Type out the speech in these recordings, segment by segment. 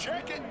Check it.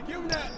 Give him that.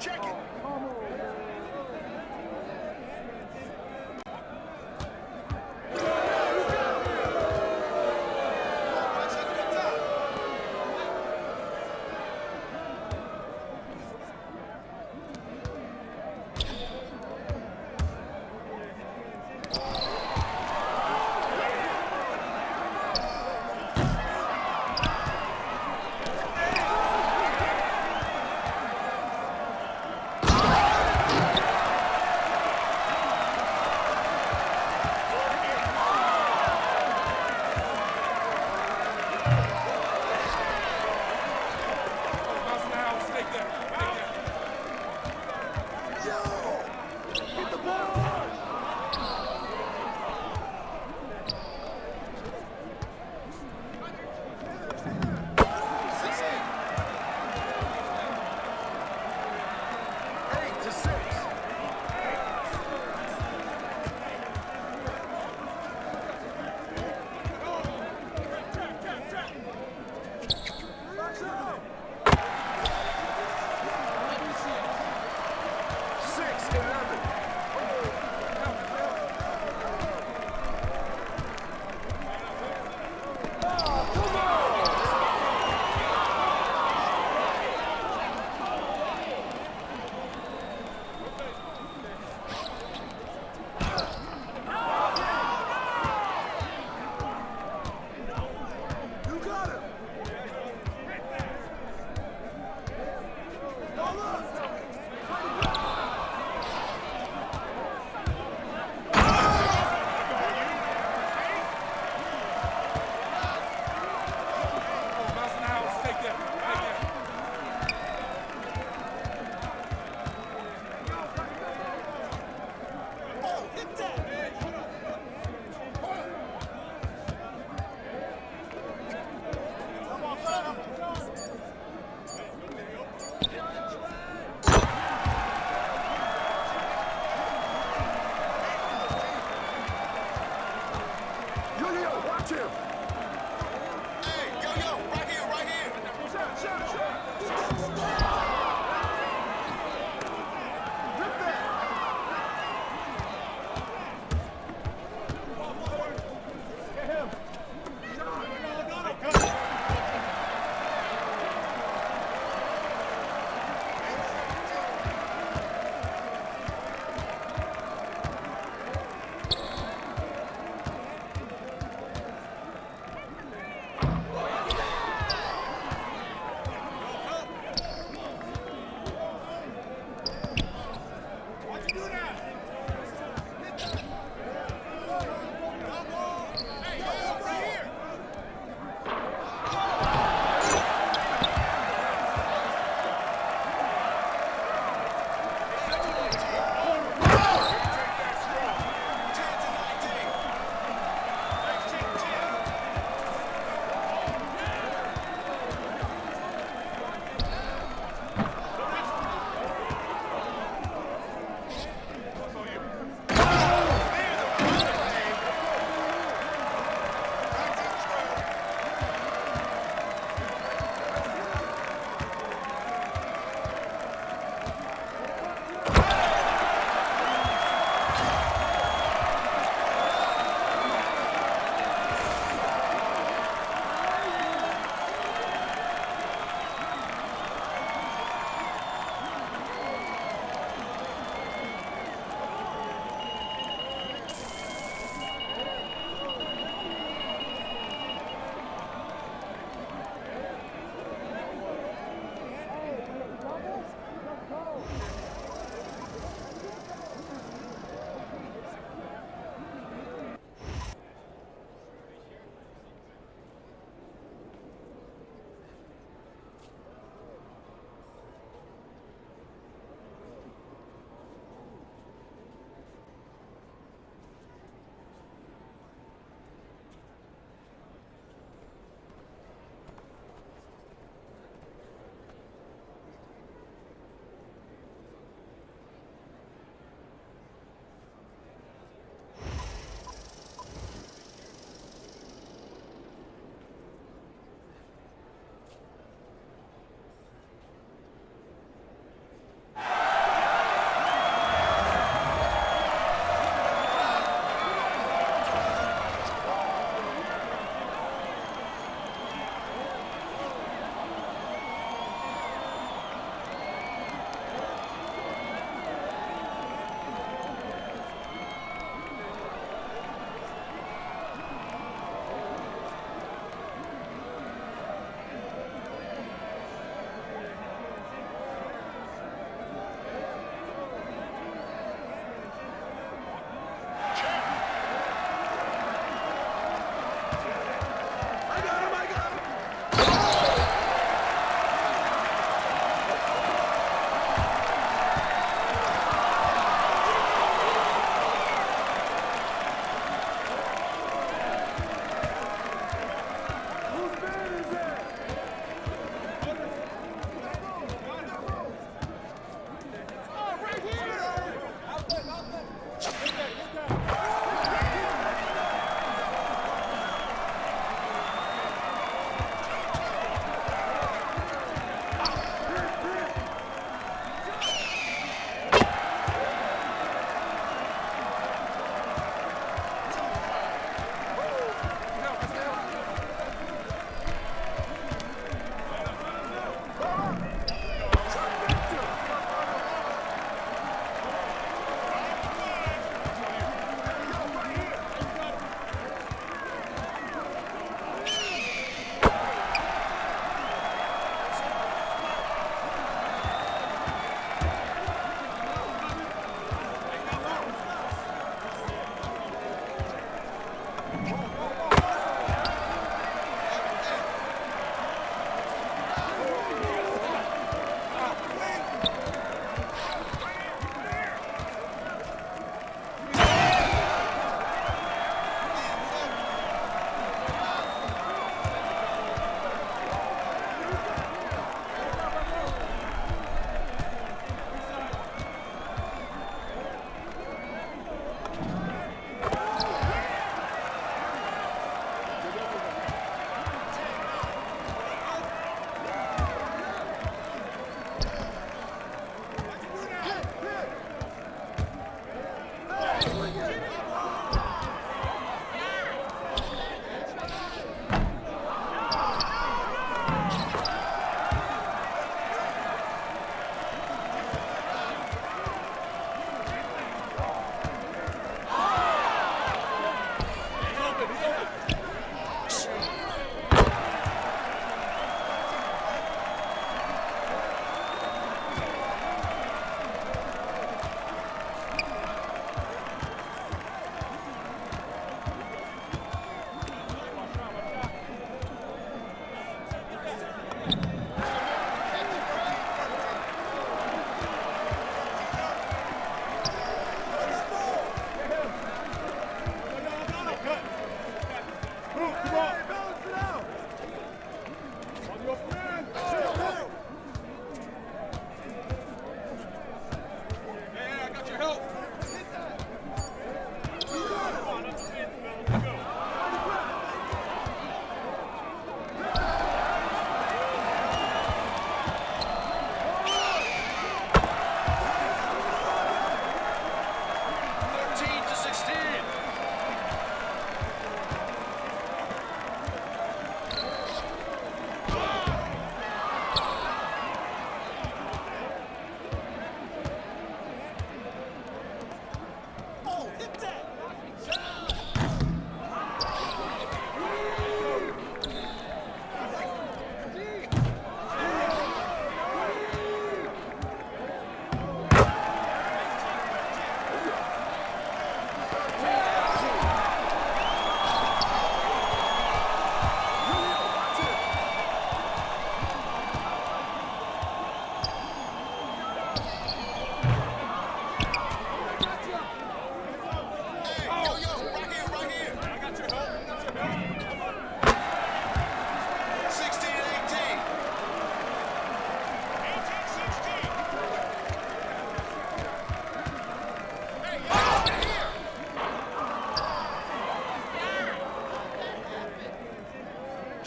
Check it.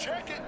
Check it.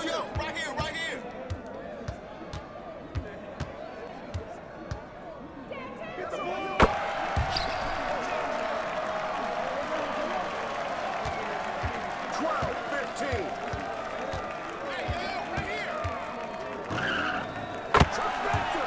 yo, right here, right here. Get the ball. 12-15. Hey, yo, right here. Trifecta.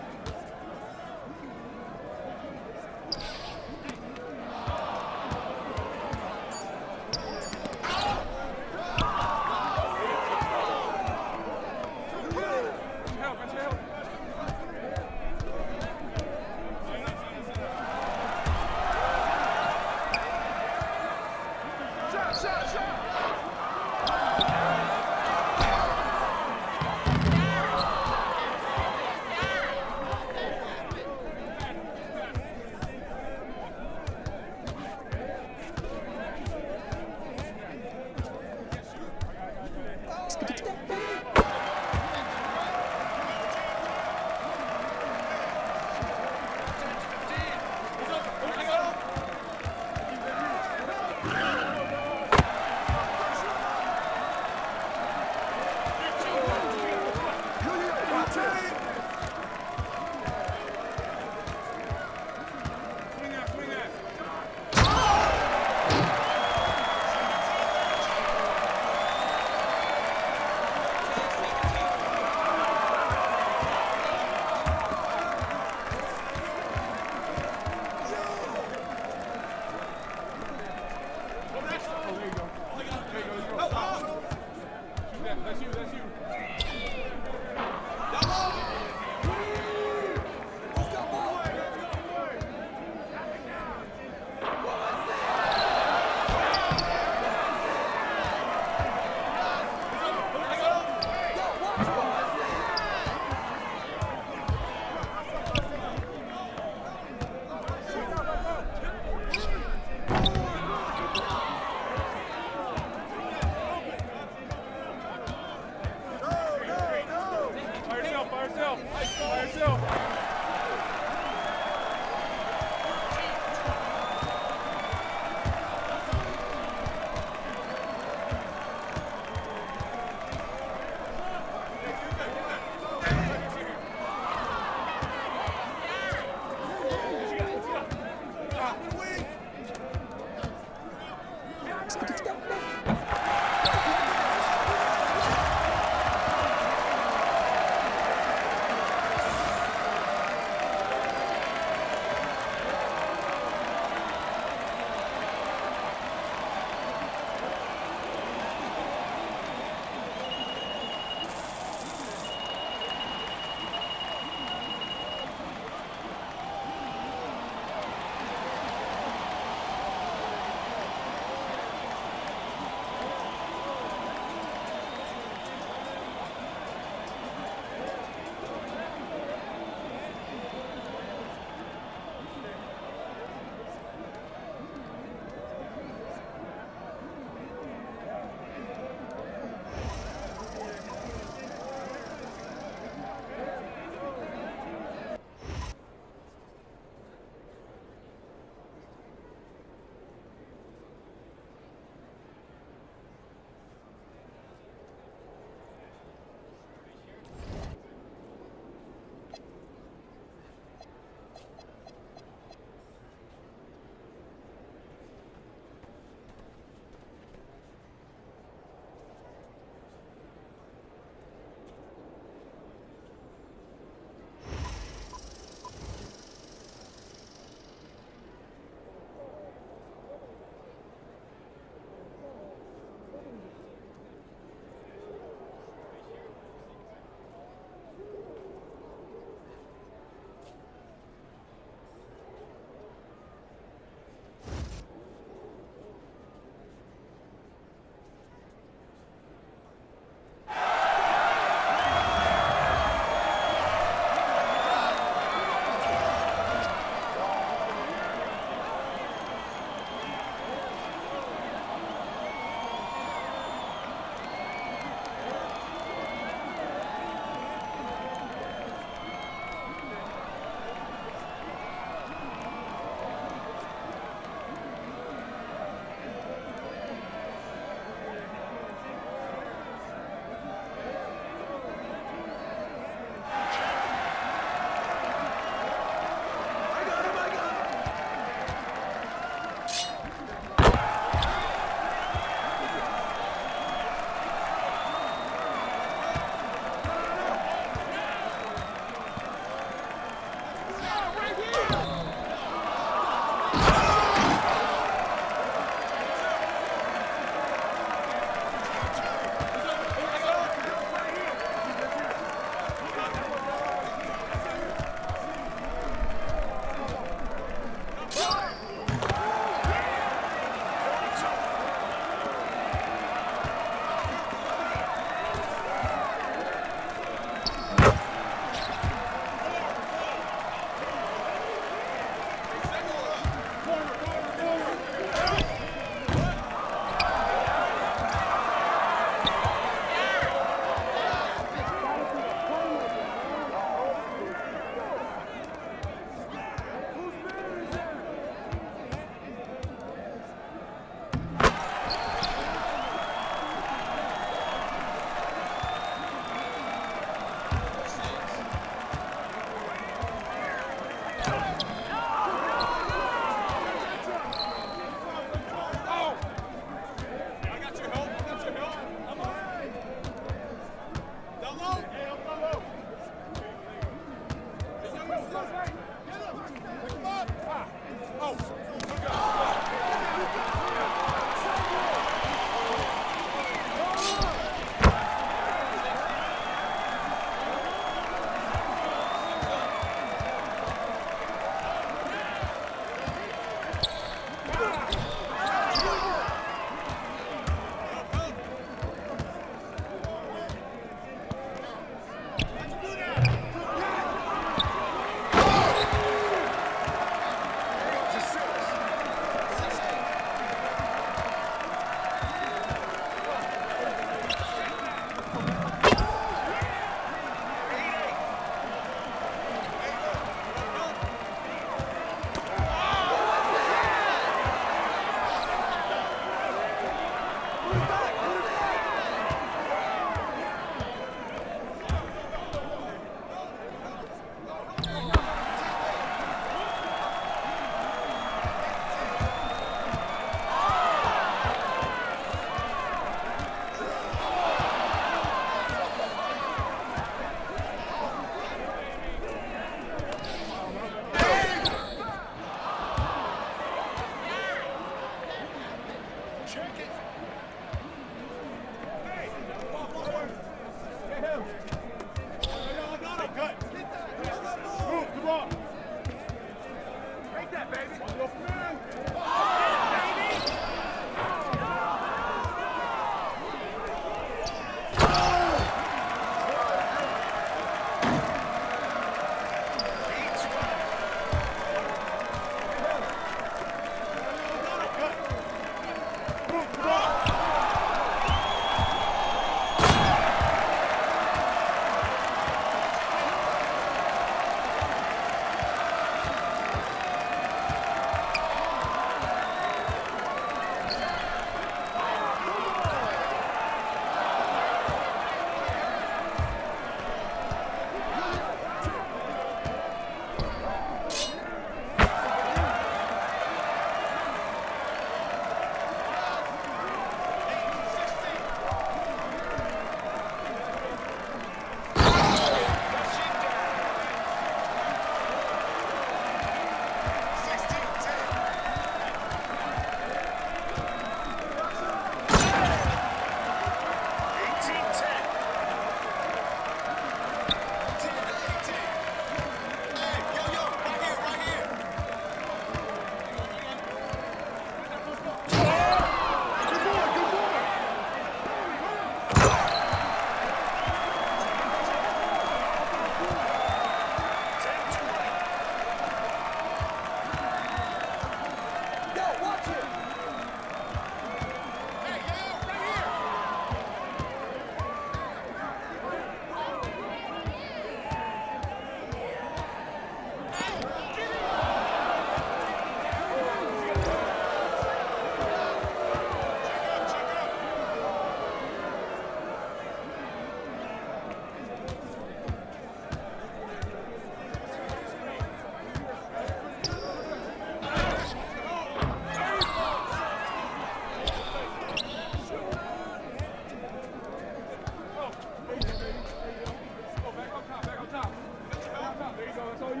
Hey,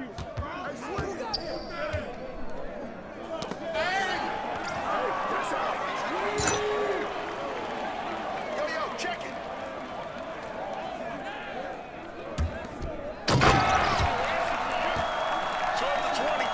swing it. Hey! Hey, that's out. Yo, check it. 12 to 20.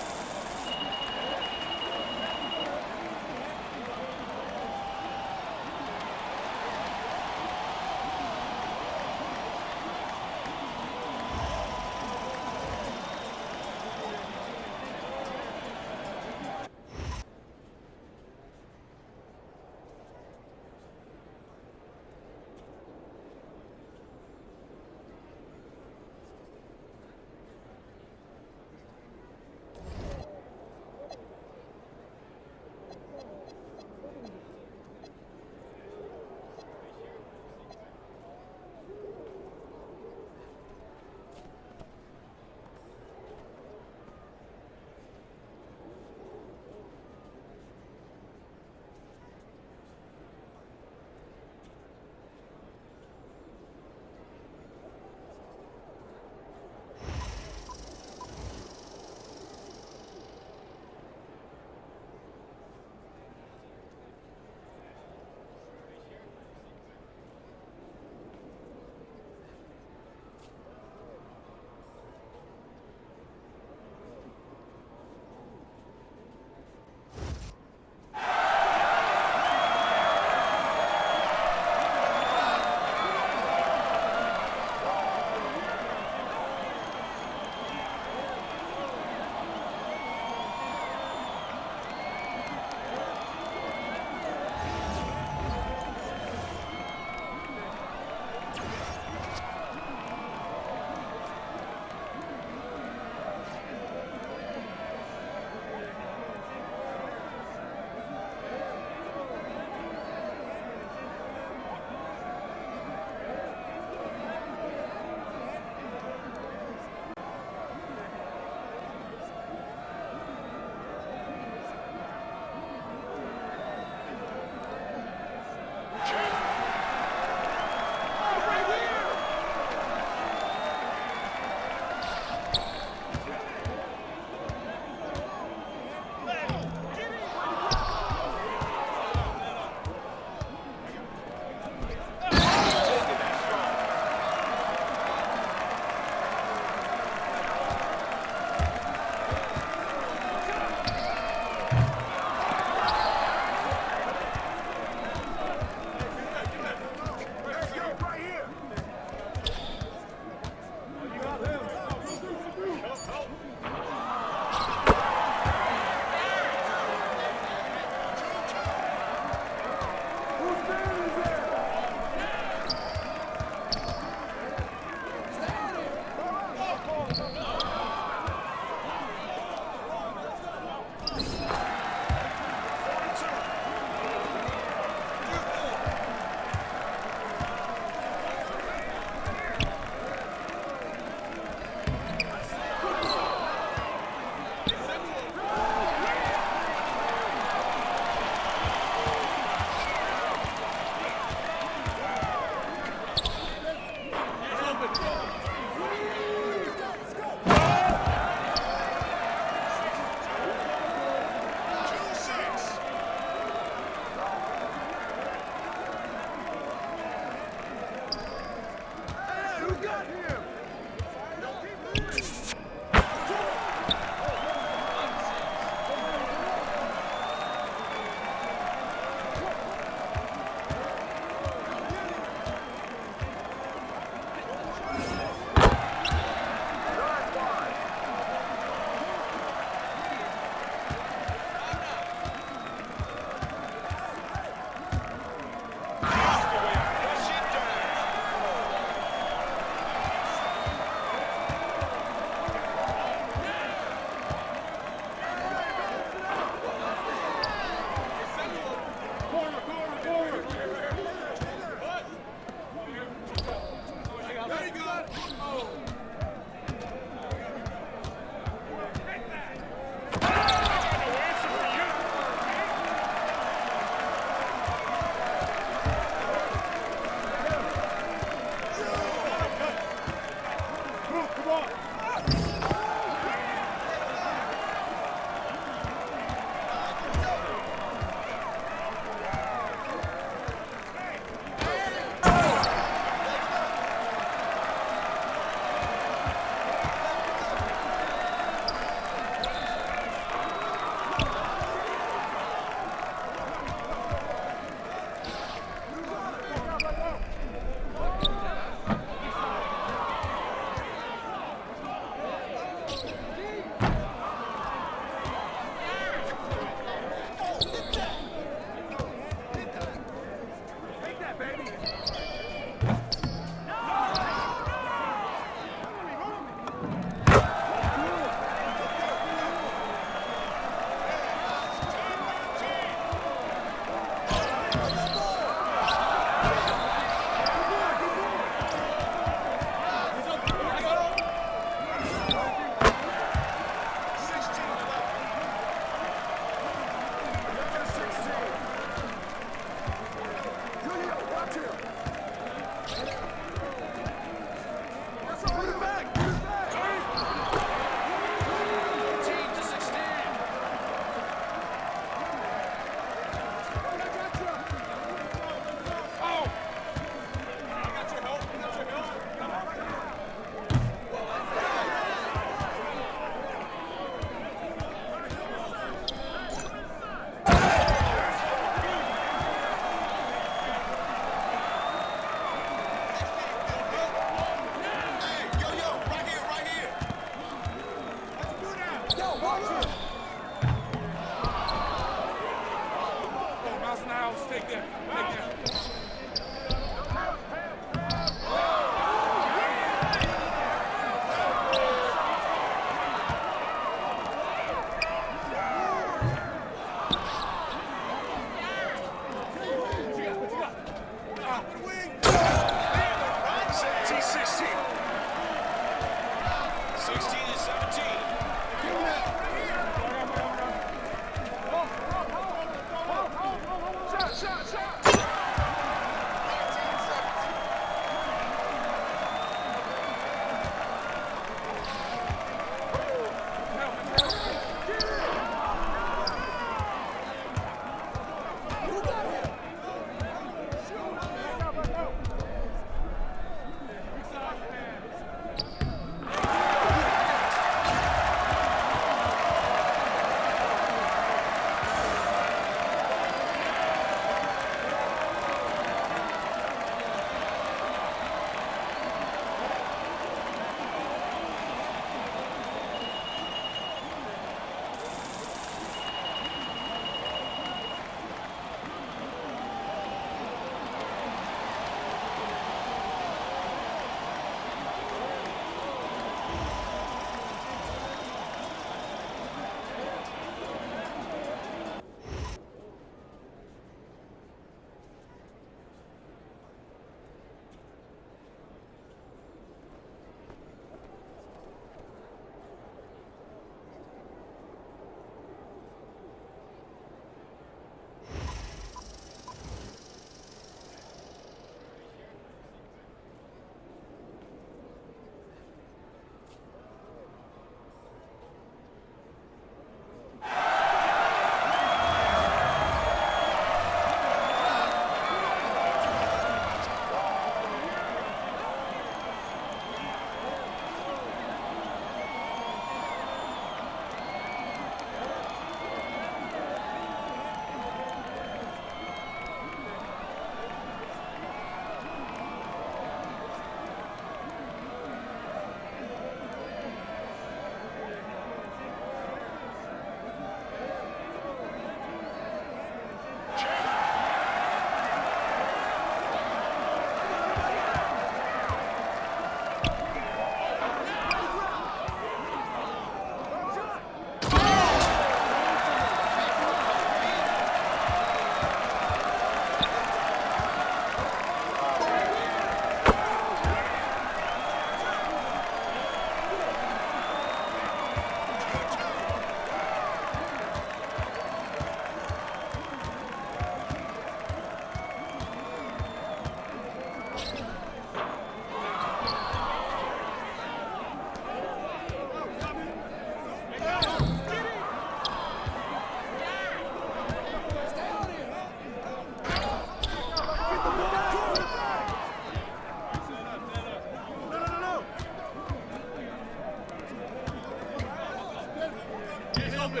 Hey,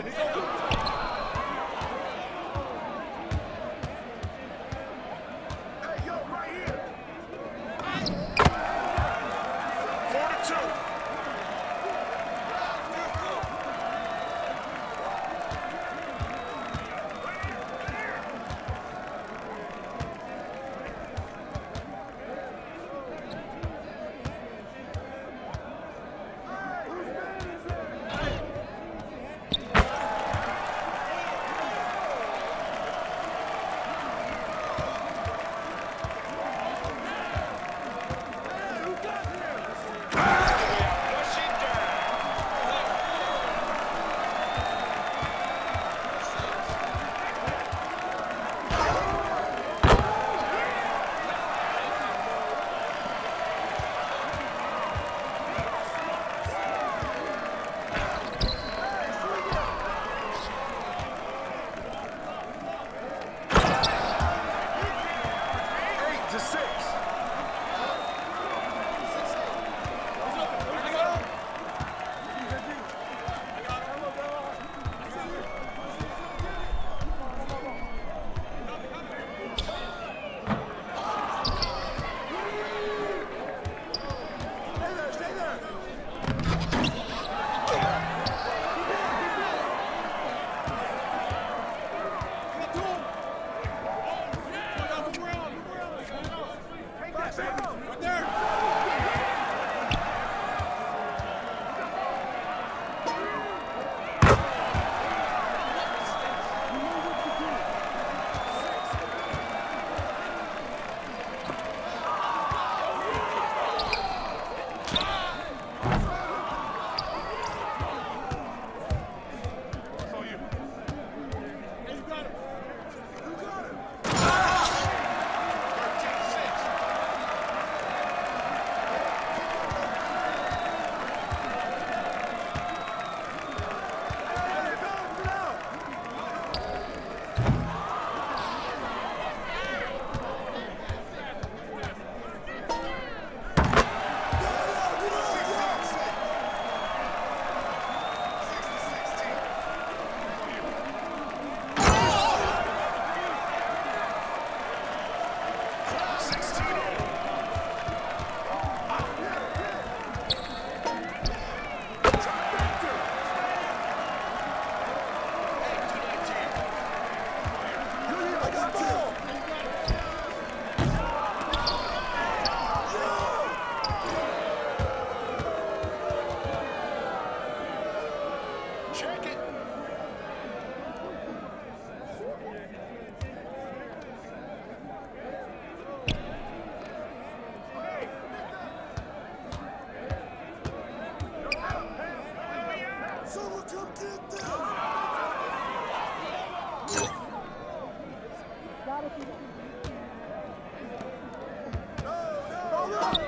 yo, right here. 4-2. Whose man is that? Rushing down. Eight to six. Stay there. Back down. Right there. You got him. 13-6. Hey, balance it out. I got ball. Check it. Someone come get them. No, no.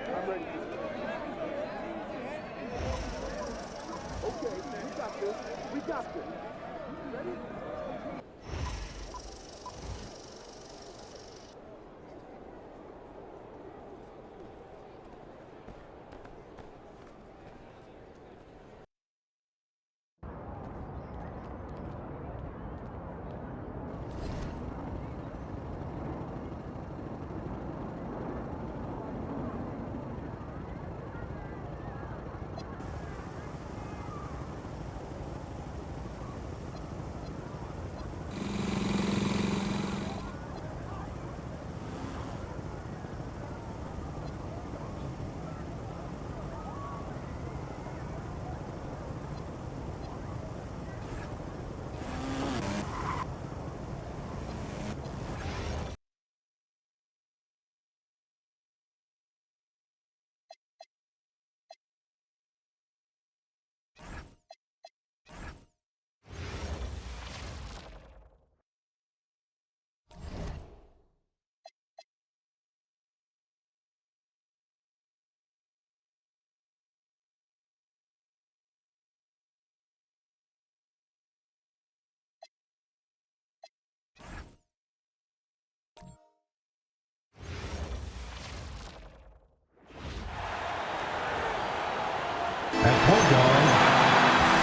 I'm ready. Okay, we got this. We got this. Ready?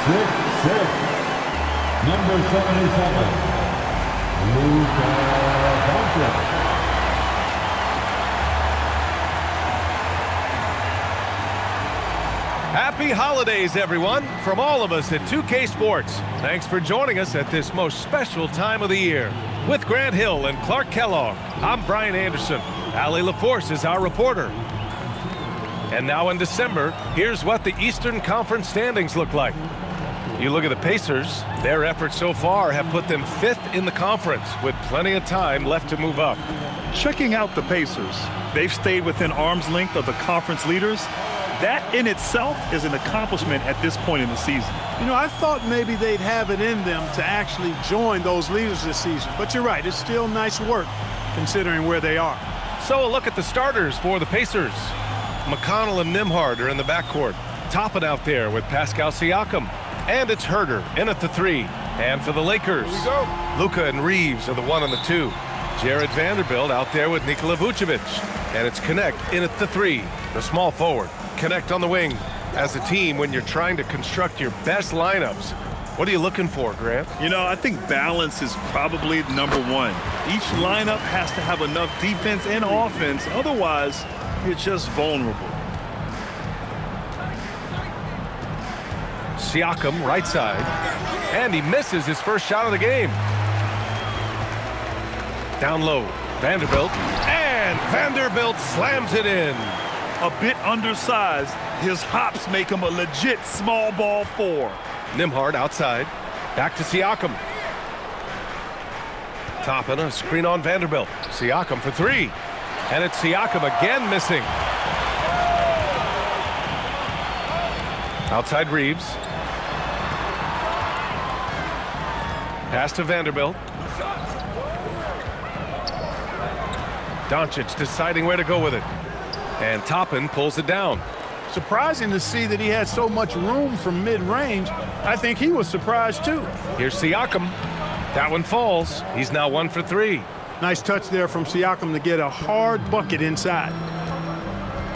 6'6", number 77, Luka Doncic. Happy holidays, everyone, from all of us at 2K Sports. Thanks for joining us at this most special time of the year. With Grant Hill and Clark Kellogg, I'm Brian Anderson. Allie LaForce is our reporter. And now in December, here's what the Eastern Conference standings look like. You look at the Pacers, their efforts so far have put them 5th in the conference with plenty of time left to move up. Checking out the Pacers, they've stayed within arm's length of the conference leaders. That in itself is an accomplishment at this point in the season. You know, I thought maybe they'd have it in them to actually join those leaders this season. But you're right, it's still nice work considering where they are. So a look at the starters for the Pacers. McConnell and Nembhard are in the backcourt. Toppin out there with Pascal Siakam. And it's Herter in at the 3. And for the Lakers, Luka and Reeves are the 1 and the 2. Jared Vanderbilt out there with Nikola Vucevic. And it's Connect in at the 3, the small forward. Connect on the wing. As a team, when you're trying to construct your best lineups, what are you looking for, Grant? You know, I think balance is probably number one. Each lineup has to have enough defense and offense. Otherwise, you're just vulnerable. Siakam, right side. And he misses his first shot of the game. Down low, Vanderbilt. And Vanderbilt slams it in. A bit undersized, his hops make him a legit small ball 4. Nembhard outside. Back to Siakam. Toppin, a screen on Vanderbilt. Siakam for 3. And it's Siakam again missing. Outside Reeves. Pass to Vanderbilt. Doncic deciding where to go with it. And Toppin pulls it down. Surprising to see that he had so much room from mid-range. I think he was surprised too. Here's Siakam. That one falls. He's now 1 for 3. Nice touch there from Siakam to get a hard bucket inside.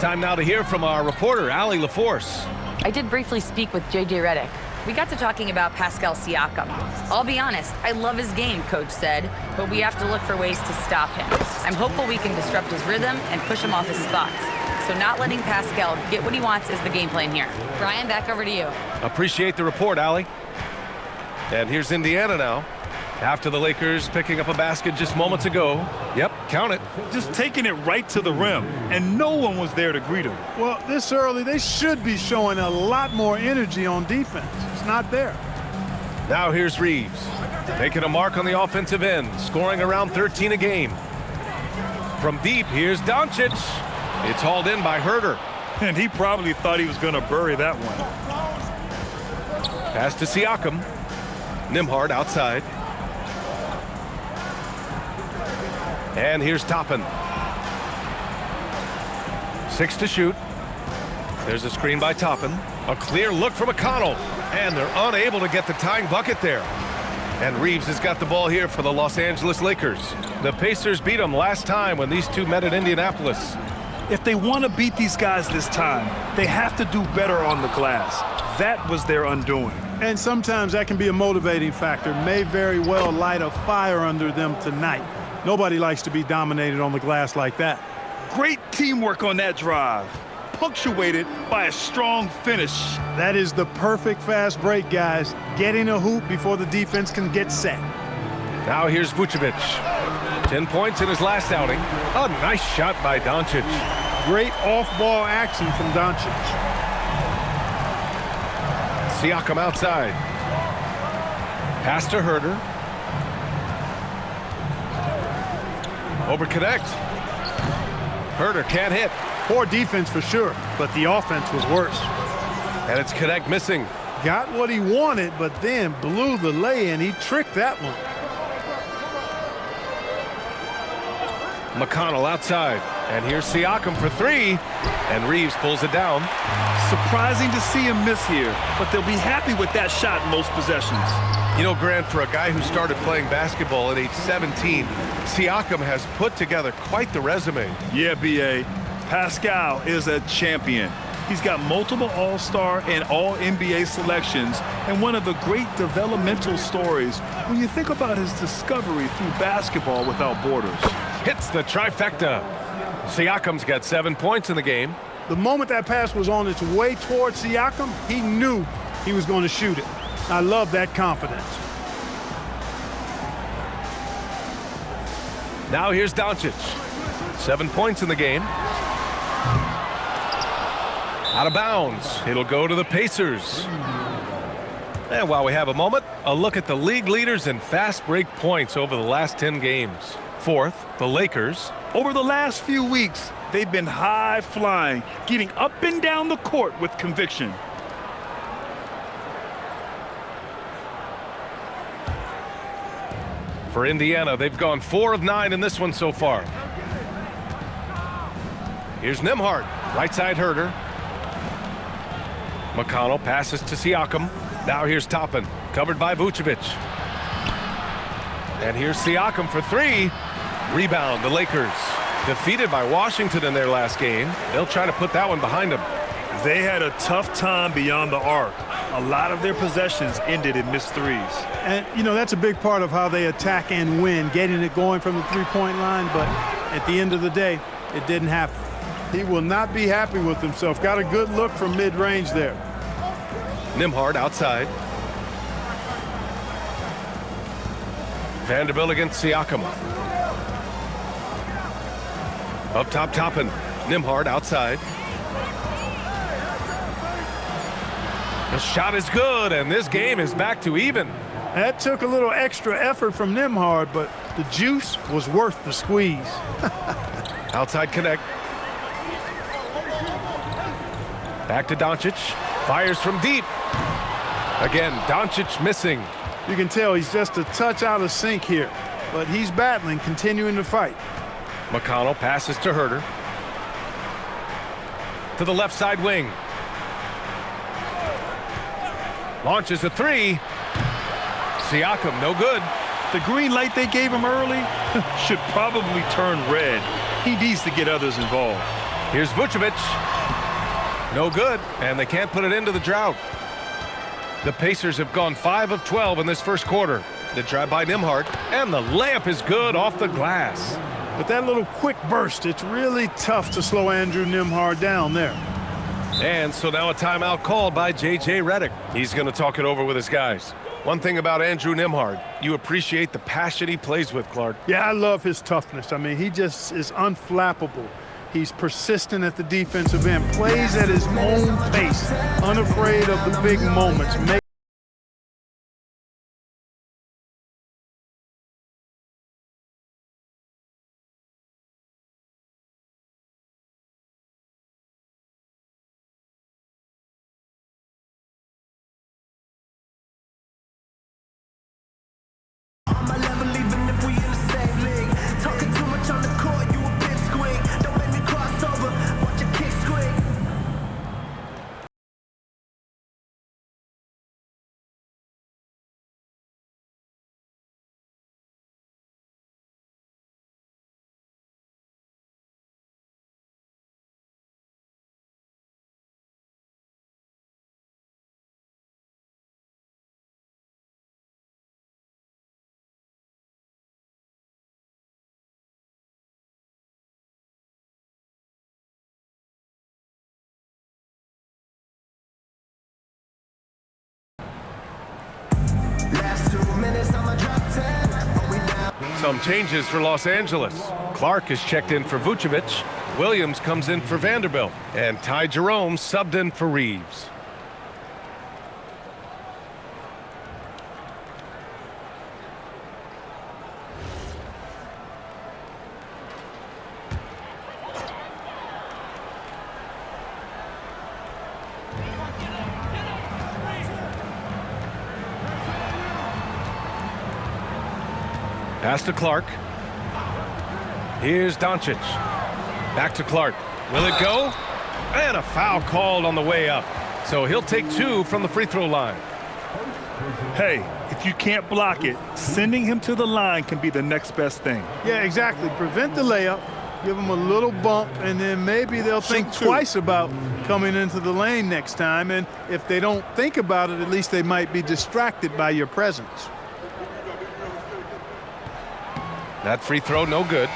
Time now to hear from our reporter, Allie LaForce. I did briefly speak with J.J. Redick. We got to talking about Pascal Siakam. I'll be honest, I love his game, Coach said, but we have to look for ways to stop him. I'm hopeful we can disrupt his rhythm and push him off his spots. So not letting Pascal get what he wants is the game plan here. Brian, back over to you. Appreciate the report, Allie. And here's Indiana now. After the Lakers picking up a basket just moments ago. Yep, count it. Just taking it right to the rim, and no one was there to greet him. Well, this early, they should be showing a lot more energy on defense. It's not there. Now here's Reeves. Making a mark on the offensive end, scoring around 13 a game. From deep, here's Doncic. It's hauled in by Herter. And he probably thought he was going to bury that one. Pass to Siakam. Nembhard outside. And here's Toppin. 6 to shoot. There's a screen by Toppin. A clear look from McConnell. And they're unable to get the tying bucket there. And Reeves has got the ball here for the Los Angeles Lakers. The Pacers beat them last time when these two met at Indianapolis. If they want to beat these guys this time, they have to do better on the glass. That was their undoing. And sometimes that can be a motivating factor. May very well light a fire under them tonight. Nobody likes to be dominated on the glass like that. Great teamwork on that drive, punctuated by a strong finish. That is the perfect fast break, guys. Getting a hoop before the defense can get set. Now here's Vucevic. 10 points in his last outing. A nice shot by Doncic. Great off-ball action from Doncic. Siakam outside. Pass to Herter. Over Connect. Herter can't hit. Poor defense for sure, but the offense was worse. And it's Connect missing. Got what he wanted, but then blew the lay-in. He tricked that one. McConnell outside. And here's Siakam for 3. And Reeves pulls it down. Surprising to see him miss here, but they'll be happy with that shot in most possessions. You know, Grant, for a guy who started playing basketball at age 17, Siakam has put together quite the resume. Yeah, B.A. Pascal is a champion. He's got multiple All-Star and All-NBA selections and one of the great developmental stories when you think about his discovery through basketball without borders. Hits the trifecta. Siakam's got 7 points in the game. The moment that pass was on its way towards Siakam, he knew he was going to shoot it. I love that confidence. Now here's Doncic. 7 points in the game. Out of bounds. It'll go to the Pacers. And while we have a moment, a look at the league leaders in fast break points over the last 10 games. Fourth, the Lakers. Over the last few weeks, they've been high-flying, getting up and down the court with conviction. For Indiana, they've gone 4 of 9 in this one so far. Here's Nembhard, right side Herder. McConnell passes to Siakam. Now here's Toppin, covered by Vucevic. And here's Siakam for 3. Rebound, the Lakers. Defeated by Washington in their last game. They'll try to put that one behind them. They had a tough time beyond the arc. A lot of their possessions ended in missed threes. And, you know, that's a big part of how they attack and win, getting it going from the three-point line. But at the end of the day, it didn't happen. He will not be happy with himself. Got a good look from mid-range there. Nembhard outside. Vanderbilt against Siakam. Up top, Toppin. Nembhard outside. The shot is good, and this game is back to even. That took a little extra effort from Nembhard, but the juice was worth the squeeze. Outside connect. Back to Doncic. Fires from deep. Again, Doncic missing. You can tell he's just a touch out of sync here, but he's battling, continuing to fight. McConnell passes to Herder. To the left side wing. Launches a 3. Siakam, no good. The green light they gave him early should probably turn red. He needs to get others involved. Here's Vucevic. No good, and they can't put it into the drought. The Pacers have gone 5 of 12 in this first quarter. The drive by Nembhard, and the layup is good off the glass. But that little quick burst, it's really tough to slow Andrew Nembhard down there. And so now a timeout called by J.J. Redick. He's going to talk it over with his guys. One thing about Andrew Nembhard, you appreciate the passion he plays with, Clark. Yeah, I love his toughness. I mean, he just is unflappable. He's persistent at the defensive end, plays at his own pace, unafraid of the big moments. Some changes for Los Angeles. Clark is checked in for Vucevic. Williams comes in for Vanderbilt. And Ty Jerome subbed in for Reeves. Pass to Clark. Here's Doncic. Back to Clark. Will it go? And a foul called on the way up. So he'll take 2 from the free throw line. Hey, if you can't block it, sending him to the line can be the next best thing. Yeah, exactly. Prevent the layup, give them a little bump, and then maybe they'll think twice about coming into the lane next time. And if they don't think about it, at least they might be distracted by your presence. That free throw, no good.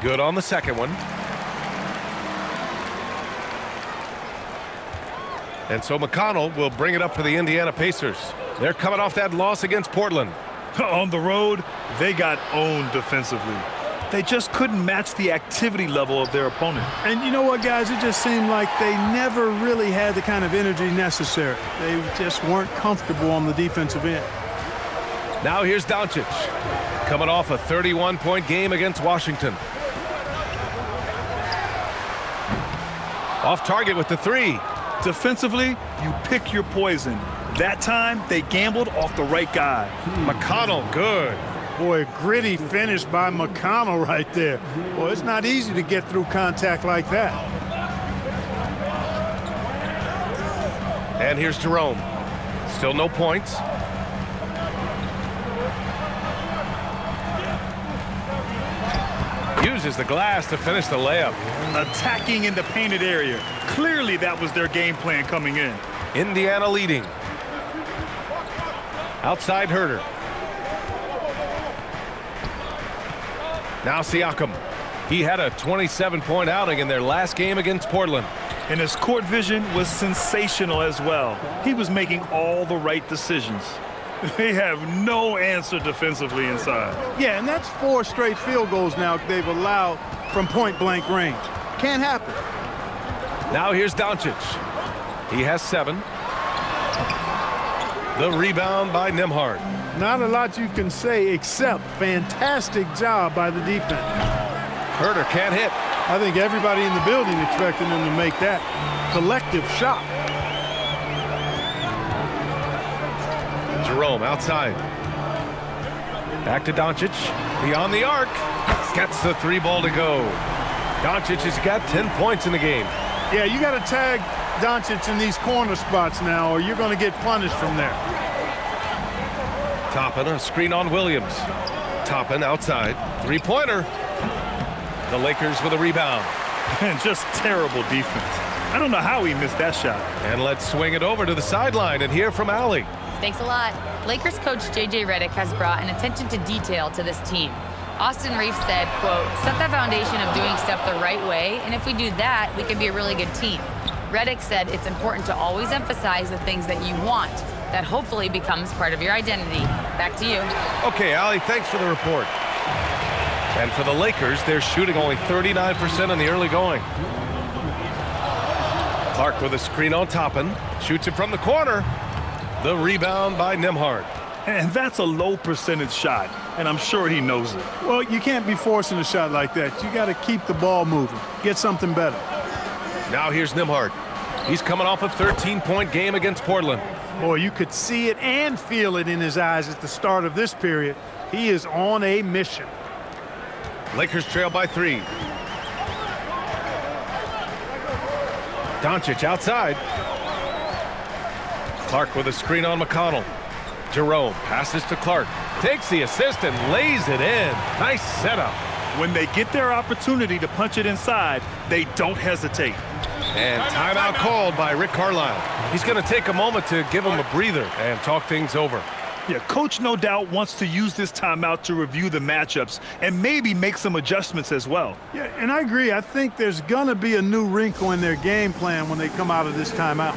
Good on the second one. And so McConnell will bring it up for the Indiana Pacers. They're coming off that loss against Portland. On the road, they got owned defensively. They just couldn't match the activity level of their opponent. And you know what, guys? It just seemed like they never really had the kind of energy necessary. They just weren't comfortable on the defensive end. Now here's Doncic, coming off a 31-point game against Washington. Off target with the three. Defensively, you pick your poison. That time, they gambled off the right guy. McConnell, good. Boy, a gritty finish by McConnell right there. Boy, it's not easy to get through contact like that. And here's Jerome. Still no points. Uses the glass to finish the layup. Attacking in the painted area. Clearly, that was their game plan coming in. Indiana leading. Outside Herter. Now Siakam. He had a 27-point outing in their last game against Portland. And his court vision was sensational as well. He was making all the right decisions. They have no answer defensively inside. Yeah, and that's 4 straight field goals now they've allowed from point-blank range. Can't happen. Now here's Doncic. He has 7. The rebound by Nembhard. Not a lot you can say except fantastic job by the defense. Herter can't hit. I think everybody in the building expected him to make that collective shot. Jerome outside. Back to Doncic. Beyond the arc. Gets the 3 ball to go. Doncic has got 10 points in the game. Yeah, you got to tag Doncic in these corner spots now, or you're going to get punished from there. Toppin, a screen on Williams. Toppin outside. 3-pointer. The Lakers with a rebound. And just terrible defense. I don't know how he missed that shot. And let's swing it over to the sideline and hear from Allie. Thanks a lot. Lakers coach J.J. Redick has brought an attention to detail to this team. Austin Reeves said, quote, set the foundation of doing stuff the right way, and if we do that, we can be a really good team. Redick said it's important to always emphasize the things that you want. That hopefully becomes part of your identity. Back to you. Okay, Allie, thanks for the report. And for the Lakers, they're shooting only 39% in the early going. Clark with a screen on Toppin. Shoots it from the corner. The rebound by Nembhard. And that's a low percentage shot, and I'm sure he knows it. Well, you can't be forcing a shot like that. You got to keep the ball moving. Get something better. Now here's Nembhard. He's coming off a 13-point game against Portland. Boy, you could see it and feel it in his eyes at the start of this period. He is on a mission. Lakers trail by 3. Doncic outside. Clark with a screen on McConnell. Jerome passes to Clark. Takes the assist and lays it in. Nice setup. When they get their opportunity to punch it inside, they don't hesitate. And timeout called by Rick Carlisle. He's going to take a moment to give him a breather and talk things over. Yeah, coach no doubt wants to use this timeout to review the matchups and maybe make some adjustments as well. Yeah, and I agree. I think there's going to be a new wrinkle in their game plan when they come out of this timeout.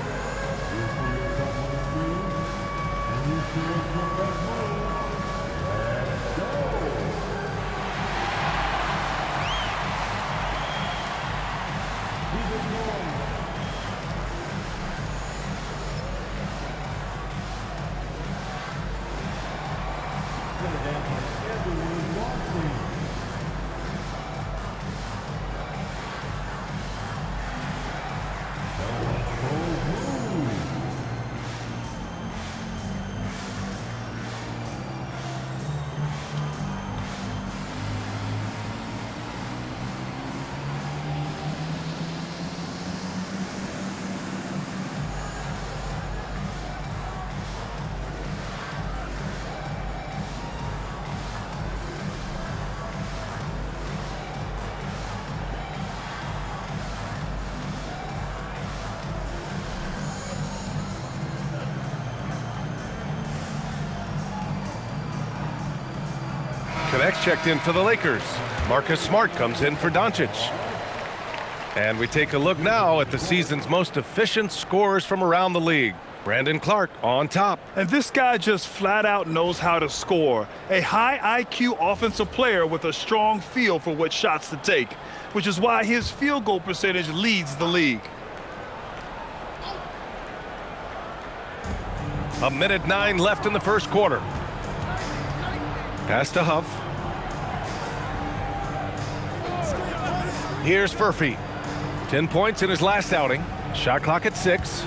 the next checked in for the Lakers. Marcus Smart comes in for Doncic. And we take a look now at the season's most efficient scorers from around the league. Brandon Clark on top. And this guy just flat out knows how to score. A high IQ offensive player with a strong feel for what shots to take, which is why his field goal percentage leads the league. 1:09 left in the first quarter. Pass to Huff. Here's Furphy. 10 points in his last outing. Shot clock at 6.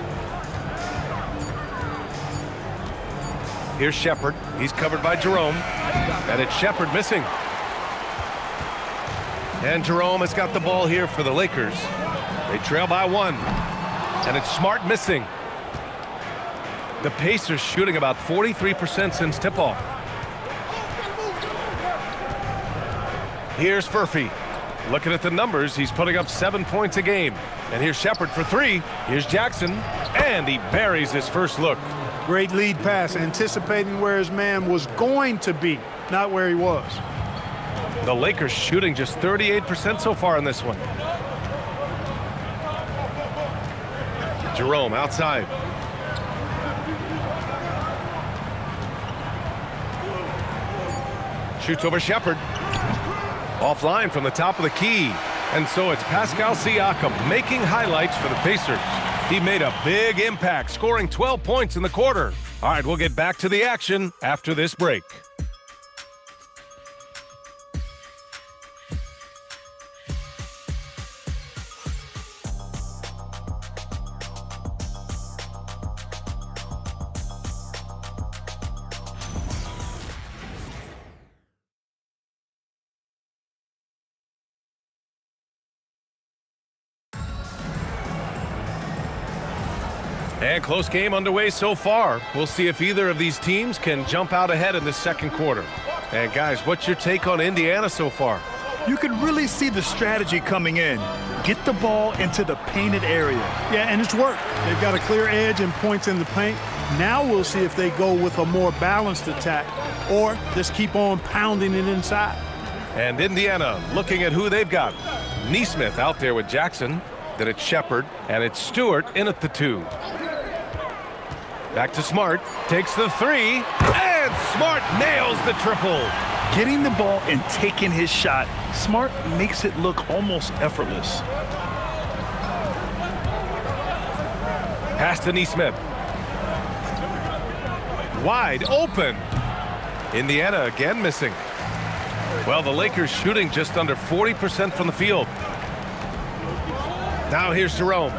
Here's Shepard. He's covered by Jerome. And it's Shepard missing. And Jerome has got the ball here for the Lakers. They trail by 1. And it's Smart missing. The Pacers shooting about 43% since tip-off. Here's Furphy. Looking at the numbers, he's putting up 7 points a game. And here's Shepard for 3. Here's Jackson. And he buries his first look. Great lead pass, anticipating where his man was going to be, not where he was. The Lakers shooting just 38% so far in this one. Jerome outside. Shoots over Shepard. Offline from the top of the key. And so it's Pascal Siakam making highlights for the Pacers. He made a big impact, scoring 12 points in the quarter. All right, we'll get back to the action after this break. And close game underway so far. We'll see if either of these teams can jump out ahead in the second quarter. And guys, what's your take on Indiana so far? You can really see the strategy coming in. Get the ball into the painted area. Yeah, and it's worked. They've got a clear edge and points in the paint. Now we'll see if they go with a more balanced attack or just keep on pounding it inside. And Indiana looking at who they've got. Neesmith out there with Jackson. Then it's Shepard, and it's Stewart in at the 2. Back to Smart, takes the 3, and Smart nails the triple. Getting the ball and taking his shot, Smart makes it look almost effortless. Pass to Neesmith. Wide open. Indiana again missing. Well, the Lakers shooting just under 40% from the field. Now here's Jerome.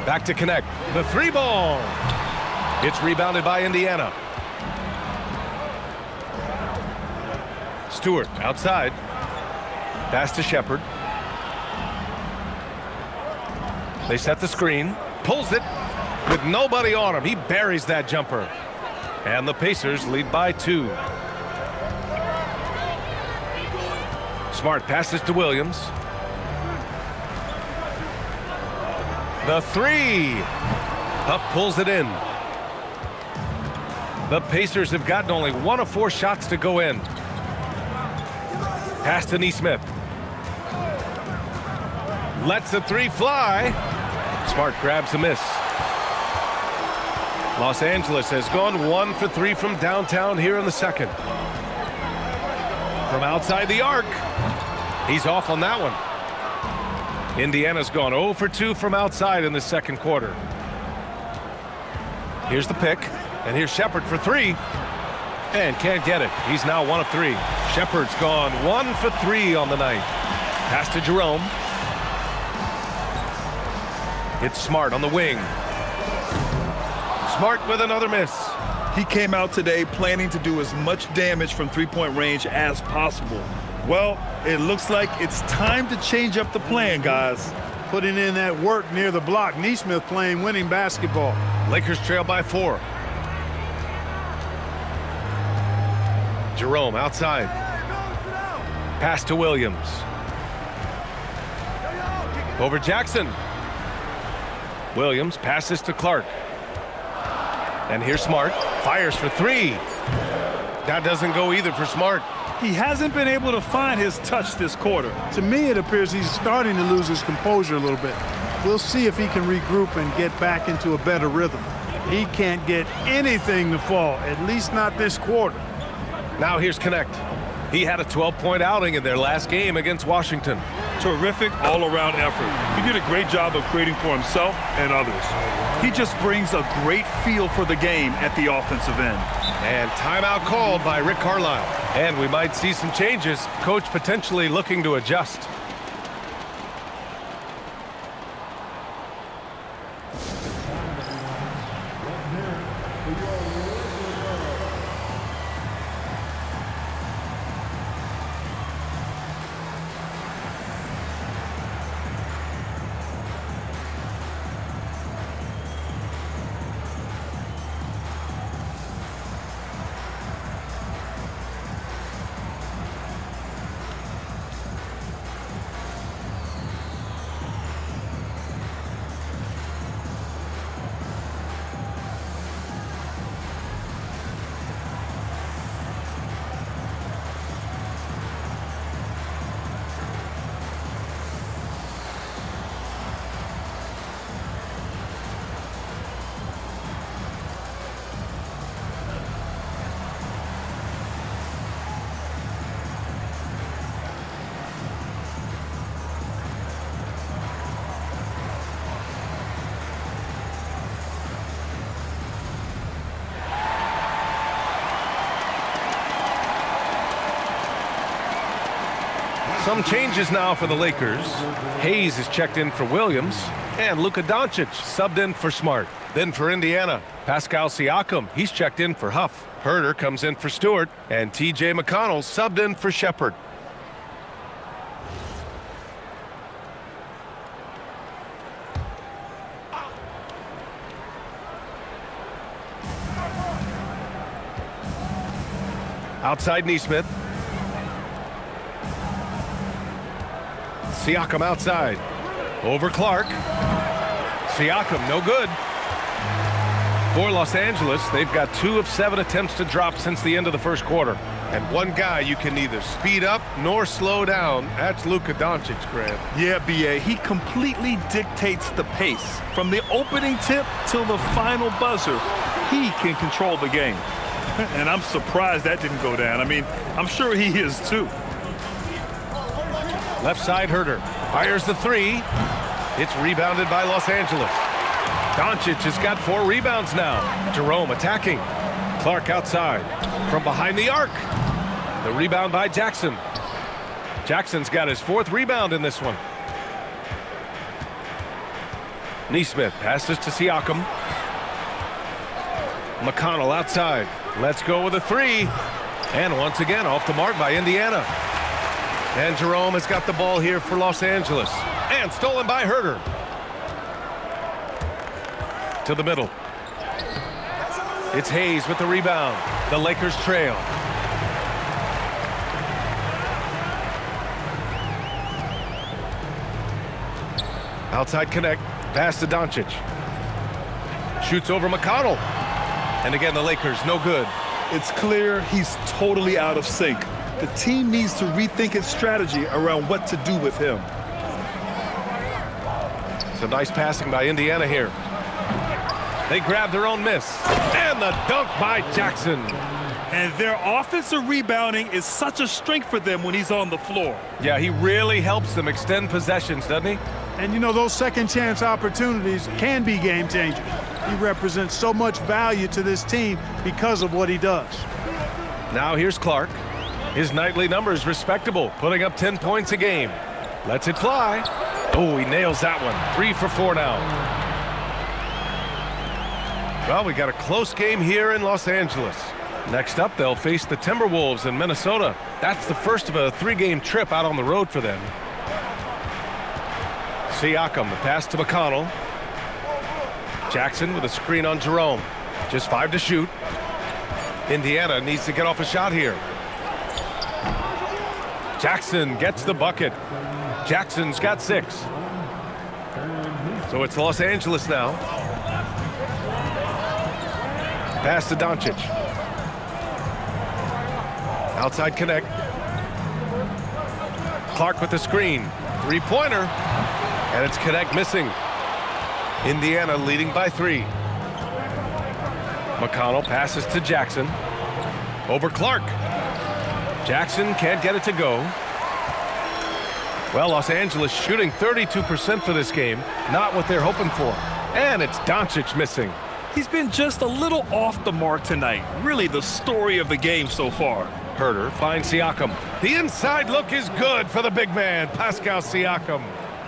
Back to connect. The 3 ball. It's rebounded by Indiana. Stewart outside. Pass to Shepard. They set the screen. Pulls it with nobody on him. He buries that jumper. And the Pacers lead by 2. Smart passes to Williams. The 3. Huff pulls it in. The Pacers have gotten only 1 of 4 shots to go in. Pass to Neesmith. Lets the 3 fly. Smart grabs a miss. Los Angeles has gone 1 for 3 from downtown here in the second. From outside the arc. He's off on that one. Indiana's gone 0 for 2 from outside in the second quarter. Here's the pick, and here's Shepard for 3. And can't get it. He's now 1 of 3. Shepard's gone 1 for 3 on the night. Pass to Jerome. It's Smart on the wing. Smart with another miss. He came out today planning to do as much damage from three-point range as possible. Well, it looks like it's time to change up the plan, guys. Putting in that work near the block. Neesmith playing winning basketball. Lakers trail by 4. Jerome outside. Pass to Williams. Over Jackson. Williams passes to Clark. And here's Smart. Fires for three. That doesn't go either for Smart. He hasn't been able to find his touch this quarter. To me, it appears he's starting to lose his composure a little bit. We'll see if he can regroup and get back into a better rhythm. He can't get anything to fall, at least not this quarter. Now here's Connect. He had a 12-point outing in their last game against Washington. Terrific all-around effort. He did a great job of creating for himself and others. He just brings a great feel for the game at the offensive end. And timeout called by Rick Carlisle. And we might see some changes. Coach potentially looking to adjust. Some changes now for the Lakers. Hayes is checked in for Williams, and Luka Doncic subbed in for Smart. Then for Indiana, Pascal Siakam, he's checked in for Huff. Herter comes in for Stewart, and T.J. McConnell subbed in for Shepard. Outside Neesmith. Siakam outside. Over Clark. Siakam, no good. For Los Angeles, they've got 2 of 7 attempts to drop since the end of the first quarter. And one guy you can neither speed up nor slow down. That's Luka Doncic, Grant. Yeah, B.A., he completely dictates the pace. From the opening tip till the final buzzer, he can control the game. And I'm surprised that didn't go down. I mean, I'm sure he is too. Left side, Herter fires the 3. It's rebounded by Los Angeles. Doncic has got 4 rebounds now. Jerome attacking. Clark outside. From behind the arc. The rebound by Jackson. Jackson's got his 4th rebound in this one. Neesmith passes to Siakam. McConnell outside. Let's go with a 3. And once again off the mark by Indiana. And Jerome has got the ball here for Los Angeles. And stolen by Herter. To the middle. It's Hayes with the rebound. The Lakers trail. Outside Connect. Pass to Doncic. Shoots over McConnell. And again, the Lakers, no good. It's clear he's totally out of sync. The team needs to rethink its strategy around what to do with him. Some nice passing by Indiana here. They grab their own miss. And the dunk by Jackson. And their offensive rebounding is such a strength for them when he's on the floor. Yeah, he really helps them extend possessions, doesn't he? And you know, those second chance opportunities can be game changers. He represents so much value to this team because of what he does. Now here's Clark. His nightly numbers respectable, putting up 10 points a game. Lets it fly. Oh, he nails that one. 3 for 4 now. Well, we got a close game here in Los Angeles. Next up, they'll face the Timberwolves in Minnesota. That's the first of a 3-game trip out on the road for them. Siakam, the pass to McConnell. Jackson with a screen on Jerome. Just 5 to shoot. Indiana needs to get off a shot here. Jackson gets the bucket. Jackson's got 6. So it's Los Angeles now. Pass to Doncic. Outside connect. Clark with the screen. Three-pointer. And it's connect missing. Indiana leading by 3. McConnell passes to Jackson. Over Clark. Jackson can't get it to go. Well, Los Angeles shooting 32% for this game. Not what they're hoping for. And it's Doncic missing. He's been just a little off the mark tonight. Really the story of the game so far. Herter finds Siakam. The inside look is good for the big man, Pascal Siakam.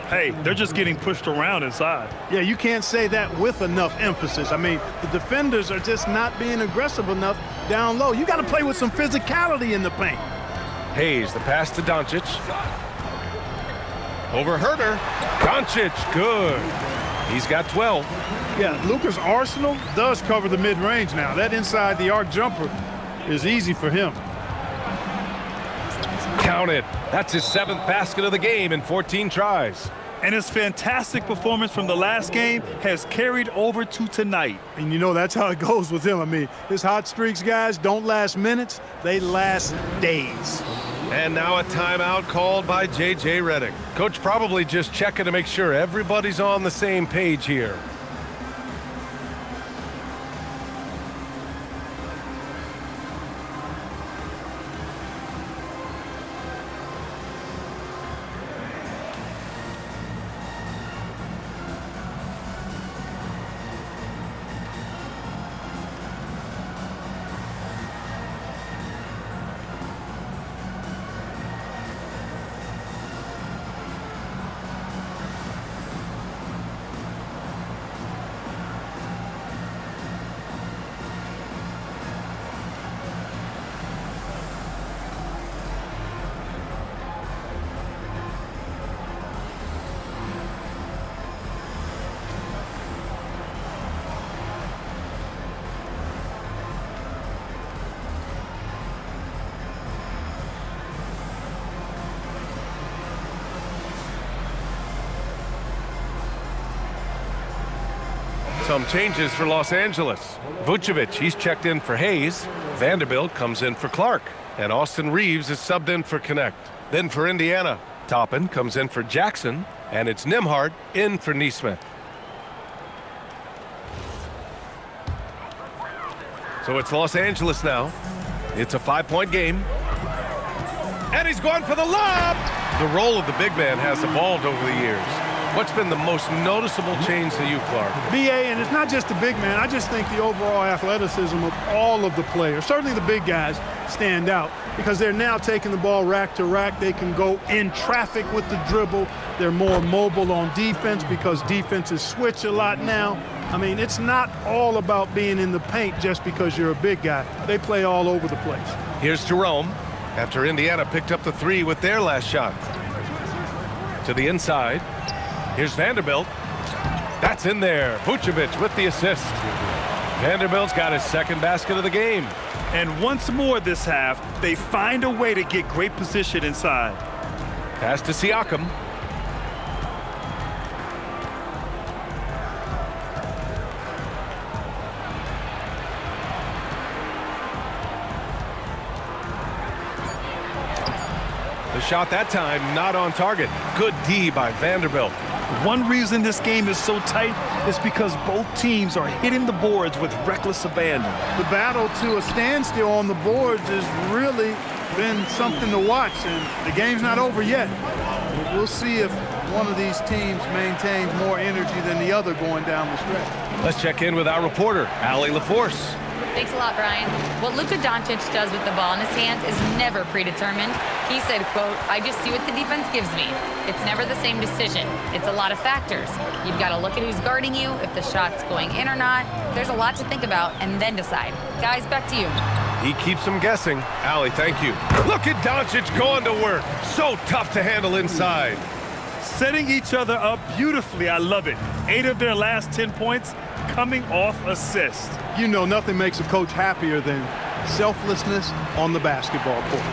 Hey, they're just getting pushed around inside. Yeah, you can't say that with enough emphasis. I mean, the defenders are just not being aggressive enough down low. You got to play with some physicality in the paint. Hayes, the pass to Doncic. Over Herter. Doncic, good. He's got 12. Yeah, Luka's arsenal does cover the mid-range now. That inside the arc jumper is easy for him. Count it. That's his 7th basket of the game in 14 tries. And his fantastic performance from the last game has carried over to tonight. And you know, that's how it goes with him. I mean, his hot streaks, guys, don't last minutes. They last days. And now a timeout called by J.J. Redick. Coach probably just checking to make sure everybody's on the same page here. Some changes for Los Angeles. Vucevic, he's checked in for Hayes. Vanderbilt comes in for Clark. And Austin Reeves is subbed in for Connect. Then for Indiana, Toppin comes in for Jackson. And it's Nembhard in for Nesmith. So it's Los Angeles now. It's a 5-point game. And he's going for the lob! The role of the big man has evolved over the years. What's been the most noticeable change to you, Clark? BA, and it's not just the big man. I just think the overall athleticism of all of the players, certainly the big guys, stand out because they're now taking the ball rack to rack. They can go in traffic with the dribble. They're more mobile on defense because defenses switch a lot now. I mean, it's not all about being in the paint just because you're a big guy. They play all over the place. Here's Jerome after Indiana picked up the 3 with their last shot. To the inside. Here's Vanderbilt. That's in there. Vucevic with the assist. Vanderbilt's got his 2nd basket of the game. And once more this half, they find a way to get great position inside. Pass to Siakam. The shot that time not on target. Good D by Vanderbilt. One reason this game is so tight is because both teams are hitting the boards with reckless abandon. The battle to a standstill on the boards has really been something to watch, and the game's not over yet. We'll see if one of these teams maintains more energy than the other going down the stretch. Let's check in with our reporter, Allie LaForce. Thanks a lot, Brian. What Luka Doncic does with the ball in his hands is never predetermined. He said, quote, "I just see what the defense gives me. It's never the same decision. It's a lot of factors. You've got to look at who's guarding you, if the shot's going in or not. There's a lot to think about and then decide." Guys, back to you. He keeps them guessing. Allie, thank you. Look at Doncic going to work. So tough to handle inside. Setting each other up beautifully. I love it. 8 of their last 10 points coming off assist. You know, nothing makes a coach happier than selflessness on the basketball court.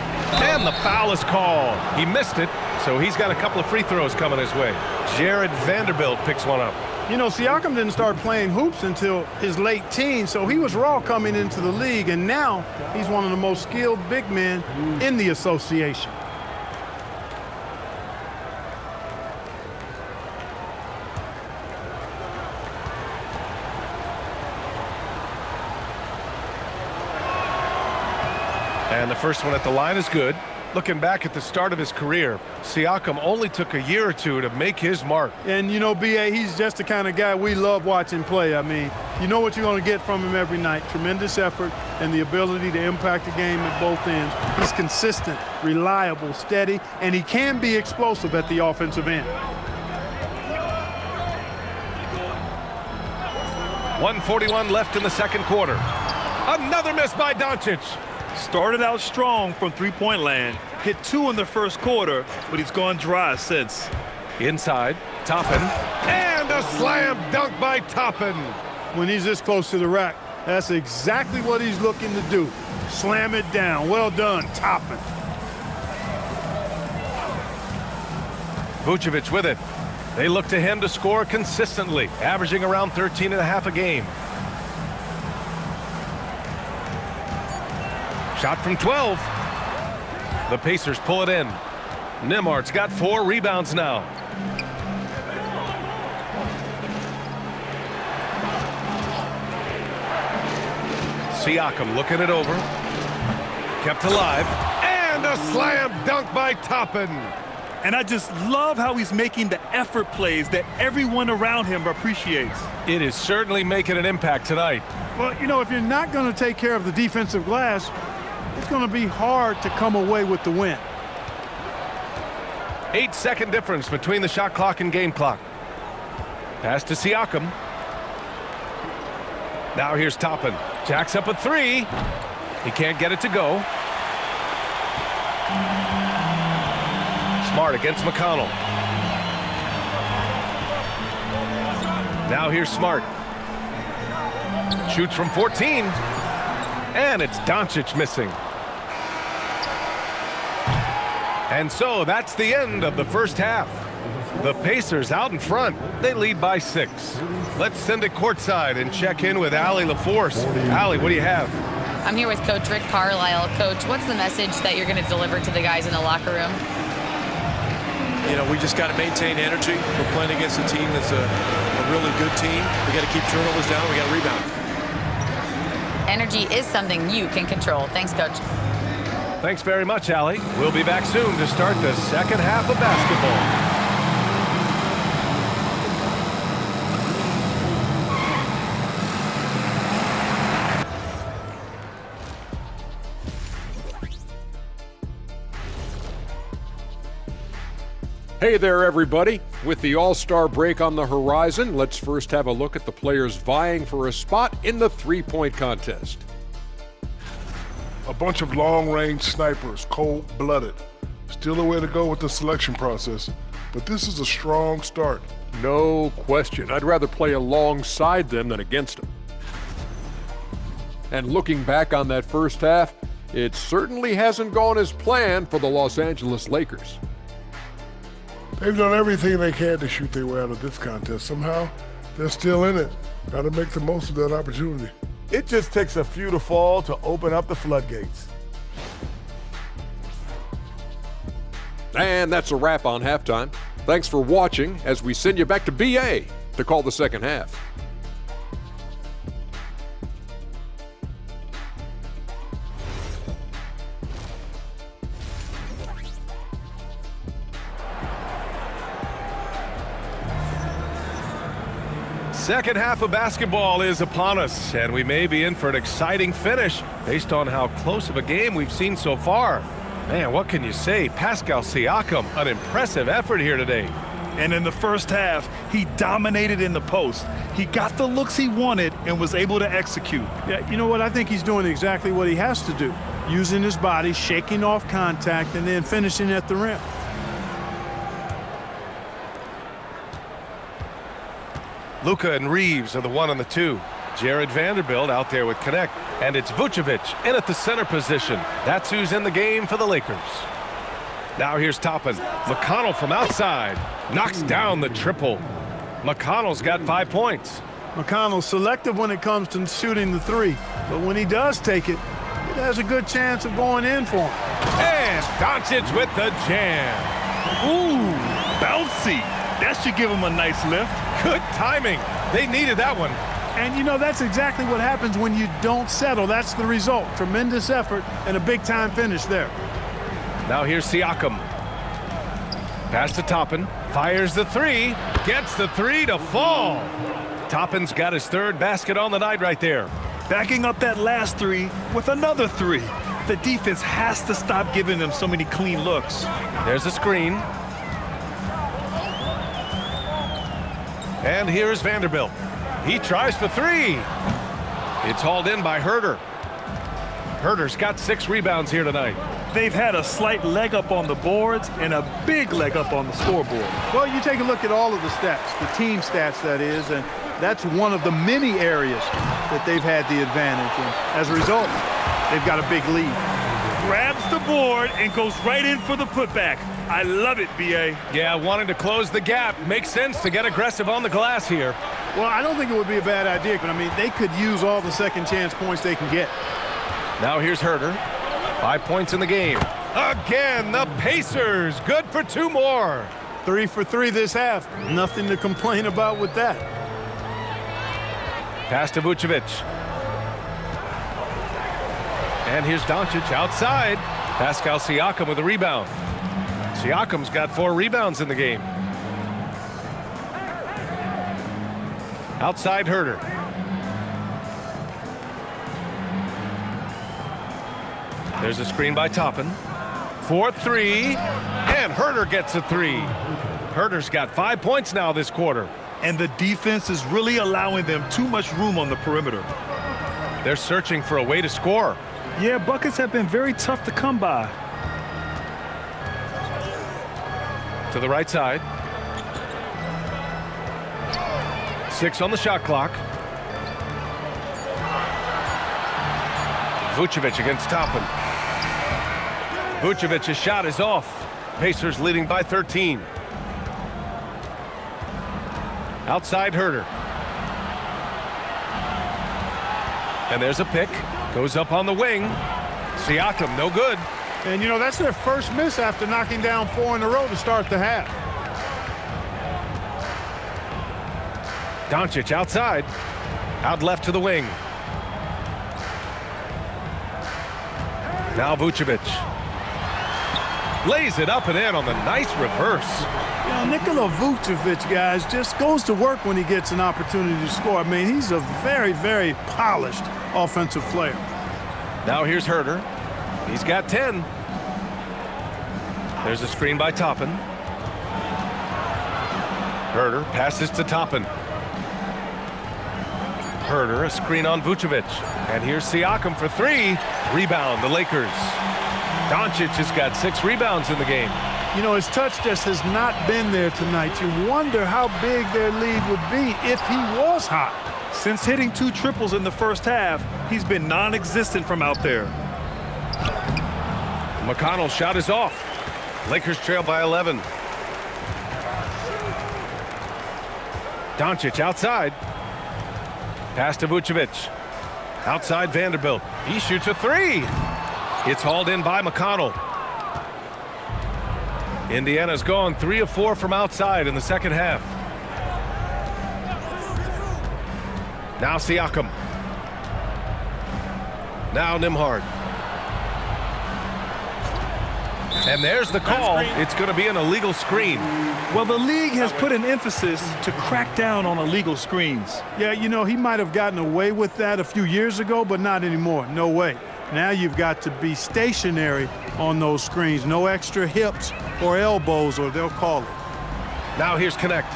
And the foul is called. He missed it, so he's got a couple of free throws coming his way. Jared Vanderbilt picks one up. You know, Siakam didn't start playing hoops until his late teens, so he was raw coming into the league, and now he's one of the most skilled big men in the association. And the first one at the line is good. Looking back at the start of his career, Siakam only took a year or two to make his mark. And, you know, B.A., he's just the kind of guy we love watching play. I mean, you know what you're going to get from him every night. Tremendous effort and the ability to impact the game at both ends. He's consistent, reliable, steady, and he can be explosive at the offensive end. 1:41 left in the second quarter. Another miss by Doncic. Started out strong from three-point land, hit 2 in the first quarter, but he's gone dry since. Inside, Toppin, and a slam dunk by Toppin. When he's this close to the rack, that's exactly what he's looking to do. Slam it down. Well done, Toppin. Vucevic with it. They look to him to score consistently, averaging around 13.5 a game. Shot from 12. The Pacers pull it in. Nembhard's got 4 rebounds now. Siakam looking it over. Kept alive. And a slam dunk by Toppin. And I just love how he's making the effort plays that everyone around him appreciates. It is certainly making an impact tonight. Well, you know, if you're not going to take care of the defensive glass, it's going to be hard to come away with the win. 8-second difference between the shot clock and game clock. Pass to Siakam. Now here's Toppin. Jacks up a 3. He can't get it to go. Smart against McConnell. Now here's Smart. Shoots from 14. And it's Doncic missing. And so that's the end of the first half. The Pacers out in front. They lead by 6. Let's send it courtside and check in with Allie LaForce. Allie, what do you have? I'm here with Coach Rick Carlisle. Coach, what's the message that you're going to deliver to the guys in the locker room? You know, we just got to maintain energy. We're playing against a team that's a really good team. We got to keep turnovers down. We got to rebound. Energy is something you can control. Thanks, Coach. Thanks very much, Allie. We'll be back soon to start the second half of basketball. Hey there, everybody. With the All-Star break on the horizon, let's first have a look at the players vying for a spot in the three-point contest. A bunch of long-range snipers, cold-blooded. Still a way to go with the selection process, but this is a strong start. No question. I'd rather play alongside them than against them. And looking back on that first half, it certainly hasn't gone as planned for the Los Angeles Lakers. They've done everything they can to shoot their way out of this contest. Somehow, they're still in it. Got to make the most of that opportunity. It just takes a few to fall to open up the floodgates. And that's a wrap on halftime. Thanks for watching as we send you back to BA to call the second half. Second half of basketball is upon us, and we may be in for an exciting finish based on how close of a game we've seen so far. Man, what can you say? Pascal Siakam, an impressive effort here today. And in the first half, he dominated in the post. He got the looks he wanted and was able to execute. Yeah, you know what? I think he's doing exactly what he has to do. Using his body, shaking off contact, and then finishing at the rim. Luka and Reeves are the 1 and the 2. Jared Vanderbilt out there with Connect. And it's Vucevic in at the center position. That's who's in the game for the Lakers. Now here's Toppin. McConnell from outside. Knocks down the triple. McConnell's got 5 points. McConnell's selective when it comes to shooting the three, but when he does take it, it has a good chance of going in for him. And Doncic with the jam. Ooh, bouncy. That should give him a nice lift. Good timing. They needed that one. And you know, that's exactly what happens when you don't settle. That's the result. Tremendous effort and a big-time finish there. Now here's Siakam. Pass to Toppin. Fires the three. Gets the three to fall. Toppin's got his third basket on the night right there. Backing up that last three with another three. The defense has to stop giving them so many clean looks. There's a screen. And here's Vanderbilt. He tries for three. It's hauled in by Herter. Herter's got 6 rebounds here tonight. They've had a slight leg up on the boards and a big leg up on the scoreboard. Well, you take a look at all of the stats, the team stats that is, and that's one of the many areas that they've had the advantage. And as a result, they've got a big lead. Grabs the board and goes right in for the putback. I love it, B.A. Yeah, wanting to close the gap. Makes sense to get aggressive on the glass here. Well, I don't think it would be a bad idea, but I mean, they could use all the second chance points they can get. Now here's Herter. 5 points in the game. Again, the Pacers. Good for 2 more. 3 for 3 this half. Nothing to complain about with that. Pass to Vucevic. And here's Doncic outside. Pascal Siakam with a rebound. Siakam's got 4 rebounds in the game. Outside Herter. There's a screen by Toppin. 4-3. And Herter gets a 3. Herter's got 5 points now this quarter. And the defense is really allowing them too much room on the perimeter. They're searching for a way to score. Yeah, buckets have been very tough to come by. To the right side. 6 on the shot clock. Vucevic against Toppin. Vucevic's shot is off. Pacers leading by 13. Outside Herter. And there's a pick. Goes up on the wing. Siakam, no good. And, you know, that's their first miss after knocking down 4 in a row to start the half. Doncic outside. Out left to the wing. Now Vucevic. Lays it up and in on the nice reverse. You know, Nikola Vucevic, guys, just goes to work when he gets an opportunity to score. I mean, he's a very, very polished offensive player. Now here's Herter. He's got 10. There's a screen by Toppin. Herter passes to Toppin. Herter, a screen on Vucevic. And here's Siakam for 3. Rebound, the Lakers. Doncic has got 6 rebounds in the game. You know, his touch just has not been there tonight. You wonder how big their lead would be if he was hot. Since hitting 2 triples in the first half, he's been non-existent from out there. McConnell's shot is off. Lakers trail by 11. Doncic outside. Pass to Vucevic. Outside Vanderbilt. He shoots a 3. It's hauled in by McConnell. Indiana's gone 3 of 4 from outside in the second half. Now Siakam. Now Nembhard. And there's the call. It's going to be an illegal screen. Well, the league has put an emphasis to crack down on illegal screens. Yeah, you know, he might have gotten away with that a few years ago, but not anymore. No way. Now you've got to be stationary on those screens. No extra hips or elbows, or they'll call it. Now here's Connect.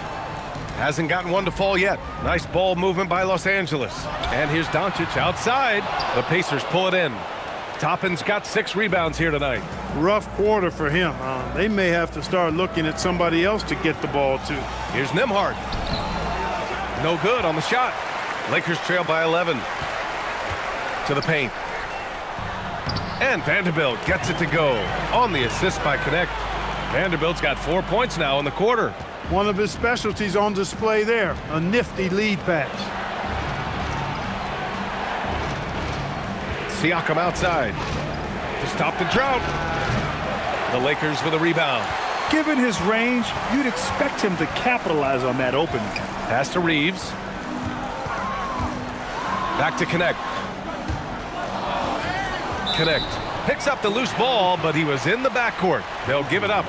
Hasn't gotten one to fall yet. Nice ball movement by Los Angeles. And here's Doncic outside. The Pacers pull it in. Toppin's got 6 rebounds here tonight. Rough quarter for him. They may have to start looking at somebody else to get the ball to. Here's Nembhard. No good on the shot. Lakers trail by 11. To the paint. And Vanderbilt gets it to go on the assist by Connect. Vanderbilt's got 4 points now in the quarter. One of his specialties on display there, a nifty lead pass. Siakam outside to stop the drought. The Lakers with a rebound. Given his range, you'd expect him to capitalize on that opening. Pass to Reeves. Back to Connect. Connect picks up the loose ball, but he was in the backcourt. They'll give it up.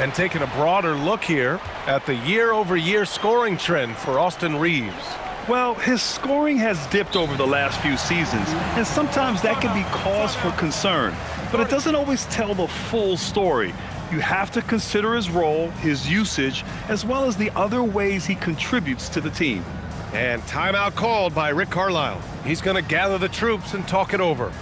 And taking a broader look here at the year-over-year scoring trend for Austin Reeves. Well, his scoring has dipped over the last few seasons, and sometimes that can be cause for concern. But it doesn't always tell the full story. You have to consider his role, his usage, as well as the other ways he contributes to the team. And timeout called by Rick Carlisle. He's going to gather the troops and talk it over.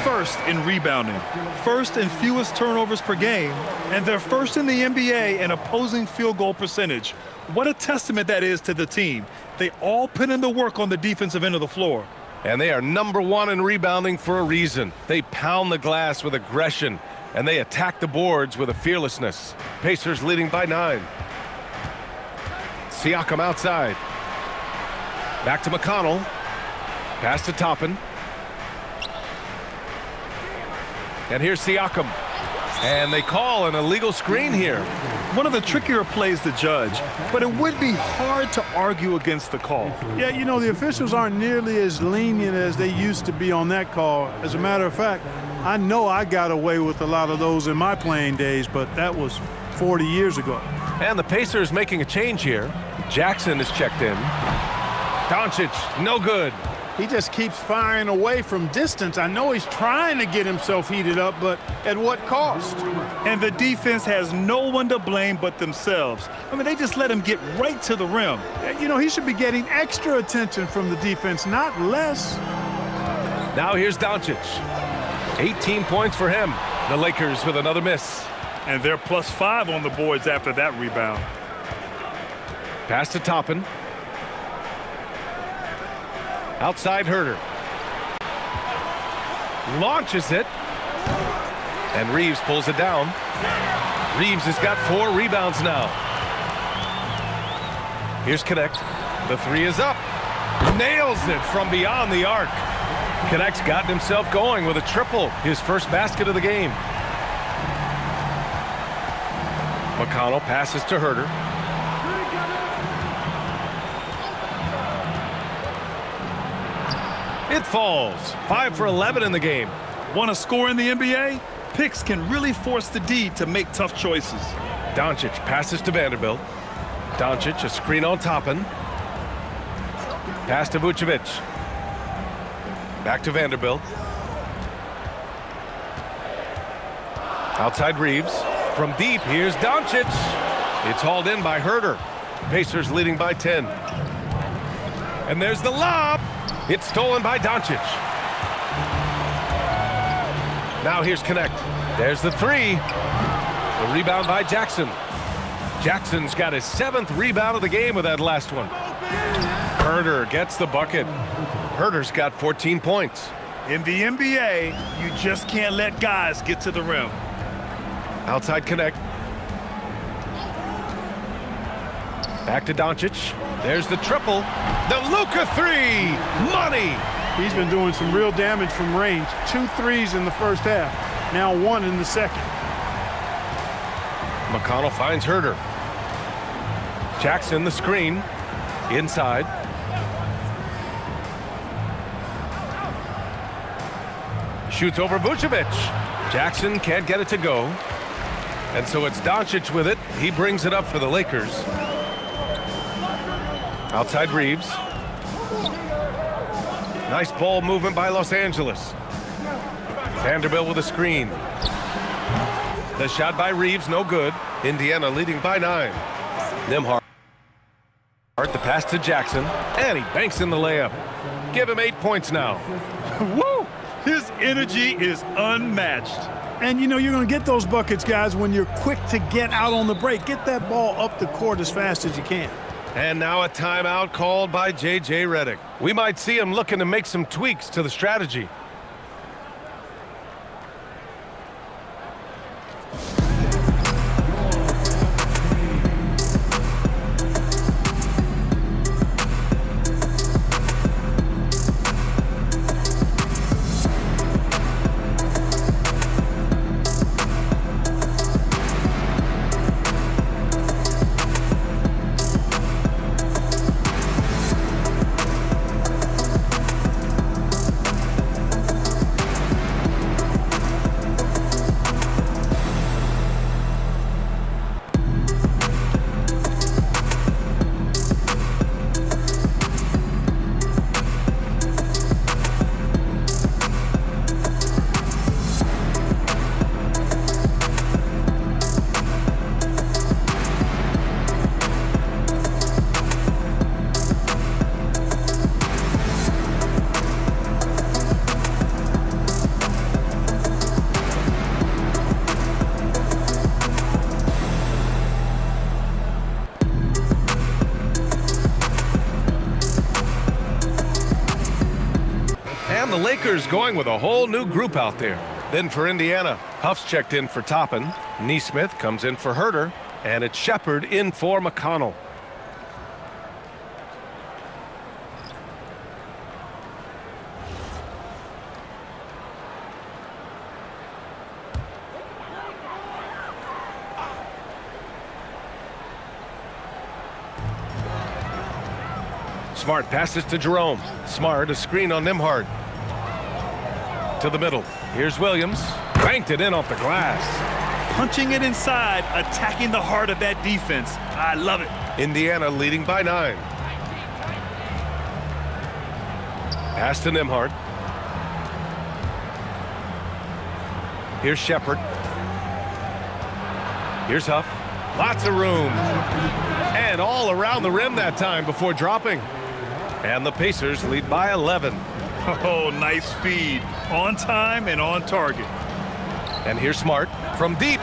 First in rebounding, first in fewest turnovers per game, and they're first in the NBA in opposing field goal percentage. What a testament that is to the team. They all put in the work on the defensive end of the floor. And they are #1 in rebounding for a reason. They pound the glass with aggression, and they attack the boards with a fearlessness. Pacers leading by 9. Siakam outside. Back to McConnell. Pass to Toppin. And here's Siakam. And they call an illegal screen here. One of the trickier plays to judge, but it would be hard to argue against the call. Yeah, you know, the officials aren't nearly as lenient as they used to be on that call. As a matter of fact, I know I got away with a lot of those in my playing days, but that was 40 years ago. And the Pacers making a change here. Jackson is checked in. Doncic, no good. He just keeps firing away from distance. I know he's trying to get himself heated up, but at what cost? And the defense has no one to blame but themselves. I mean, they just let him get right to the rim. You know, he should be getting extra attention from the defense, not less. Now here's Doncic. 18 points for him. The Lakers with another miss. And they're +5 on the boards after that rebound. Pass to Toppin. Outside Herter. Launches it. And Reeves pulls it down. Reeves has got 4 rebounds now. Here's Connect. The 3 is up. Nails it from beyond the arc. Connect's gotten himself going with a triple. His first basket of the game. McConnell passes to Herter. It falls. 5 for 11 in the game. Want to score in the NBA? Picks can really force the D to make tough choices. Doncic passes to Vanderbilt. Doncic, a screen on Toppin. Pass to Vucevic. Back to Vanderbilt. Outside Reeves. From deep, here's Doncic. It's hauled in by Herter. Pacers leading by 10. And there's the lob. It's stolen by Doncic. Now here's Connect. There's the 3. The rebound by Jackson. Jackson's got his 7th rebound of the game with that last one. Herter gets the bucket. Herter's got 14 points. In the NBA, you just can't let guys get to the rim. Outside connect. Back to Doncic. There's the triple. The Luka three. Money. He's been doing some real damage from range. 2 threes in the first half. Now 1 in the second. McConnell finds Herter. Jackson the screen. Inside. Shoots over Vucevic. Jackson can't get it to go. And so it's Doncic with it. He brings it up for the Lakers. Outside Reeves. Nice ball movement by Los Angeles. Vanderbilt with a screen. The shot by Reeves, no good. Indiana leading by 9. Nembhard. The pass to Jackson. And he banks in the layup. Give him 8 points now. Woo! His energy is unmatched. And you know you're going to get those buckets, guys, when you're quick to get out on the break. Get that ball up the court as fast as you can. And now a timeout called by J.J. Redick. We might see him looking to make some tweaks to the strategy. And the Lakers going with a whole new group out there. Then for Indiana, Huff's checked in for Toppin. Nesmith comes in for Herter. And it's Shepard in for McConnell. Smart passes to Jerome. Smart, a screen on Nembhard. To the middle. Here's Williams. Banked it in off the glass. Punching it inside, attacking the heart of that defense. I love it. Indiana leading by 9. Pass to Nembhard. Here's Shepard. Here's Huff. Lots of room. And all around the rim that time before dropping. And the Pacers lead by 11. Oh, nice feed. On time and on target. And here's Smart from deep.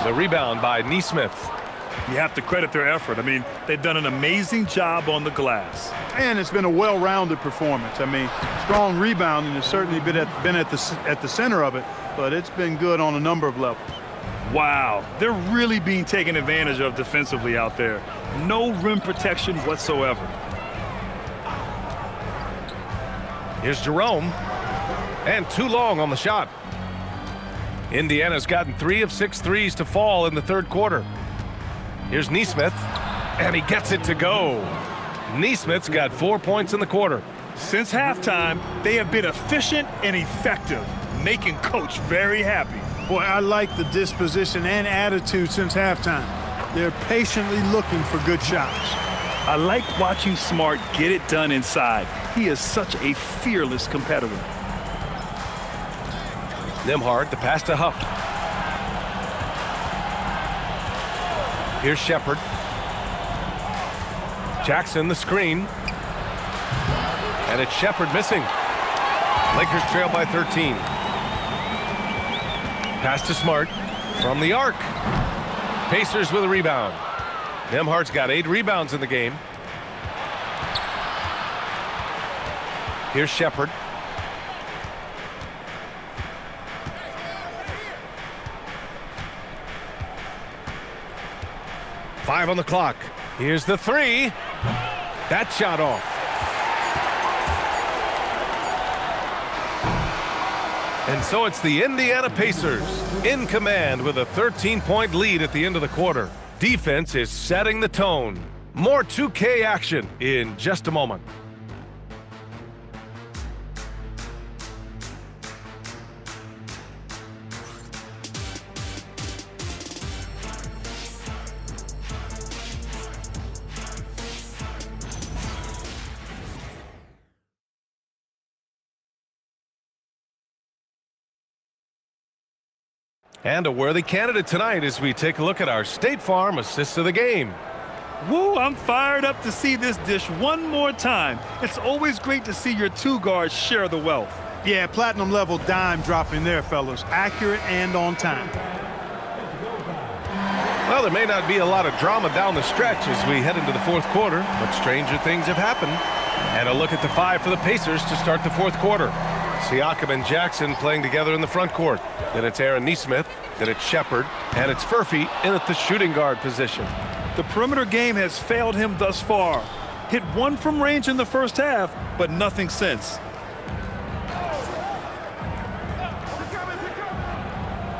The rebound by Nesmith. You have to credit their effort. I mean, they've done an amazing job on the glass. And it's been a well-rounded performance. I mean, strong rebounding has certainly been at the center of it, but it's been good on a number of levels. Wow, they're really being taken advantage of defensively out there. No rim protection whatsoever. Here's Jerome. And too long on the shot. Indiana's gotten 3 of 6 threes to fall in the third quarter. Here's Nesmith. And he gets it to go. Nesmith's got 4 points in the quarter. Since halftime, they have been efficient and effective, making Coach very happy. Boy, I like the disposition and attitude since halftime. They're patiently looking for good shots. I like watching Smart get it done inside. He is such a fearless competitor. Nembhard, the pass to Huff. Here's Shepard. Jackson, the screen. And it's Shepard missing. Lakers trail by 13. Pass to Smart from the arc. Pacers with a rebound. Nembhard's got 8 rebounds in the game. Here's Shepard. 5 on the clock. Here's the 3. That shot off. And so it's the Indiana Pacers in command with a 13-point lead at the end of the quarter. Defense is setting the tone. More 2K action in just a moment. And a worthy candidate tonight as we take a look at our State Farm assist of the game. Woo, I'm fired up to see this dish one more time. It's always great to see your two guards share the wealth. Yeah, platinum level dime dropping there, fellas. Accurate and on time. Well, there may not be a lot of drama down the stretch as we head into the fourth quarter, but stranger things have happened. And a look at the 5 for the Pacers to start the fourth quarter. Siakam and Jackson playing together in the front court. Then it's Aaron Nesmith, then it's Shepard, and it's Furphy in at the shooting guard position. The perimeter game has failed him thus far. Hit 1 from range in the first half, but nothing since.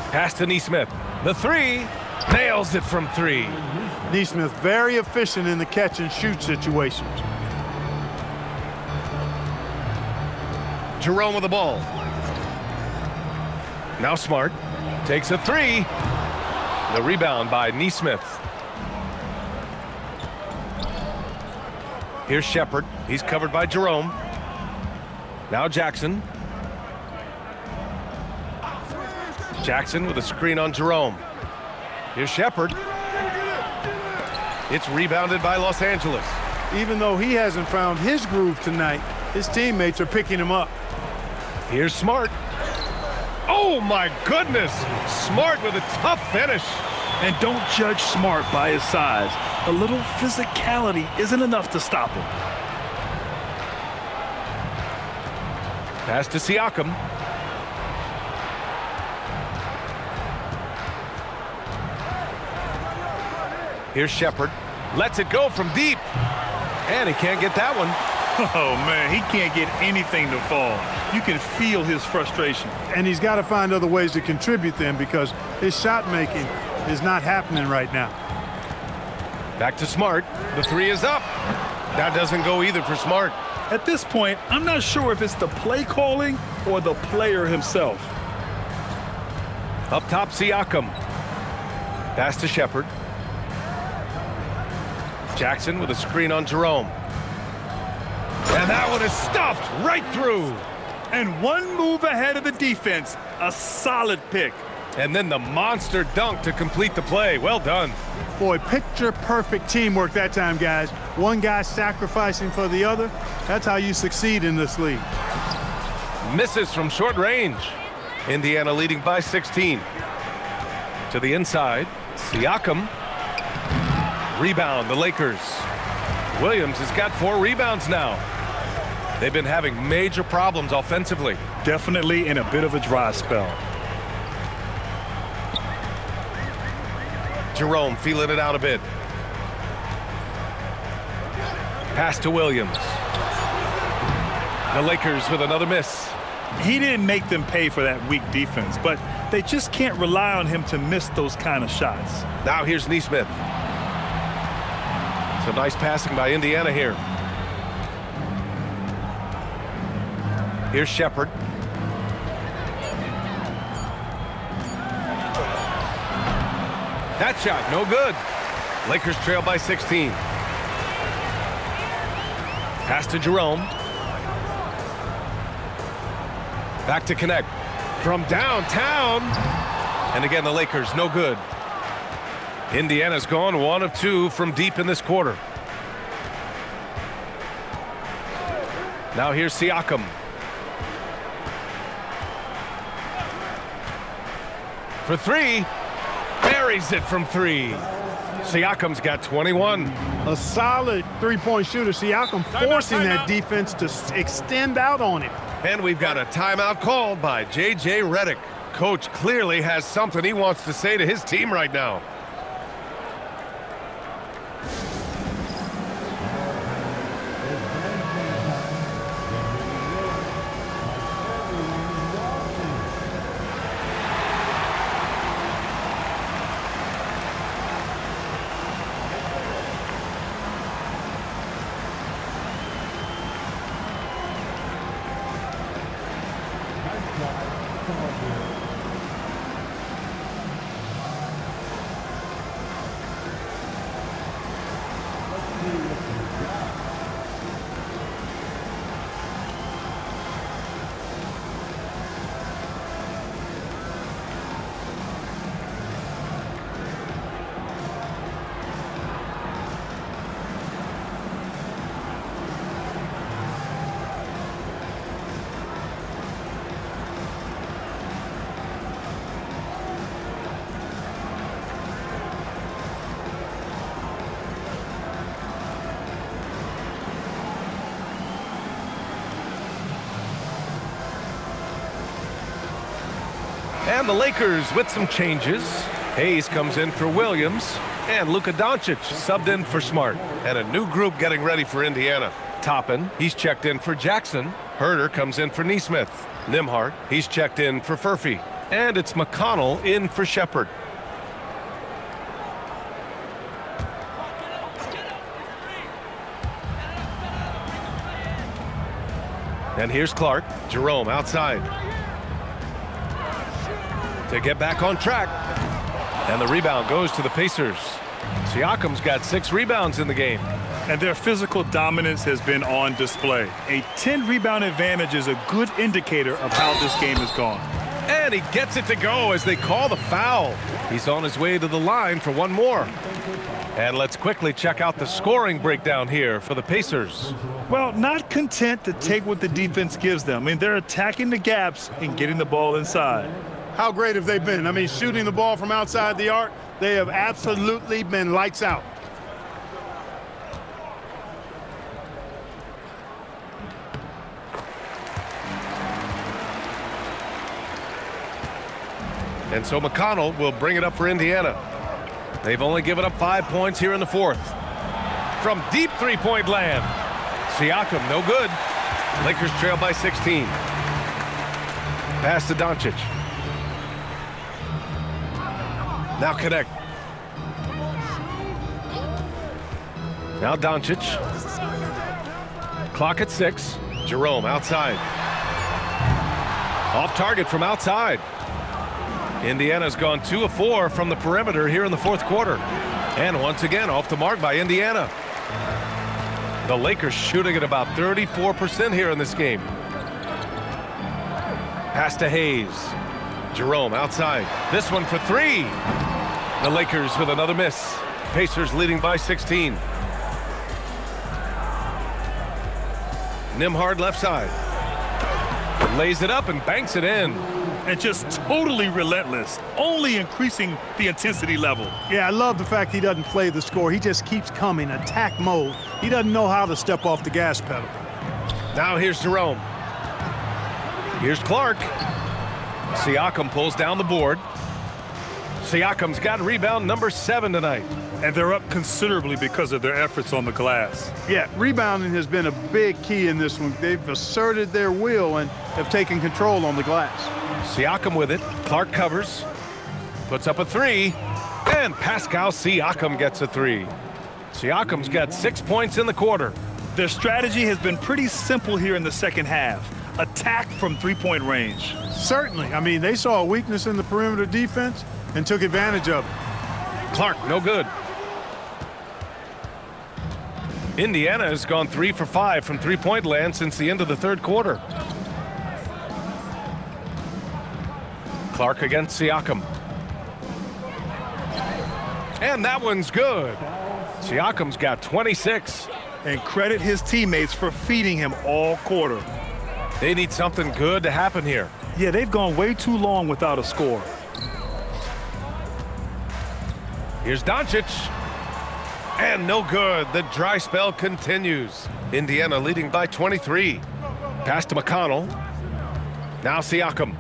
Pass to Nesmith. The 3. Nails it from 3. Nesmith very efficient in the catch and shoot situations. Jerome with the ball. Now Smart takes a 3. The rebound by Nesmith. Here's Shepard. He's covered by Jerome. Now Jackson. Jackson with a screen on Jerome. Here's Shepard. It's rebounded by Los Angeles. Even though he hasn't found his groove tonight, his teammates are picking him up. Here's Smart. Oh my goodness! Smart with a tough finish. And don't judge Smart by his size. A little physicality isn't enough to stop him. Pass to Siakam. Here's Shepard. Lets it go from deep. And he can't get that one. Oh, man, he can't get anything to fall. You can feel his frustration. And he's got to find other ways to contribute then because his shot making is not happening right now. Back to Smart. The 3 is up. That doesn't go either for Smart. At this point, I'm not sure if it's the play calling or the player himself. Up top, Siakam. Pass to Shepard. Jackson with a screen on Jerome. And that one is stuffed right through. And one move ahead of the defense. A solid pick. And then the monster dunk to complete the play. Well done. Boy, picture-perfect teamwork that time, guys. One guy sacrificing for the other. That's how you succeed in this league. Misses from short range. Indiana leading by 16. To the inside. Siakam. Rebound, the Lakers. Williams has got 4 rebounds now. They've been having major problems offensively. Definitely in a bit of a dry spell. Jerome feeling it out a bit. Pass to Williams. The Lakers with another miss. He didn't make them pay for that weak defense, but they just can't rely on him to miss those kind of shots. Now here's Nesmith. Some nice passing by Indiana here. Here's Shepard. That shot, no good. Lakers trail by 16. Pass to Jerome. Back to connect. From downtown. And again, the Lakers, no good. Indiana's gone 1 of 2 from deep in this quarter. Now here's Siakam. For 3. Buries it from 3. Siakam's got 21. A solid three-point shooter. Siakam forcing that defense to extend out on him. And we've got a timeout called by J.J. Redick. Coach clearly has something he wants to say to his team right now. And the Lakers with some changes. Hayes comes in for Williams, and Luka Doncic subbed in for Smart. And a new group getting ready for Indiana. Toppin, he's checked in for Jackson. Herder comes in for Neesmith. Nimhart, he's checked in for Furphy. And it's McConnell in for Shepard. And here's Clark. Jerome outside to get back on track. And the rebound goes to the Pacers. Siakam's got 6 rebounds in the game. And their physical dominance has been on display. A 10-rebound advantage is a good indicator of how this game has gone. And he gets it to go as they call the foul. He's on his way to the line for one more. And let's quickly check out the scoring breakdown here for the Pacers. Well, not content to take what the defense gives them. I mean, they're attacking the gaps and getting the ball inside. How great have they been? I mean, shooting the ball from outside the arc, they have absolutely been lights out. And so McConnell will bring it up for Indiana. They've only given up 5 points here in the fourth. From deep three-point land, Siakam, no good. Lakers trail by 16. Pass to Doncic. Now connect. Now Doncic. Clock at 6. Jerome outside. Off target from outside. Indiana's gone 2 of 4 from the perimeter here in the fourth quarter. And once again, off the mark by Indiana. The Lakers shooting at about 34% here in this game. Pass to Hayes. Jerome outside. This one for 3. The Lakers with another miss. Pacers leading by 16. Nimhard left side. Lays it up and banks it in. And just totally relentless, only increasing the intensity level. Yeah, I love the fact he doesn't play the score. He just keeps coming, attack mode. He doesn't know how to step off the gas pedal. Now here's Jerome. Here's Clark. Siakam pulls down the board. Siakam's got rebound number 7 tonight. And they're up considerably because of their efforts on the glass. Yeah, rebounding has been a big key in this one. They've asserted their will and have taken control on the glass. Siakam with it. Clark covers. Puts up a 3. And Pascal Siakam gets a 3. Siakam's got 6 points in the quarter. Their strategy has been pretty simple here in the second half. Attack from three-point range. Certainly. I mean, they saw a weakness in the perimeter defense and took advantage of it. Clark, no good. Indiana has gone 3 for 5 from three-point land since the end of the third quarter. Clark against Siakam. And that one's good. Siakam's got 26. And credit his teammates for feeding him all quarter. They need something good to happen here. Yeah, they've gone way too long without a score. Here's Doncic. And no good. The dry spell continues. Indiana leading by 23. Pass to McConnell. Now Siakam.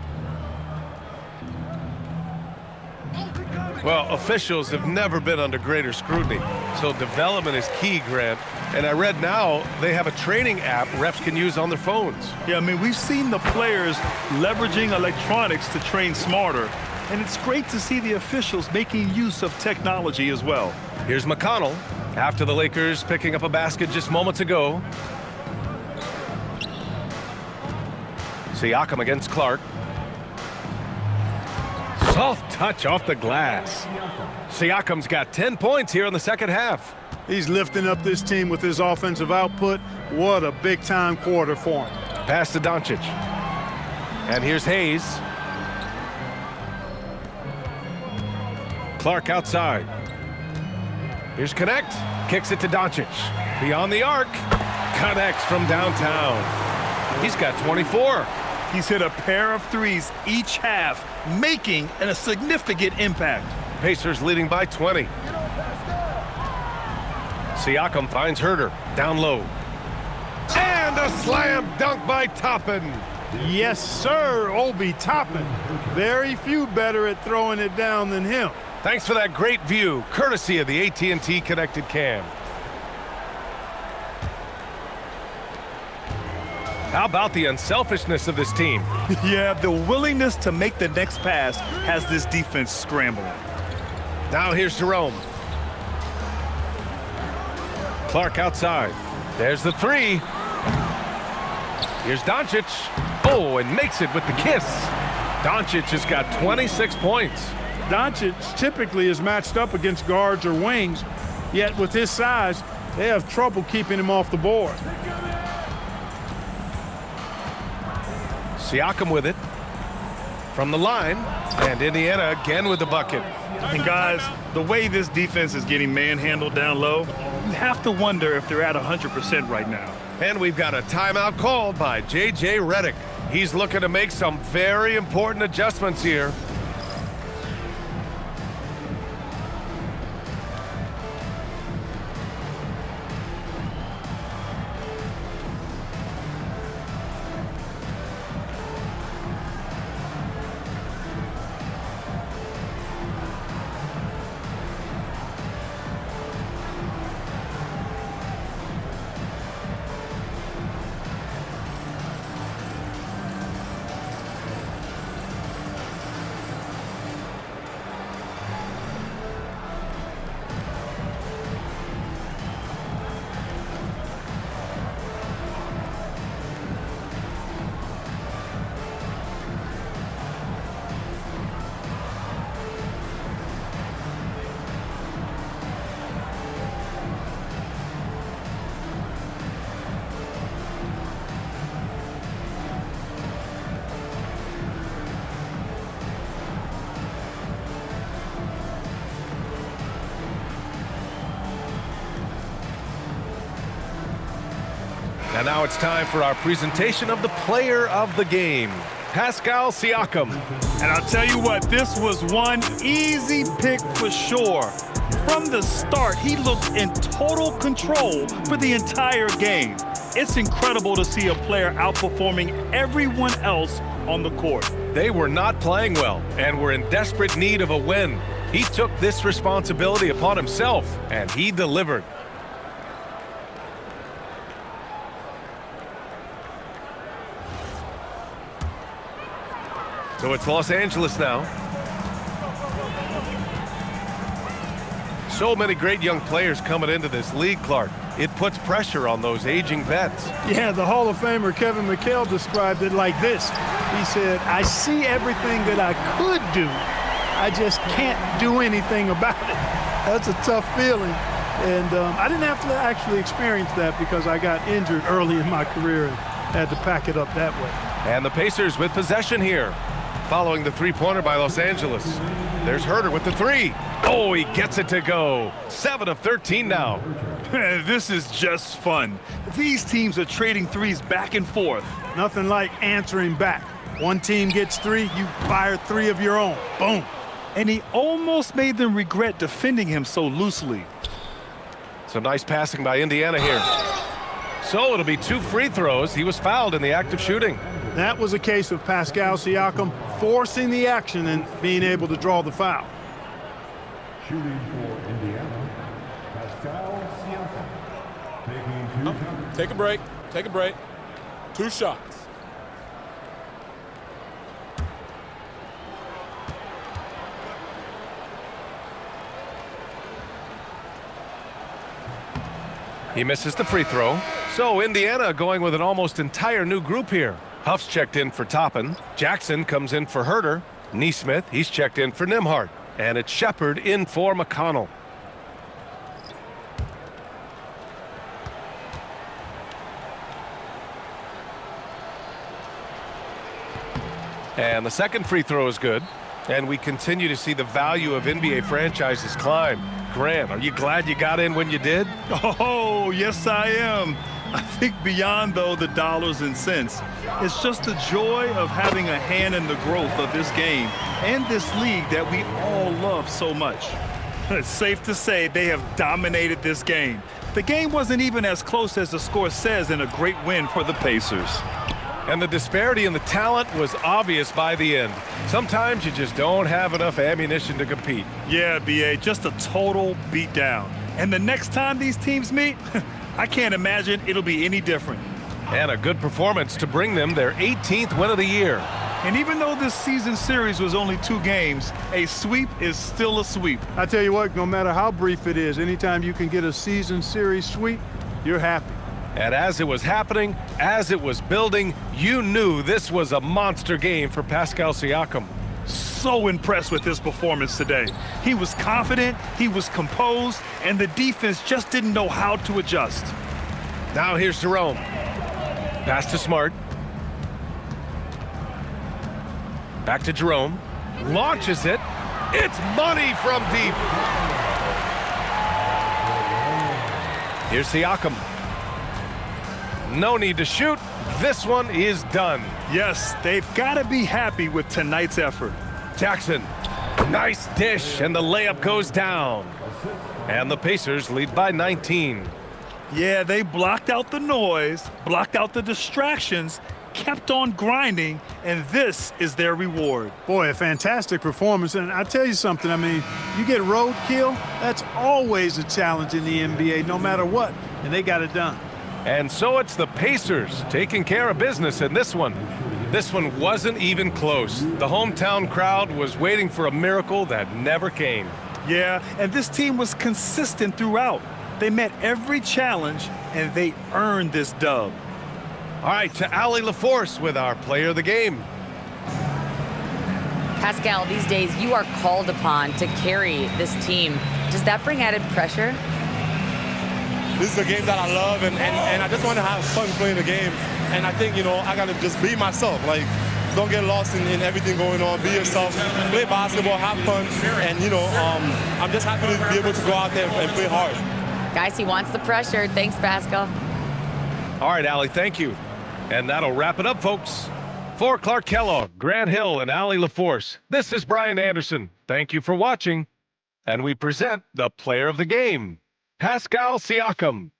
Well, officials have never been under greater scrutiny, so development is key, Grant. And I read now they have a training app refs can use on their phones. Yeah, I mean, we've seen the players leveraging electronics to train smarter, and it's great to see the officials making use of technology as well. Here's McConnell after the Lakers picking up a basket just moments ago. Siakam against Clark. Soft touch off the glass. Siakam's got 10 points here in the second half. He's lifting up this team with his offensive output. What a big-time quarter for him. Pass to Doncic. And here's Hayes. Clark outside. Here's Connect. Kicks it to Doncic. Beyond the arc. Connects from downtown. He's got 24. He's hit a pair of threes each half, making a significant impact. Pacers leading by 20. Siakam finds Herter down low. And a slam dunk by Toppin. Yes, sir, Obi Toppin. Very few better at throwing it down than him. Thanks for that great view, courtesy of the AT&T Connected Cam. How about the unselfishness of this team? Yeah, the willingness to make the next pass has this defense scrambling. Now here's Jerome. Clark outside. There's the three. Here's Doncic. Oh, and makes it with the kiss. Doncic has got 26 points. Doncic typically is matched up against guards or wings, yet with his size, they have trouble keeping him off the board. Siakam with it. From the line. And Indiana again with the bucket. And guys, the way this defense is getting manhandled down low, you have to wonder if they're at 100% right now. And we've got a timeout called by J.J. Redick. He's looking to make some very important adjustments here. And now it's time for our presentation of the player of the game, Pascal Siakam. And I'll tell you what, this was one easy pick for sure. From the start, he looked in total control for the entire game. It's incredible to see a player outperforming everyone else on the court. They were not playing well and were in desperate need of a win. He took this responsibility upon himself, and he delivered. So it's Los Angeles now. So many great young players coming into this league, Clark. It puts pressure on those aging vets. Yeah, the Hall of Famer Kevin McHale described it like this. He said, I see everything that I could do. I just can't do anything about it. That's a tough feeling. And I didn't have to actually experience that because I got injured early in my career and had to pack it up that way. And the Pacers with possession here, following the three-pointer by Los Angeles. There's Herter with the three. Oh, he gets it to go. 7 of 13 now. This is just fun. These teams are trading threes back and forth. Nothing like answering back. One team gets three, you fire three of your own. Boom. And he almost made them regret defending him so loosely. Some nice passing by Indiana here. So it'll be 2 free throws. He was fouled in the act of shooting. That was a case of Pascal Siakam forcing the action and being able to draw the foul. Shooting for Indiana, Pascal Siakam. Taking 2 shots. Take a break. Take a break. 2 shots. He misses the free throw. So Indiana going with an almost entire new group here. Huff's checked in for Toppin. Jackson comes in for Herter. Neesmith, he's checked in for Nimhard. And it's Shepard in for McConnell. And the second free throw is good. And we continue to see the value of NBA franchises climb. Grant, are you glad you got in when you did? Oh, yes, I am. I think beyond, though, the dollars and cents, it's just the joy of having a hand in the growth of this game and this league that we all love so much. It's safe to say they have dominated this game. The game wasn't even as close as the score says in a great win for the Pacers. And the disparity in the talent was obvious by the end. Sometimes you just don't have enough ammunition to compete. Yeah, B.A., just a total beatdown. And the next time these teams meet, I can't imagine it'll be any different. And a good performance to bring them their 18th win of the year. And even though this season series was only 2 games, a sweep is still a sweep. I tell you what, no matter how brief it is, anytime you can get a season series sweep, you're happy. And as it was happening, as it was building, you knew this was a monster game for Pascal Siakam. So impressed with his performance today. He was confident, he was composed, and the defense just didn't know how to adjust. Now here's Jerome. Pass to Smart. Back to Jerome. Launches it. It's money from deep. Here's Siakam. No need to shoot. This one is done. Yes, they've got to be happy with tonight's effort. Jackson. Nice dish, and the layup goes down. And the Pacers lead by 19. Yeah, they blocked out the noise, blocked out the distractions, kept on grinding, and this is their reward. Boy, a fantastic performance. And I tell you something, I mean, you get roadkill, that's always a challenge in the NBA, no matter what, and they got it done. And so it's the Pacers taking care of business in this one. This one wasn't even close. The hometown crowd was waiting for a miracle that never came. Yeah, and this team was consistent throughout. They met every challenge, and they earned this dub. All right, to Allie LaForce with our player of the game. Pascal, these days you are called upon to carry this team. Does that bring added pressure? This is a game that I love, and I just want to have fun playing the game. And I think, I got to just be myself. Like, don't get lost in everything going on. Be yourself. Play basketball, have fun. And, I'm just happy to be able to go out there and play hard. Guys, he wants the pressure. Thanks, Pascal. All right, Allie, thank you. And that'll wrap it up, folks. For Clark Kellogg, Grant Hill, and Allie LaForce, this is Brian Anderson. Thank you for watching. And we present the player of the game, Pascal Siakam.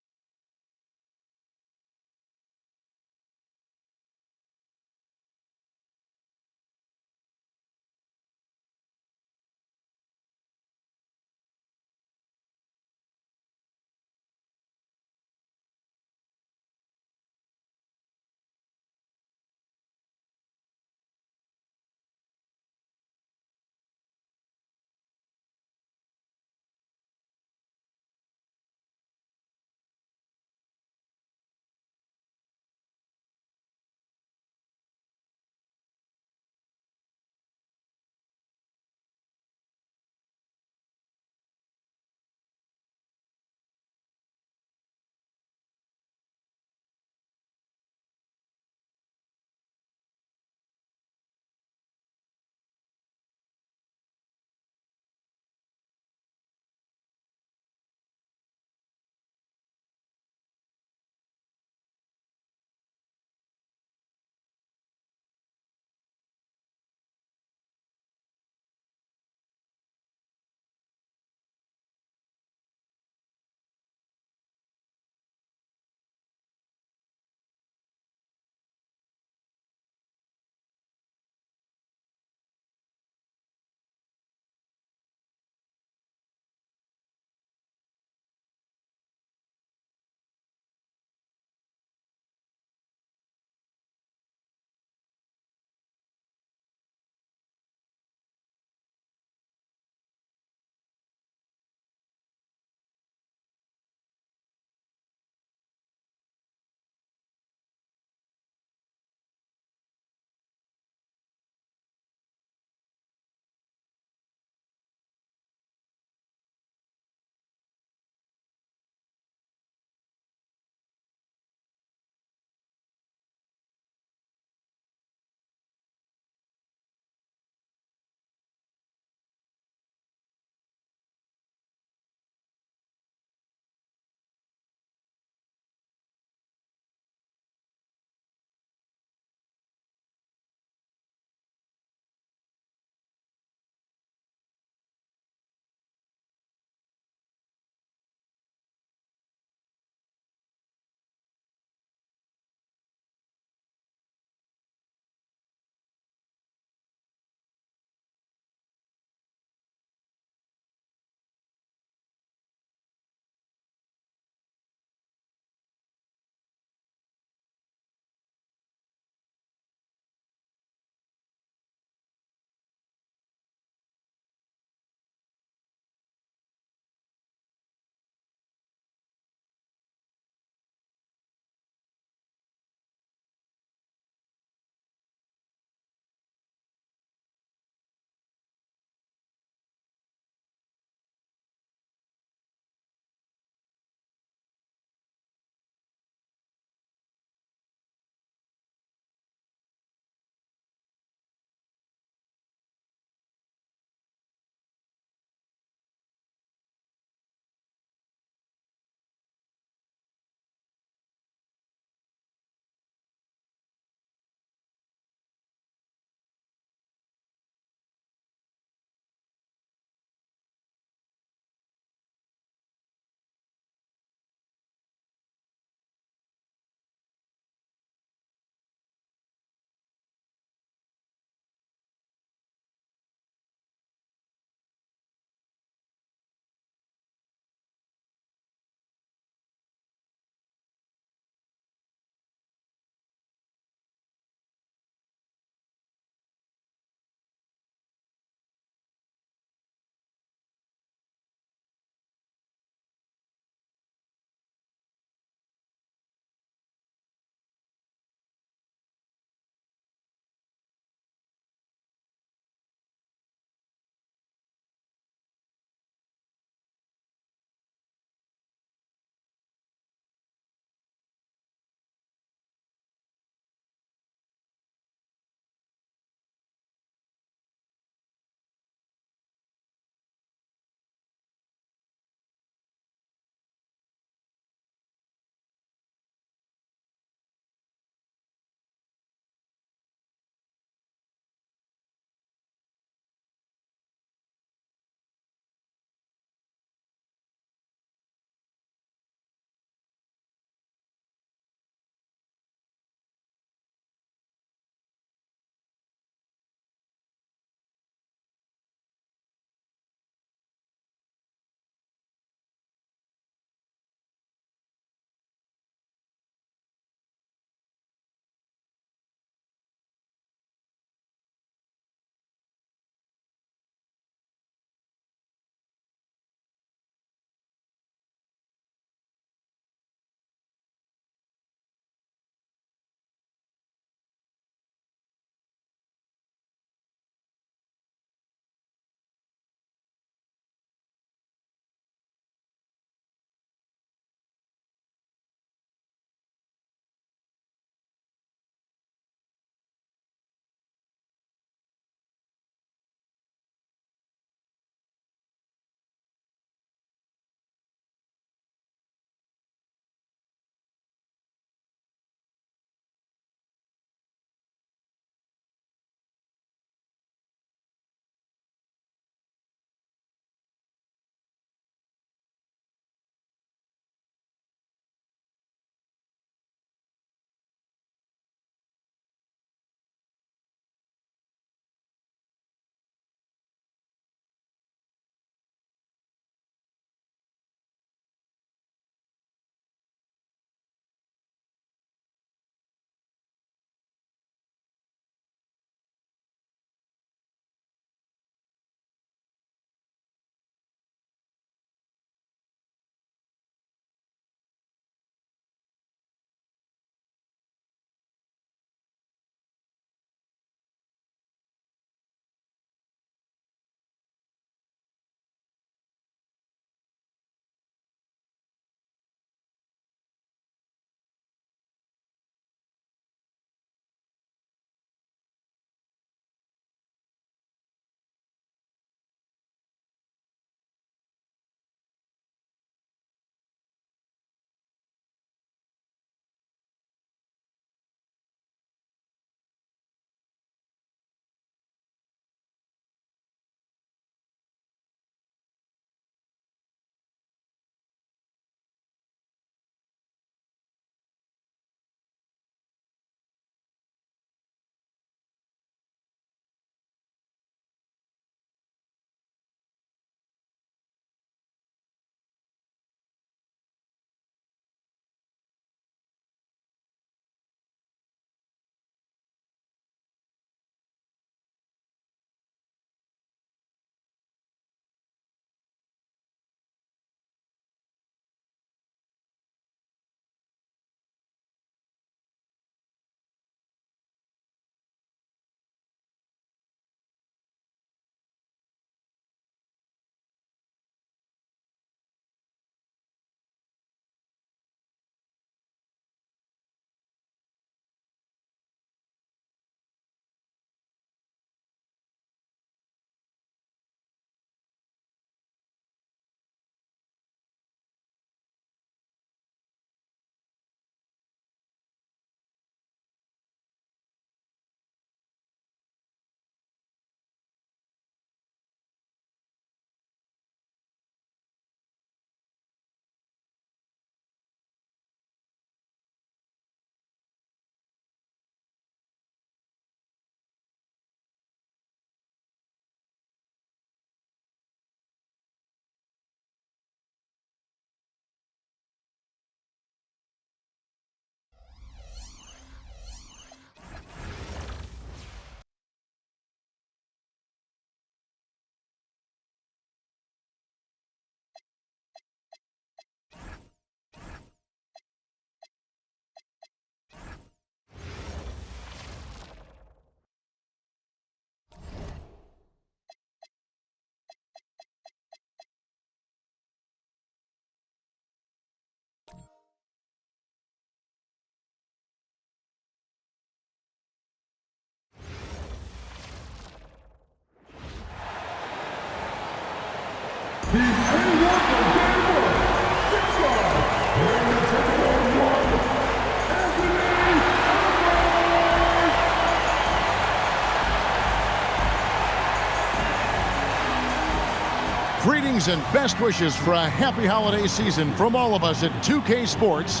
Greetings and best wishes for a happy holiday season from all of us at 2K Sports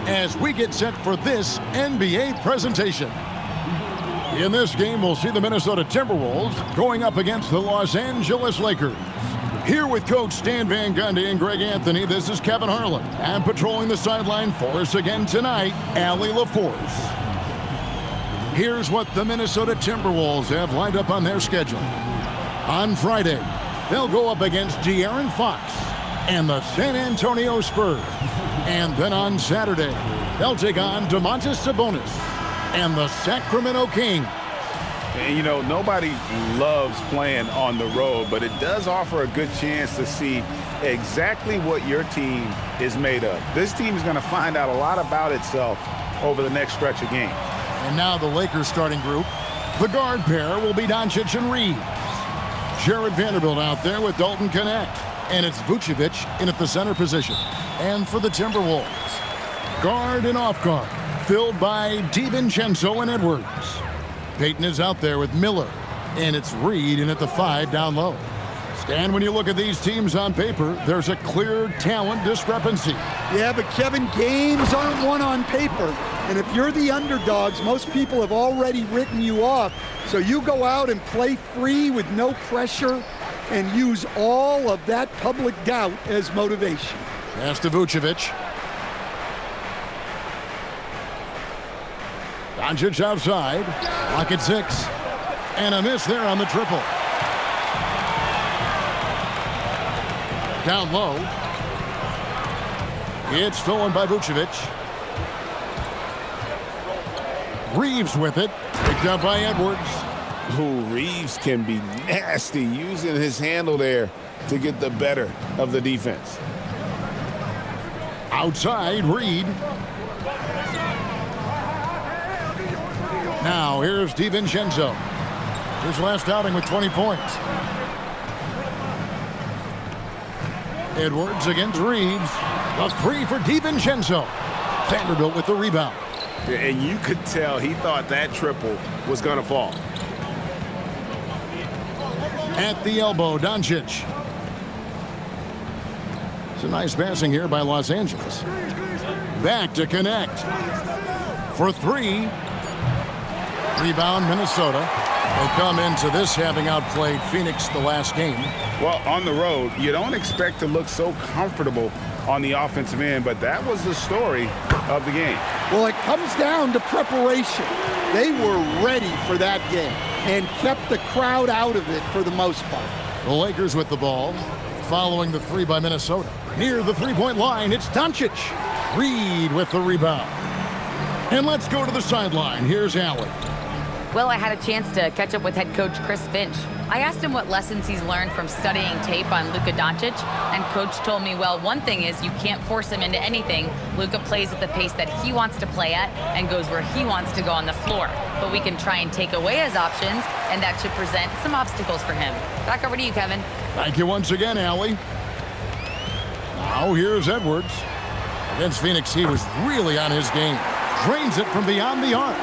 as we get set for this NBA presentation. In this game, we'll see the Minnesota Timberwolves going up against the Los Angeles Lakers. Here with Coach Stan Van Gundy and Greg Anthony, this is Kevin Harlan. And patrolling the sideline for us again tonight, Allie LaForce. Here's what the Minnesota Timberwolves have lined up on their schedule. On Friday, they'll go up against De'Aaron Fox and the San Antonio Spurs. And then on Saturday, they'll take on Domantas Sabonis and the Sacramento Kings. And, you know, nobody loves playing on the road, but it does offer a good chance to see exactly what your team is made of. This team is going to find out a lot about itself over the next stretch of games. And now the Lakers starting group. The guard pair will be Doncic and Reeves. Jared Vanderbilt out there with Dalton Connect. And it's Vucevic in at the center position. And for the Timberwolves, guard and off guard, filled by DiVincenzo and Edwards. Payton is out there with Miller. And it's Reed in at the 5 down low. Stan, when you look at these teams on paper, there's a clear talent discrepancy. Yeah, but Kevin, games aren't won on paper. And if you're the underdogs, most people have already written you off. So you go out and play free with no pressure and use all of that public doubt as motivation. Pass to Vucevic. Doncic outside. Lock at 6. And a miss there on the triple. Down low. It's stolen by Vucevic. Reeves with it. Picked up by Edwards. Ooh, Reeves can be nasty, using his handle there to get the better of the defense. Outside, Reed. Now, here's DiVincenzo. His last outing with 20 points. Edwards against Reeves. A 3 for DiVincenzo. Vanderbilt with the rebound. And you could tell he thought that triple was going to fall. At the elbow, Doncic. It's a nice passing here by Los Angeles. Back to Connect. For 3. Rebound, Minnesota. They come into this having outplayed Phoenix the last game. Well, on the road, you don't expect to look so comfortable on the offensive end, but that was the story of the game. Well, it comes down to preparation. They were ready for that game and kept the crowd out of it for the most part. The Lakers with the ball, following the 3 by Minnesota. Near the three-point line, it's Doncic. Reed with the rebound. And let's go to the sideline. Here's Allen. Well, I had a chance to catch up with head coach Chris Finch. I asked him what lessons he's learned from studying tape on Luka Doncic, and coach told me, well, one thing is you can't force him into anything. Luka plays at the pace that he wants to play at and goes where he wants to go on the floor. But we can try and take away his options, and that should present some obstacles for him. Back over to you, Kevin. Thank you once again, Allie. Now here's Edwards. Against Phoenix, he was really on his game. Drains it from beyond the arc.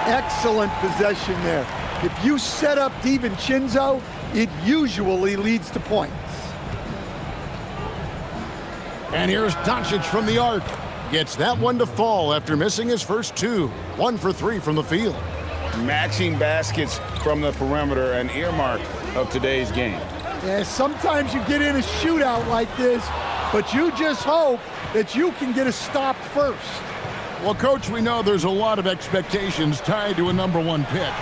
Excellent possession there. If you set up DiVincenzo, it usually leads to points. And here's Doncic from the arc. Gets that one to fall after missing his first 2. 1 for 3 from the field. Matching baskets from the perimeter, an earmark of today's game. Yeah, sometimes you get in a shootout like this, but you just hope that you can get a stop first. Well, Coach, we know there's a lot of expectations tied to a #1 pick.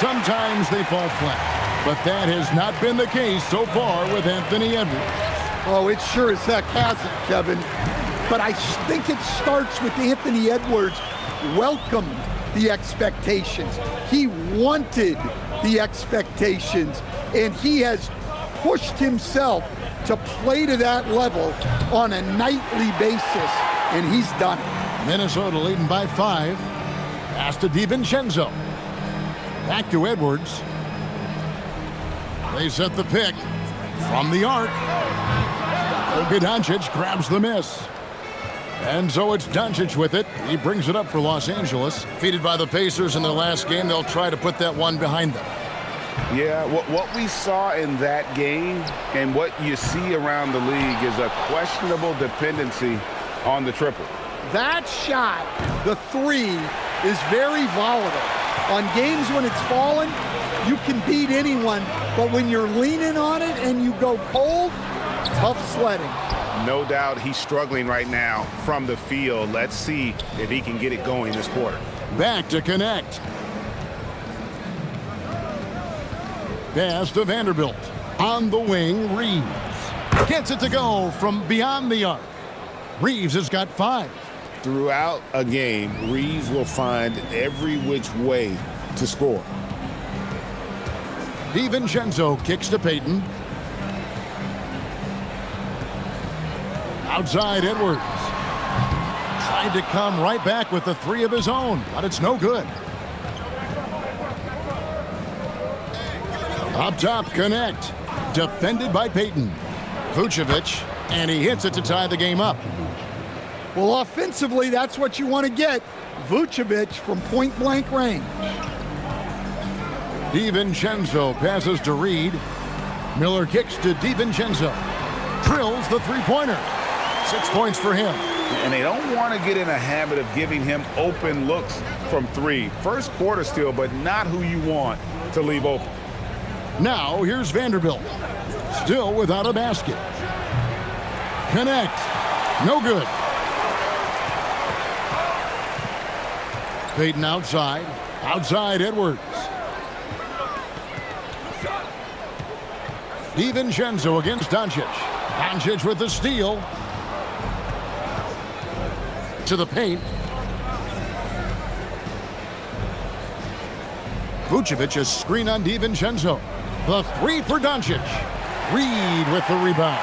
Sometimes they fall flat, but that has not been the case so far with Anthony Edwards. Oh, it sure as heck hasn't, Kevin. But I think it starts with Anthony Edwards welcomed the expectations. He wanted the expectations, and he has pushed himself to play to that level on a nightly basis, and he's done it. Minnesota leading by 5. Pass to DiVincenzo. Back to Edwards. They set the pick from the arc. Luka Doncic grabs the miss. And so it's Doncic with it. He brings it up for Los Angeles. Defeated by the Pacers in their last game, they'll try to put that one behind them. Yeah, what we saw in that game and what you see around the league is a questionable dependency on the triple. That shot, the three, is very volatile. On games when it's falling, you can beat anyone, but when you're leaning on it and you go cold, tough sledding. No doubt he's struggling right now from the field. Let's see if he can get it going this quarter. Back to connect. Pass to Vanderbilt. On the wing, Reeves. Gets it to go from beyond the arc. Reeves has got 5. Throughout a game, Reeves will find every which way to score. DiVincenzo kicks to Payton. Outside Edwards. Tried to come right back with the 3 of his own, but it's no good. Up top, connect. Defended by Payton. Vucevic, and he hits it to tie the game up. Well, offensively, that's what you want to get. Vucevic from point-blank range. DiVincenzo passes to Reed. Miller kicks to DiVincenzo. Drills the three-pointer. 6 points for him. And they don't want to get in a habit of giving him open looks from 3. First quarter still, but not who you want to leave open. Now, here's Vanderbilt. Still without a basket. Connect. No good. Payton outside. Outside Edwards. DiVincenzo against Doncic. Doncic with the steal. To the paint. Vucevic, a screen on DiVincenzo. The 3 for Doncic. Reed with the rebound.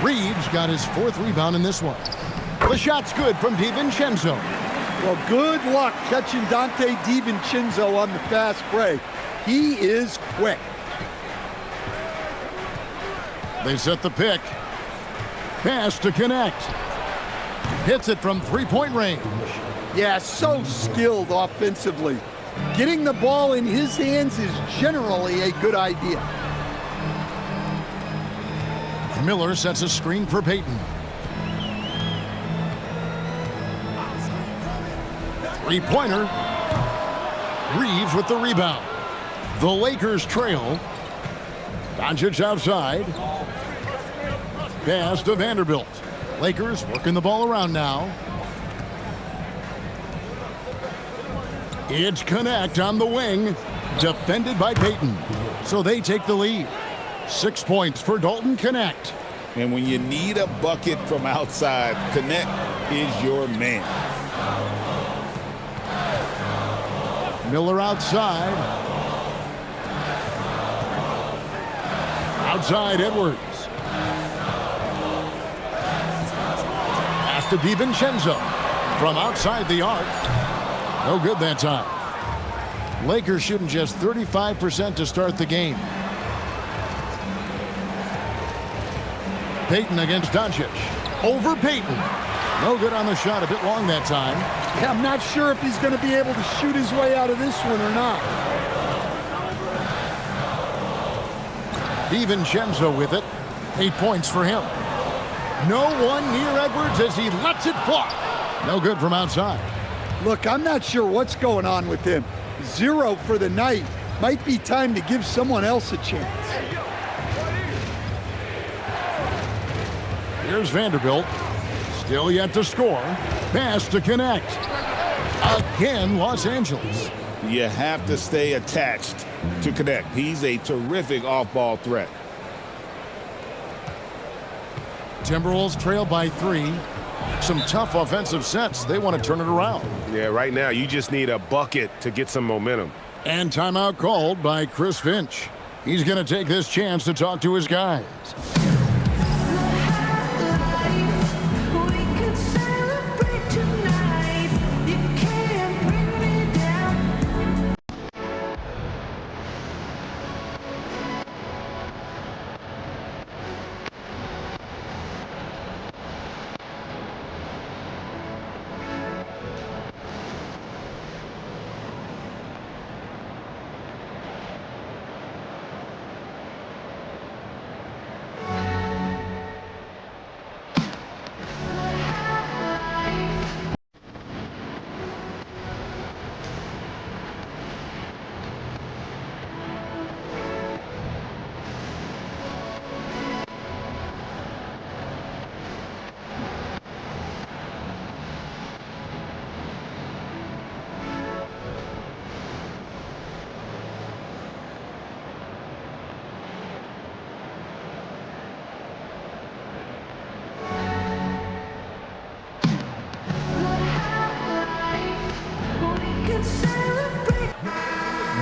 Reed's got his 4th rebound in this one. The shot's good from DiVincenzo. Well, good luck catching Dante DiVincenzo on the fast break. He is quick. They set the pick. Pass to connect. Hits it from 3-point range. Yeah, so skilled offensively. Getting the ball in his hands is generally a good idea. Miller sets a screen for Payton. 3-pointer. Reeves with the rebound. The Lakers trail. Doncic outside. Pass to Vanderbilt. Lakers working the ball around now. It's connect on the wing. Defended by Payton. So they take the lead. 6 points for Dalton Connect. And when you need a bucket from outside, Connect is your man. Miller outside. Outside Edwards. Pass to DiVincenzo. From outside the arc. No good that time. Lakers shooting just 35% to start the game. Payton against Doncic. Over Payton. No good on the shot. A bit long that time. Yeah, I'm not sure if he's going to be able to shoot his way out of this one or not. DiVincenzo with it. 8 points for him. No one near Edwards as he lets it fly. No good from outside. Look, I'm not sure what's going on with him. 0 for the night. Might be time to give someone else a chance. Here's Vanderbilt. Still yet to score. Pass to connect. Again, Los Angeles. You have to stay attached to Connect. He's a terrific off-ball threat. Timberwolves trail by 3. Some tough offensive sets. They want to turn it around. Yeah, right now you just need a bucket to get some momentum. And timeout called by Chris Finch. He's going to take this chance to talk to his guys.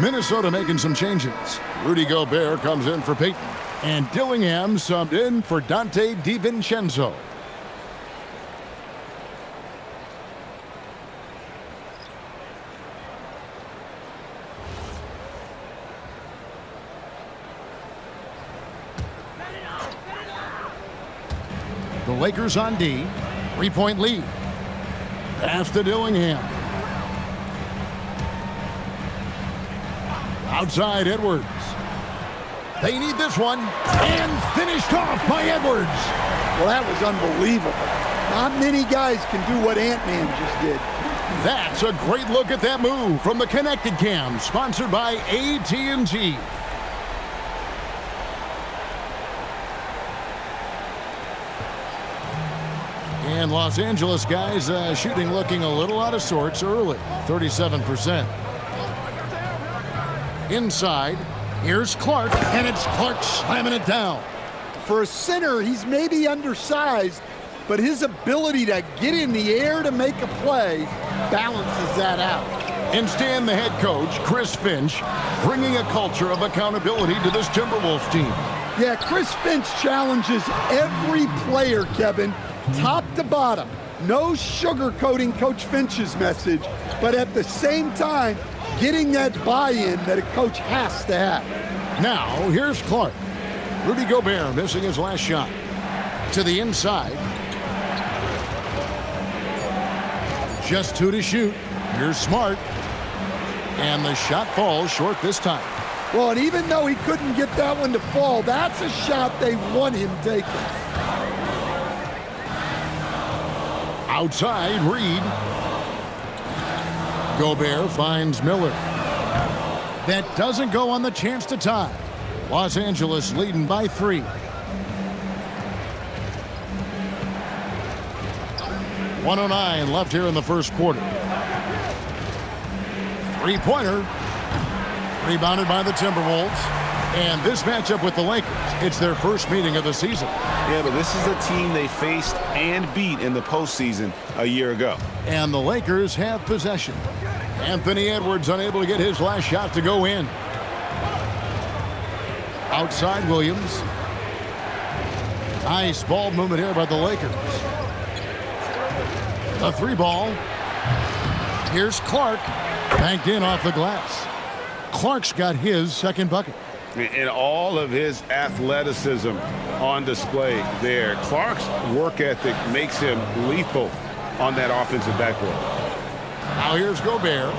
Minnesota making some changes. Rudy Gobert comes in for Peyton. And Dillingham subbed in for Dante DiVincenzo. The Lakers on D. 3-point lead. Pass to Dillingham. Outside Edwards. They need this one. And finished off by Edwards. Well, that was unbelievable. Not many guys can do what Ant-Man just did. That's a great look at that move from the Connected Cam, sponsored by AT&T. And Los Angeles guys shooting looking a little out of sorts early, 37%. Inside, here's Clark, and it's Clark slamming it down. For a center, he's maybe undersized, but his ability to get in the air to make a play balances that out. And Stan, the head coach, Chris Finch, bringing a culture of accountability to this Timberwolves team. Yeah, Chris Finch challenges every player, Kevin, top to bottom. No sugarcoating Coach Finch's message, but at the same time, getting that buy-in that a coach has to have. Now, here's Clark. Rudy Gobert missing his last shot. To the inside. Just 2 to shoot. Here's Smart. And the shot falls short this time. Well, and even though he couldn't get that one to fall, that's a shot they want him taking. Outside, Reed. Gobert finds Miller. That doesn't go on the chance to tie. Los Angeles leading by 3. .109 left here in the first quarter. Three-pointer. Rebounded by the Timberwolves. And this matchup with the Lakers, it's their first meeting of the season. Yeah, but this is a team they faced and beat in the postseason a year ago. And the Lakers have possession. Anthony Edwards unable to get his last shot to go in. Outside Williams. Nice ball movement here by the Lakers. The 3-ball. Here's Clark. Banked in off the glass. Clark's got his second bucket. And all of his athleticism on display there. Clark's work ethic makes him lethal on that offensive backboard. Now here's Gobert.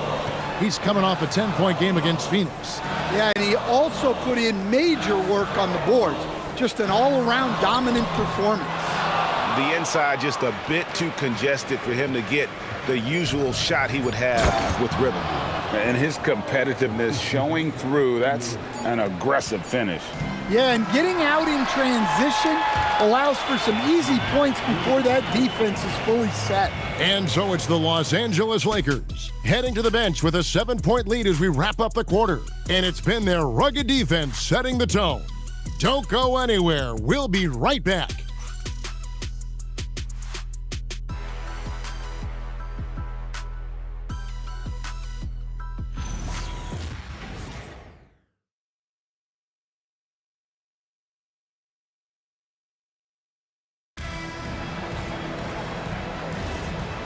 He's coming off a 10-point game against Phoenix. Yeah, and he also put in major work on the boards. Just an all-around dominant performance. The inside just a bit too congested for him to get the usual shot he would have with rhythm. And his competitiveness showing through. That's an aggressive finish. Yeah, and getting out in transition allows for some easy points before that defense is fully set. And so it's the Los Angeles Lakers heading to the bench with a 7-point lead as we wrap up the quarter. And it's been their rugged defense setting the tone. Don't go anywhere. We'll be right back.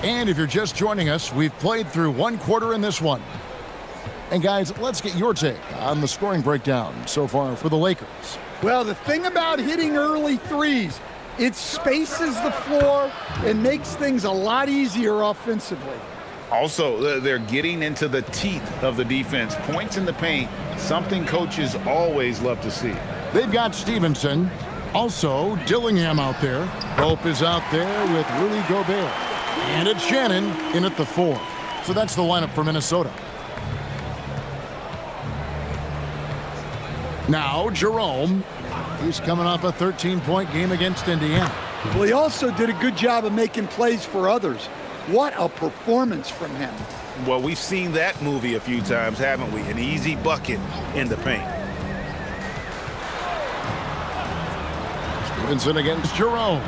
And if you're just joining us, we've played through one quarter in this one. And guys, let's get your take on the scoring breakdown so far for the Lakers. Well, the thing about hitting early threes, it spaces the floor and makes things a lot easier offensively. Also, they're getting into the teeth of the defense. Points in the paint, something coaches always love to see. They've got Stevenson, also Dillingham out there. Pope is out there with Rudy Gobert. And it's Shannon in at the 4. So that's the lineup for Minnesota. Now Jerome. He's coming off a 13-point game against Indiana. Well, he also did a good job of making plays for others. What a performance from him. Well, we've seen that movie a few times, haven't we? An easy bucket in the paint. Stevenson against Jerome.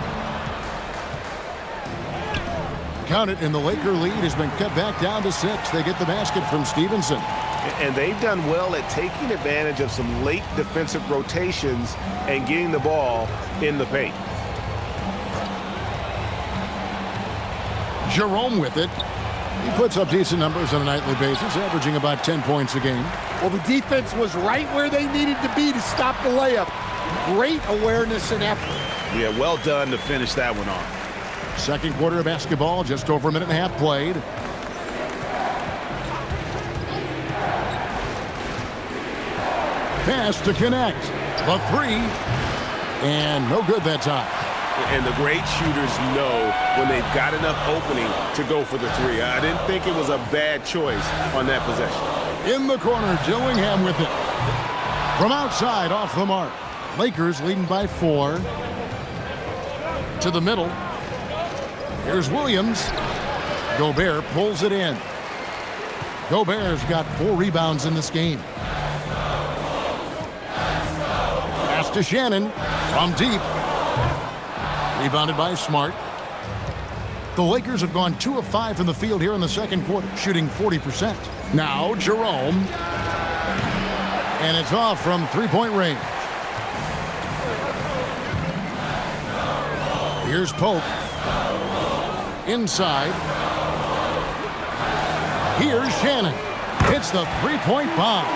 Count it, and the Laker lead has been cut back down to 6. They get the basket from Stevenson. And they've done well at taking advantage of some late defensive rotations and getting the ball in the paint. Jerome with it. He puts up decent numbers on a nightly basis, averaging about 10 points a game. Well, the defense was right where they needed to be to stop the layup. Great awareness and effort. Yeah, well done to finish that one off. Second quarter of basketball, just over a minute and a half played. Pass to connect. The three. And no good that time. And the great shooters know when they've got enough opening to go for the three. I didn't think it was a bad choice on that possession. In the corner, Dillingham with it. From outside, off the mark. Lakers leading by 4. To the middle. Here's Williams. Gobert pulls it in. Gobert's got 4 rebounds in this game. Pass to Shannon from deep. Rebounded by Smart. The Lakers have gone 2 of 5 from the field here in the second quarter, shooting 40%. Now Jerome. And it's off from three-point range. Here's Pope. Inside. Here's Shannon. Hits the three-point bomb.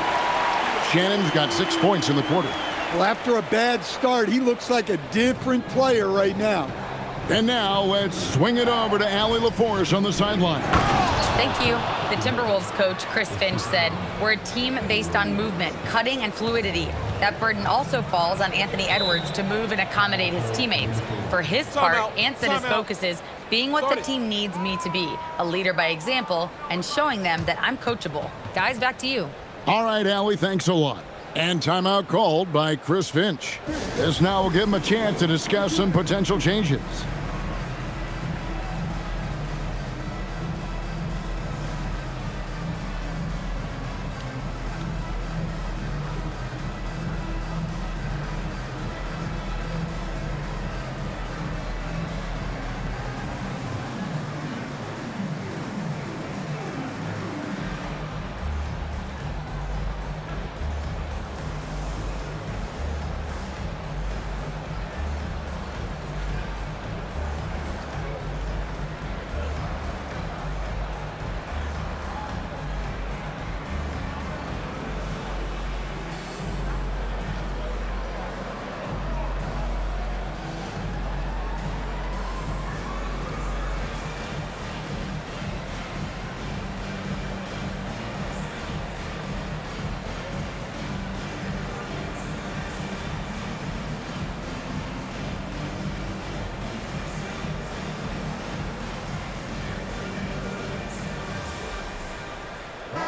Shannon's got 6 points in the quarter. Well, after a bad start, he looks like a different player right now. And now let's swing it over to Allie LaForce on the sideline. Thank you. The Timberwolves coach, Chris Finch, said, "We're a team based on movement, cutting, and fluidity. That burden also falls on Anthony Edwards to move and accommodate his teammates. For his part, Ant said his focus is being what the team needs me to be, a leader by example, and showing them that I'm coachable." Guys, back to you. All right, Allie, thanks a lot. And timeout called by Chris Finch. This now will give him a chance to discuss some potential changes.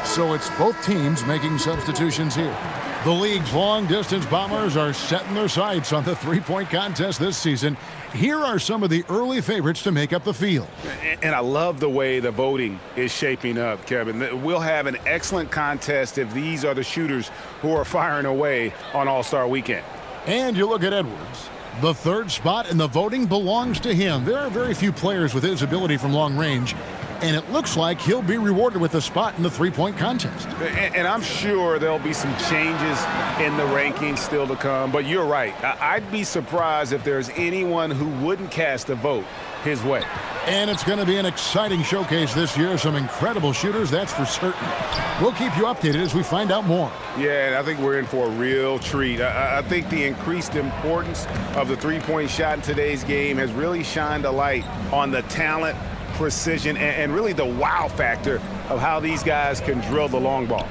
So it's both teams making substitutions here. The league's long-distance bombers are setting their sights on the three-point contest this season. Here are some of the early favorites to make up the field. And I love the way the voting is shaping up, Kevin. We'll have an excellent contest if these are the shooters who are firing away on All-Star Weekend. And you look at Edwards. The third spot in the voting belongs to him. There are very few players with his ability from long range, and it looks like he'll be rewarded with a spot in the three-point contest. And I'm sure there'll be some changes in the rankings still to come, but you're right. I'd be surprised if there's anyone who wouldn't cast a vote his way. And it's going to be an exciting showcase this year. Some incredible shooters, that's for certain. We'll keep you updated as we find out more. Yeah, and I think we're in for a real treat. I think the increased importance of the three-point shot in today's game has really shined a light on the talent, precision, and really the wow factor of how these guys can drill the long ball.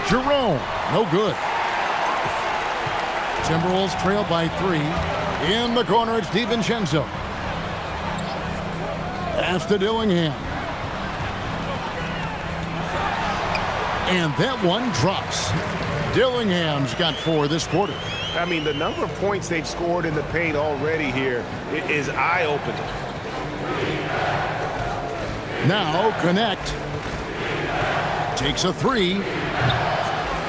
Jerome, no good. Timberwolves trail by 3. In the corner, it's DiVincenzo. Pass to Dillingham. And that one drops. Dillingham's got 4 this quarter. I mean, the number of points they've scored in the paint already here is eye-opening. Now connect. Takes a 3.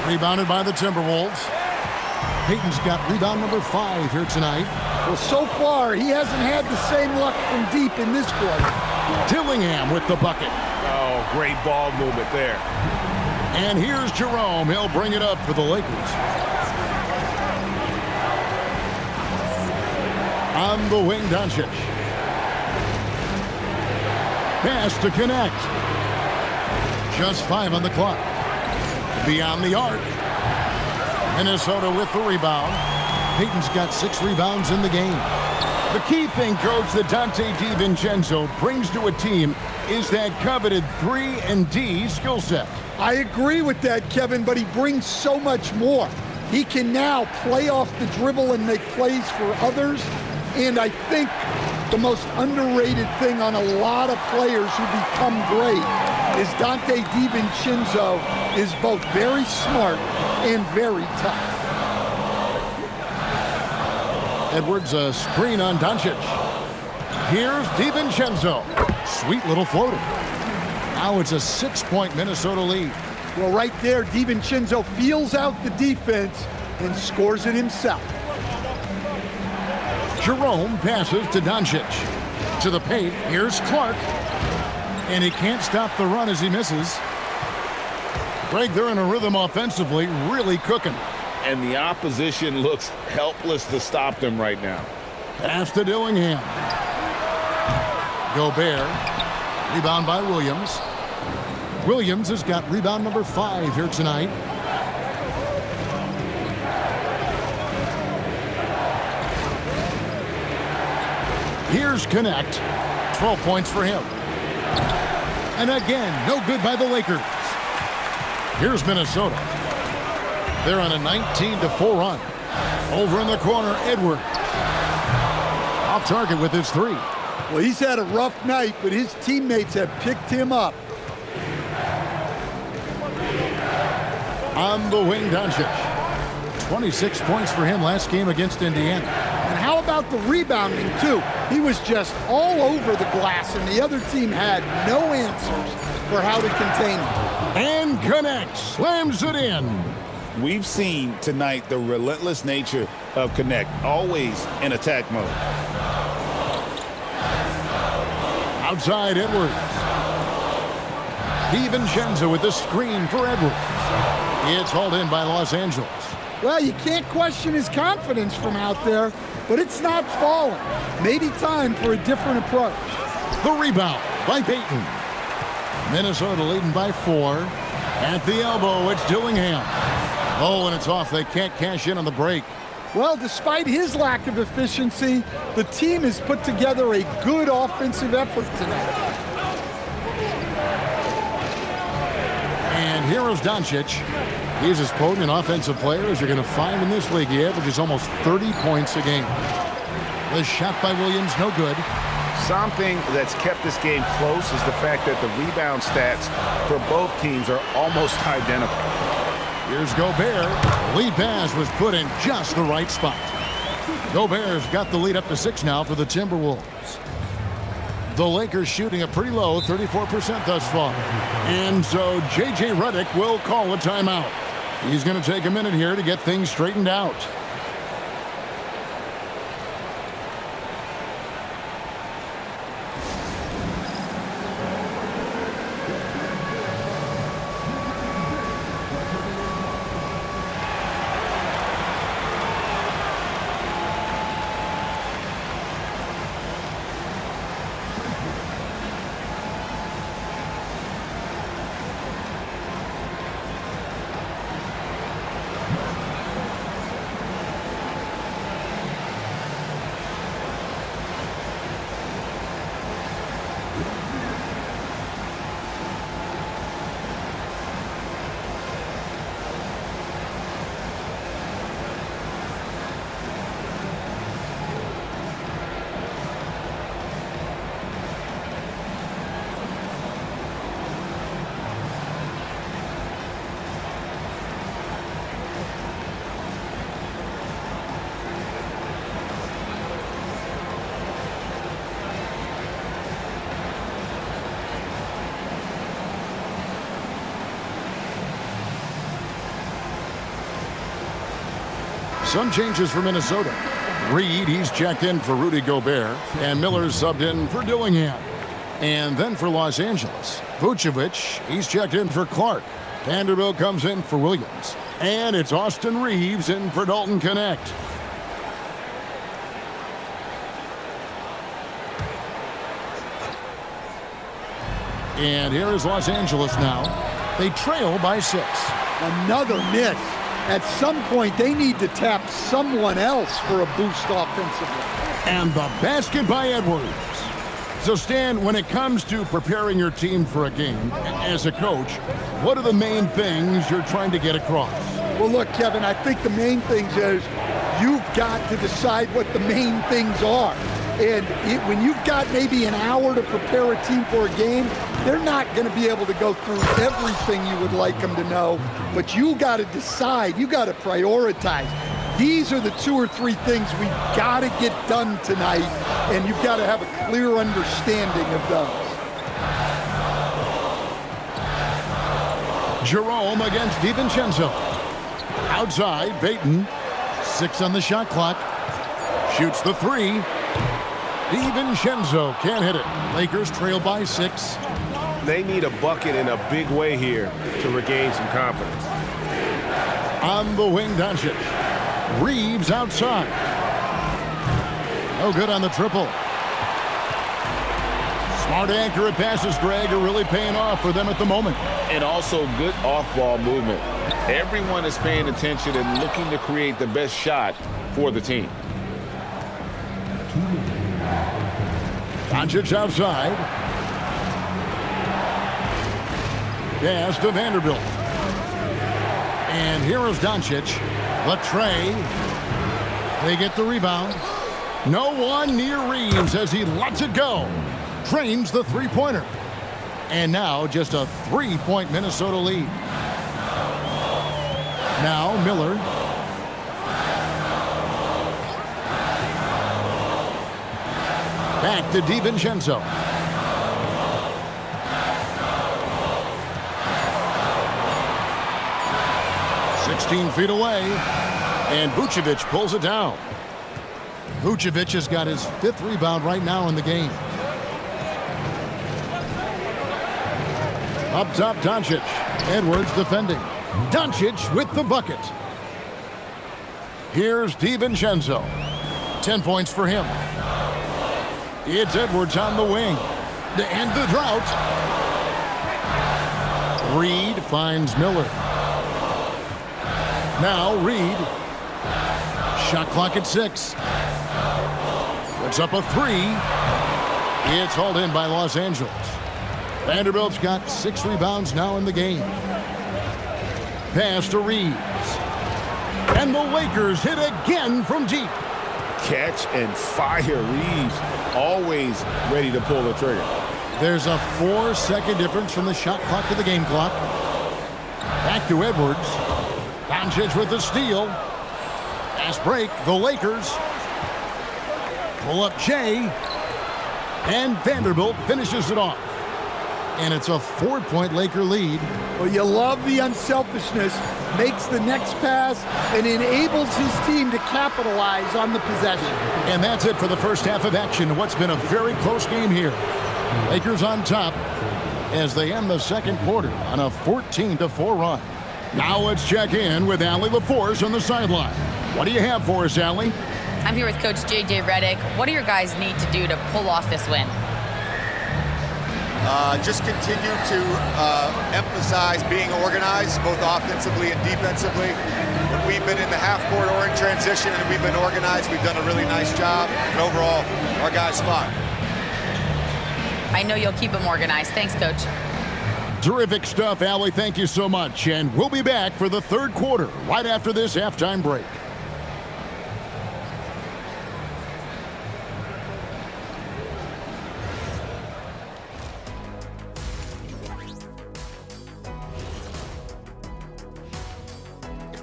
Rebounded by the Timberwolves. Payton's got rebound number 5 here tonight. Well, so far, he hasn't had the same luck from deep in this quarter. Dillingham with the bucket. Oh, great ball movement there. And here's Jerome. He'll bring it up for the Lakers. On the wing, Doncic. Pass to connect. Just 5 on the clock. Beyond the arc. Minnesota with the rebound. Payton's got 6 rebounds in the game. The key thing, Coach, that Dante DiVincenzo brings to a team is that coveted 3-and-D skill set. I agree with that, Kevin, but he brings so much more. He can now play off the dribble and make plays for others. And I think the most underrated thing on a lot of players who become great is Dante DiVincenzo is both very smart and very tough. Edwards, a screen on Doncic. Here's DiVincenzo. Sweet little floater. Now it's a 6-point Minnesota lead. Well, right there, DiVincenzo feels out the defense and scores it himself. Jerome passes to Doncic. To the paint, here's Clark. And he can't stop the run as he misses. Greg, they're in a rhythm offensively, really cooking. And the opposition looks helpless to stop them right now. Pass to Dillingham. Gobert. Rebound by Williams. Williams has got rebound number 5 here tonight. Here's Connect. 12 points for him. And again, no good by the Lakers. Here's Minnesota. They're on a 19-4 run. Over in the corner, Edwards. Off target with his 3. Well, he's had a rough night, but his teammates have picked him up. On the wing, Doncic. 26 points for him last game against Indiana. And how about the rebounding, too? He was just all over the glass, and the other team had no answers for how to contain him. And Connect slams it in. We've seen tonight the relentless nature of Connect, always in attack mode. Outside Edwards. DiVincenzo with the screen for Edwards. It's hauled in by Los Angeles. Well, you can't question his confidence from out there, but it's not falling. Maybe time for a different approach. The rebound by Payton. Minnesota leading by 4. At the elbow, it's Dillingham. Oh, and it's off. They can't cash in on the break. Well, despite his lack of efficiency, the team has put together a good offensive effort tonight. And here is Doncic. He's as potent an offensive player as you're going to find in this league. He averages almost 30 points a game. The shot by Williams, no good. Something that's kept this game close is the fact that the rebound stats for both teams are almost identical. Here's Gobert. The lead pass was put in just the right spot. Gobert's got the lead up to 6 now for the Timberwolves. The Lakers shooting a pretty low 34% thus far. And so J.J. Redick will call a timeout. He's going to take a minute here to get things straightened out. Some changes for Minnesota. Reed, he's checked in for Rudy Gobert, and Miller's subbed in for Dillingham. And then for Los Angeles, Vucevic, he's checked in for Clark. Vanderbilt comes in for Williams. And it's Austin Reeves in for Dalton Connect. And here is Los Angeles now. They trail by 6. Another miss. At some point, they need to tap someone else for a boost offensively. And the basket by Edwards. So, Stan, when it comes to preparing your team for a game, as a coach, what are the main things you're trying to get across? Well, look, Kevin, I think the main things is you've got to decide what the main things are. And when you've got maybe an hour to prepare a team for a game, they're not going to be able to go through everything you would like them to know. But you got to decide. You got to prioritize. These are the 2 or 3 things we've got to get done tonight, and you've got to have a clear understanding of those. Jerome against DiVincenzo. Outside, Payton. 6 on the shot clock. Shoots the 3. DiVincenzo can't hit it. Lakers trail by 6. They need a bucket in a big way here to regain some confidence. On the wing, Doncic. Reeves outside. No good on the triple. Smart accurate passes, Greg, are really paying off for them at the moment. And also good off-ball movement. Everyone is paying attention and looking to create the best shot for the team. Doncic outside. Pass to Vanderbilt. And here is Doncic. The tray. They get the rebound. No one near Reeves as he lets it go. Trains the three-pointer. And now just a 3-point Minnesota lead. Now Miller. Back to DiVincenzo. "16 feet away, and Vucevic pulls it down. Vucevic has got his 5th rebound right now in the game. Up top, Doncic. Edwards defending. Doncic with the bucket. Here's DiVincenzo. 10 points for him. It's Edwards on the wing to end the drought. Reed finds Miller. Now Reed. Shot clock at 6. Puts up a 3. It's hauled in by Los Angeles. Vanderbilt's got 6 rebounds now in the game. Pass to Reeves. And the Lakers hit again from deep. Catch and fire. Reeves always ready to pull the trigger. There's a 4-second difference from the shot clock to the game clock. Back to Edwards. Doncic with the steal. Fast break. The Lakers pull up Jay. And Vanderbilt finishes it off. And it's a 4-point Laker lead. Well, you love the unselfishness. Makes the next pass and enables his team to capitalize on the possession. And that's it for the first half of action. What's been a very close game here. Lakers on top as they end the second quarter on a 14-4 run. Now let's check in with Allie LaForce on the sideline. What do you have for us, Allie? I'm here with Coach J.J. Redick. What do your guys need to do to pull off this win? Just continue to emphasize being organized, both offensively and defensively. When we've been in the half-court or in transition and we've been organized, we've done a really nice job. And overall, our guys fought. I know you'll keep them organized. Thanks, Coach. Terrific stuff, Allie. Thank you so much. And we'll be back for the third quarter right after this halftime break.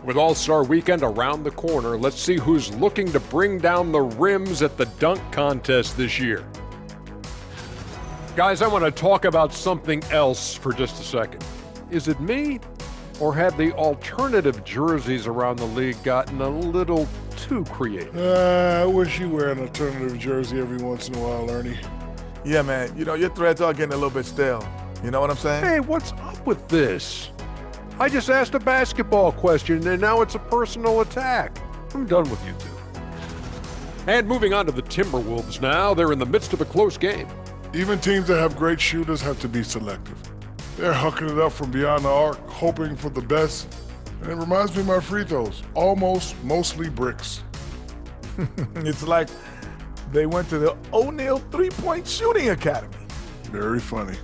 With All-Star Weekend around the corner, let's see who's looking to bring down the rims at the dunk contest this year. Guys, I want to talk about something else for just a second. Is it me, or have the alternative jerseys around the league gotten a little too creative? I wish you wear an alternative jersey every once in a while, Ernie. Yeah, man. You know, your threads are getting a little bit stale. You know what I'm saying? Hey, what's up with this? I just asked a basketball question, and now it's a personal attack. I'm done with you two. And moving on to the Timberwolves now. They're in the midst of a close game. Even teams that have great shooters have to be selective. They're hucking it up from beyond the arc, hoping for the best. And it reminds me of my free throws. Almost, mostly bricks. It's like they went to the O'Neal three-point shooting academy. Very funny.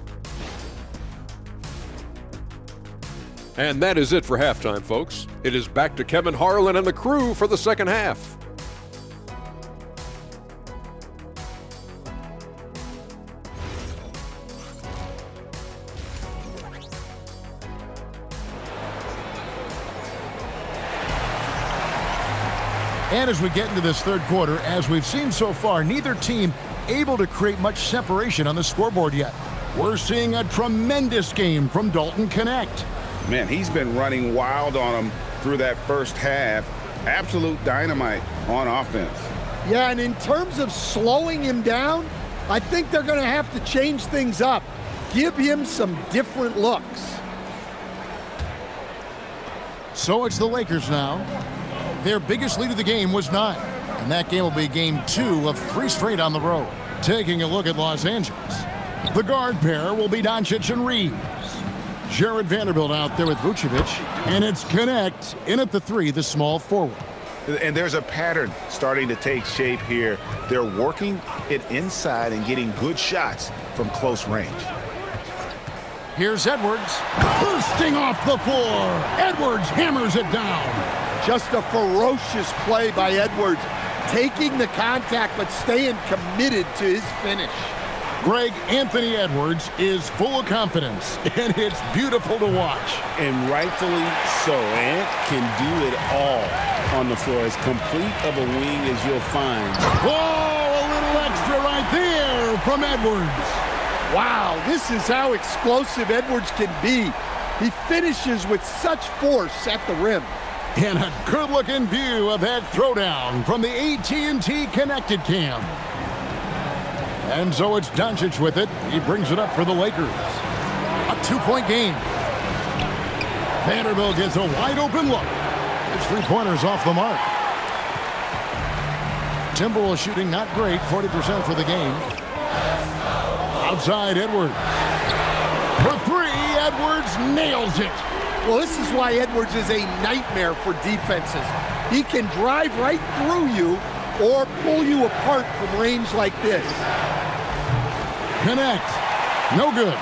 And that is it for halftime, folks. It is back to Kevin Harlan and the crew for the second half. And as we get into this third quarter, as we've seen so far, neither team able to create much separation on the scoreboard yet. We're seeing a tremendous game from Dalton Connect. Man, he's been running wild on him through that first half. Absolute dynamite on offense. Yeah, and in terms of slowing him down, I think they're going to have to change things up. Give him some different looks. So it's the Lakers now. Their biggest lead of the game was 9. And that game will be game 2 of 3 straight on the road. Taking a look at Los Angeles. The guard pair will be Doncic and Reeves. Jared Vanderbilt out there with Vucevic. And it's Connect in at the 3, the small forward. And there's a pattern starting to take shape here. They're working it inside and getting good shots from close range. Here's Edwards. Bursting off the floor. Edwards hammers it down. Just a ferocious play by Edwards, taking the contact but staying committed to his finish. Greg Anthony Edwards is full of confidence, and it's beautiful to watch. And rightfully so. Ant can do it all on the floor. As complete of a wing as you'll find. Oh, a little extra right there from Edwards. Wow, this is how explosive Edwards can be. He finishes with such force at the rim. And a good-looking view of that throwdown from the AT&T Connected Cam. And so it's Doncic with it. He brings it up for the Lakers. A 2-point game. Vanderbilt gets a wide-open look. His three-pointer's off the mark. Timberwolves shooting not great, 40% for the game. Outside Edwards. For 3, Edwards nails it. Well, this is why Edwards is a nightmare for defenses. He can drive right through you or pull you apart from range like this. Connect. No good.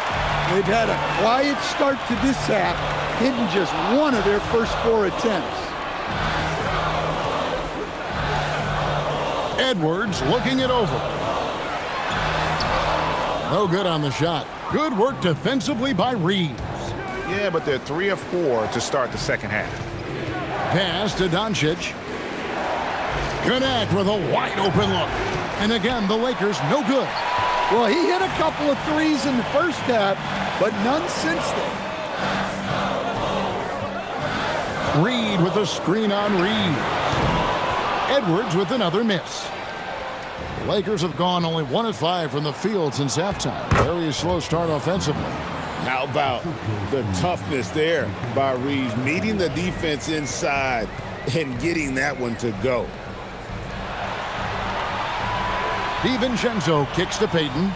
They've had a quiet start to this half, hitting just one of their first 4 attempts. Edwards looking it over. No good on the shot. Good work defensively by Reeves. Yeah, but they're 3 of 4 to start the second half. Pass to Doncic. Connect with a wide open look. And again, the Lakers no good. Well, he hit a couple of threes in the first half, but none since then. Reed with a screen on Reed. Edwards with another miss. The Lakers have gone only 1 of 5 from the field since halftime. Very slow start offensively. How about the toughness there by Reeves, meeting the defense inside and getting that one to go. DiVincenzo kicks to Payton.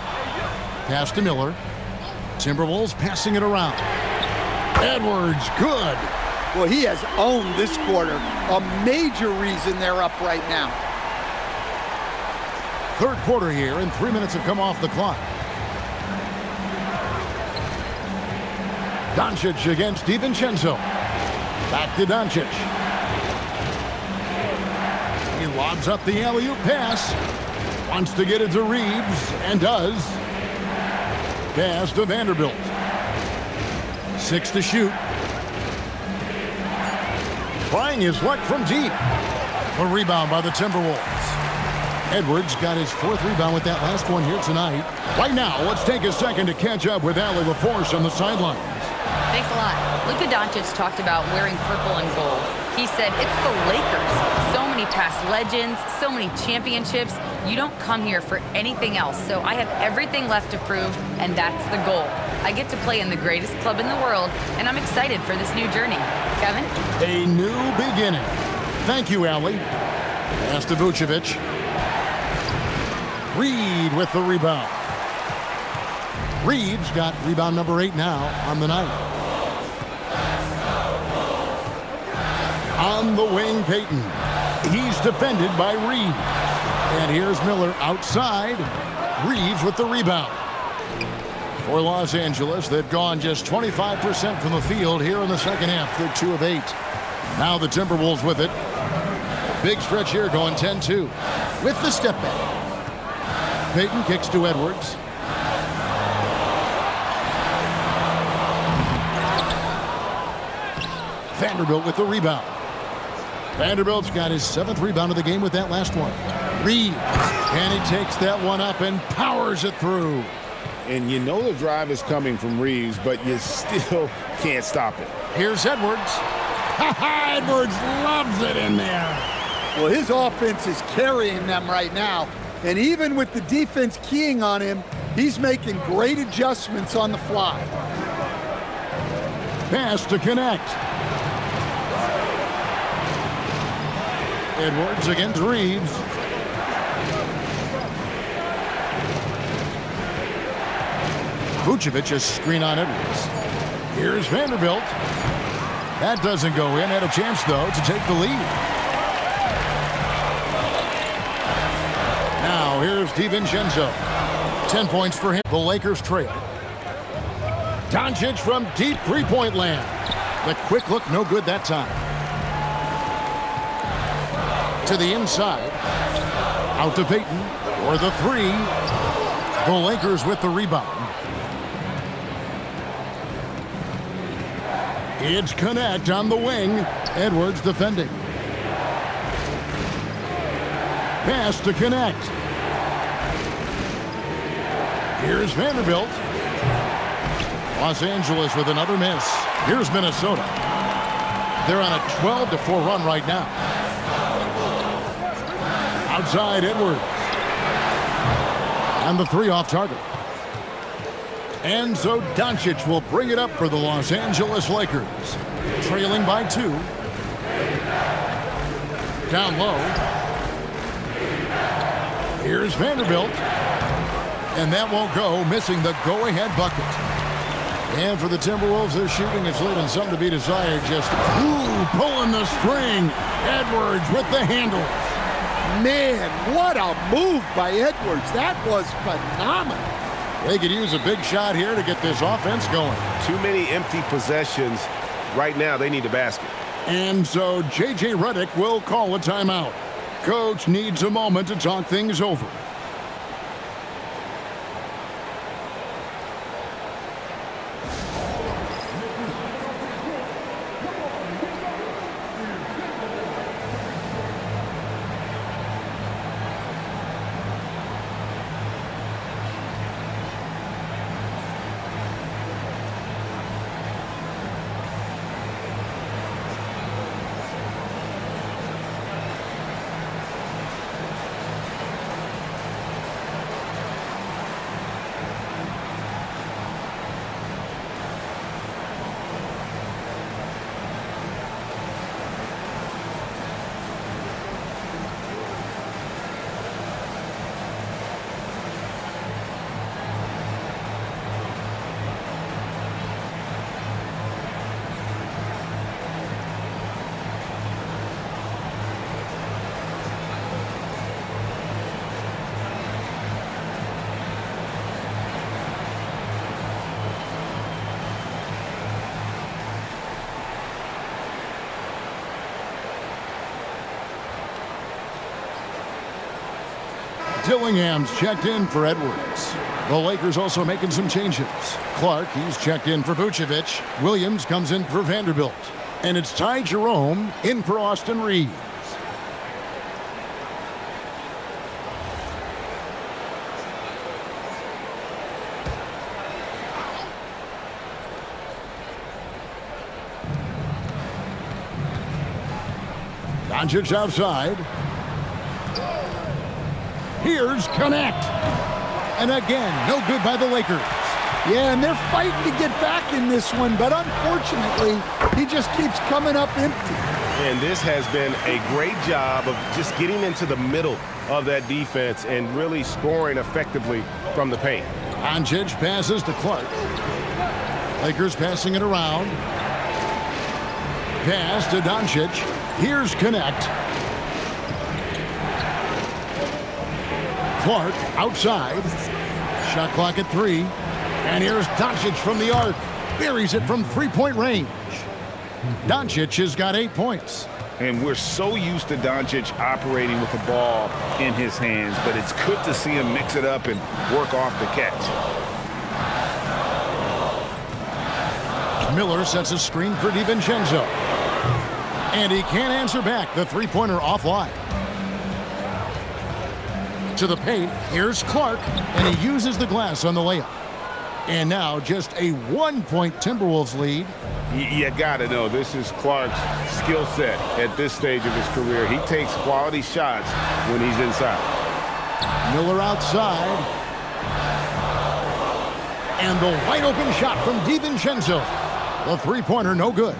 Pass to Miller. Timberwolves passing it around. Edwards, good. Well, he has owned this quarter. A major reason they're up right now. Third quarter here, and 3 minutes have come off the clock. Doncic against DiVincenzo. Back to Doncic. He lobs up the alley-oop pass. Wants to get it to Reeves, and does. Pass to Vanderbilt. 6 to shoot. Trying his luck from deep. A rebound by the Timberwolves. Edwards got his 4th rebound with that last one here tonight. Right now, let's take a second to catch up with Allie LaForce on the sidelines. Thanks a lot. Luka Doncic talked about wearing purple and gold. He said, it's the Lakers. So many past legends, so many championships. You don't come here for anything else. So I have everything left to prove, and that's the goal. I get to play in the greatest club in the world, and I'm excited for this new journey. Kevin? A new beginning. Thank you, Allie. Pass to Vucevic. Reed with the rebound. Reed's got rebound number 8 now on the night. On the wing, Payton. He's defended by Reed. And here's Miller outside. Reeves with the rebound. For Los Angeles, they've gone just 25% from the field here in the second half. They're 2 of 8. Now the Timberwolves with it. Big stretch here going 10-2. With the step back. Payton kicks to Edwards. Vanderbilt with the rebound. Vanderbilt's got his 7th rebound of the game with that last one. Reed, and he takes that one up and powers it through. And you know the drive is coming from Reeves, but you still can't stop it. Here's Edwards. Edwards loves it in there. Well, his offense is carrying them right now. And even with the defense keying on him, he's making great adjustments on the fly. Pass to connect. Edwards against Reeves. Vucevic a screen on Edwards. Here's Vanderbilt. That doesn't go in. Had a chance, though, to take the lead. Now, here's DiVincenzo. 10 points for him. The Lakers trail. Doncic from deep three-point land. The quick look, no good that time. To the inside. Out to Payton for the 3. The Lakers with the rebound. It's Connect on the wing. Edwards defending. Pass to Connect. Here's Vanderbilt. Los Angeles with another miss. Here's Minnesota. They're on a 12-4 run right now. Outside Edwards. And the 3 off target. And so Doncic will bring it up for the Los Angeles Lakers. Trailing by 2. Down low. Here's Vanderbilt. And that won't go, missing the go-ahead bucket. And for the Timberwolves, their shooting is leaving something to be desired. Just, pulling the string. Edwards with the handle. Man, what a move by Edwards. That was phenomenal. They could use a big shot here to get this offense going. Too many empty possessions. Right now, they need a basket. And so J.J. Redick will call a timeout. Coach needs a moment to talk things over. Dillingham's checked in for Edwards. The Lakers also making some changes. Clark, he's checked in for Vucevic. Williams comes in for Vanderbilt. And it's Ty Jerome in for Austin Reeves. Doncic outside. Here's Connect. And again, no good by the Lakers. Yeah, and they're fighting to get back in this one, but unfortunately, he just keeps coming up empty. And this has been a great job of just getting into the middle of that defense and really scoring effectively from the paint. Doncic passes to Clark. Lakers passing it around. Pass to Doncic. Here's Connect. Clark outside. Shot clock at 3. And here's Doncic from the arc. Buries it from three-point range. Doncic has got 8 points. And we're so used to Doncic operating with the ball in his hands, but it's good to see him mix it up and work off the catch. Miller sets a screen for DiVincenzo. And he can't answer back. The three-pointer offline. To the paint, here's Clark, and he uses the glass on the layup. And now just a 1-point Timberwolves lead. You gotta know, this is Clark's skill set at this stage of his career. He takes quality shots when he's inside. Miller outside. And the wide open shot from DiVincenzo. The three-pointer no good.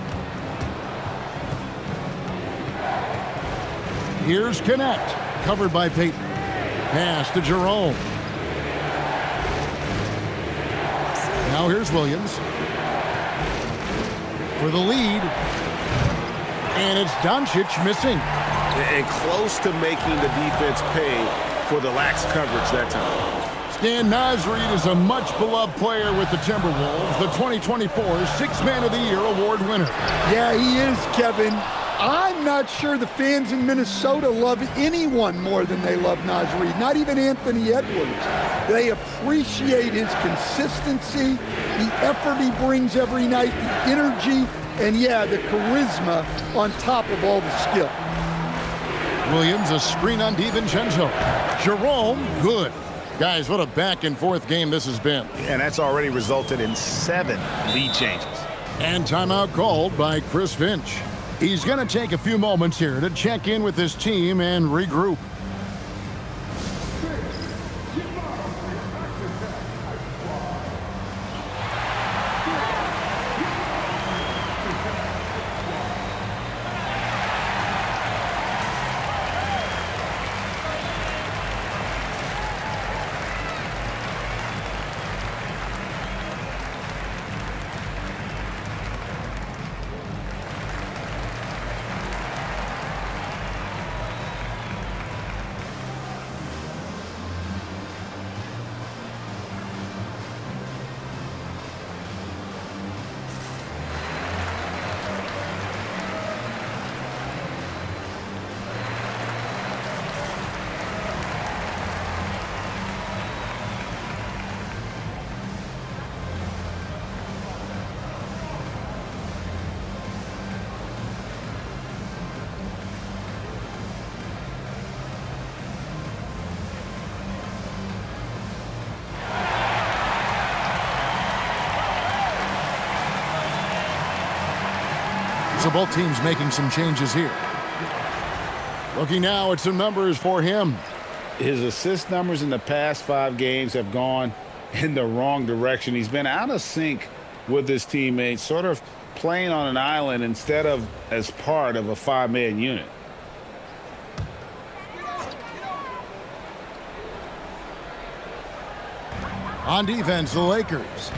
Here's Connect, covered by Payton. Pass to Jerome. Now here's Williams for the lead. And it's Doncic missing. And close to making the defense pay for the lax coverage that time. Stan Nasreed is a much-beloved player with the Timberwolves, the 2024 Sixth Man of the Year award winner. Yeah, he is, Kevin. I'm not sure the fans in Minnesota love anyone more than they love Nasreed, not even Anthony Edwards. They appreciate his consistency, the effort he brings every night, the energy, and yeah, the charisma on top of all the skill. Williams, a screen on DiVincenzo. Jerome, good. Guys, what a back-and-forth game this has been. And that's already resulted in 7 lead changes. And timeout called by Chris Finch. He's going to take a few moments here to check in with his team and regroup. So both teams making some changes here. Looking now at some numbers for him. His assist numbers in the past 5 games have gone in the wrong direction. He's been out of sync with his teammates, sort of playing on an island instead of as part of a 5-man unit. On defense, the Lakers.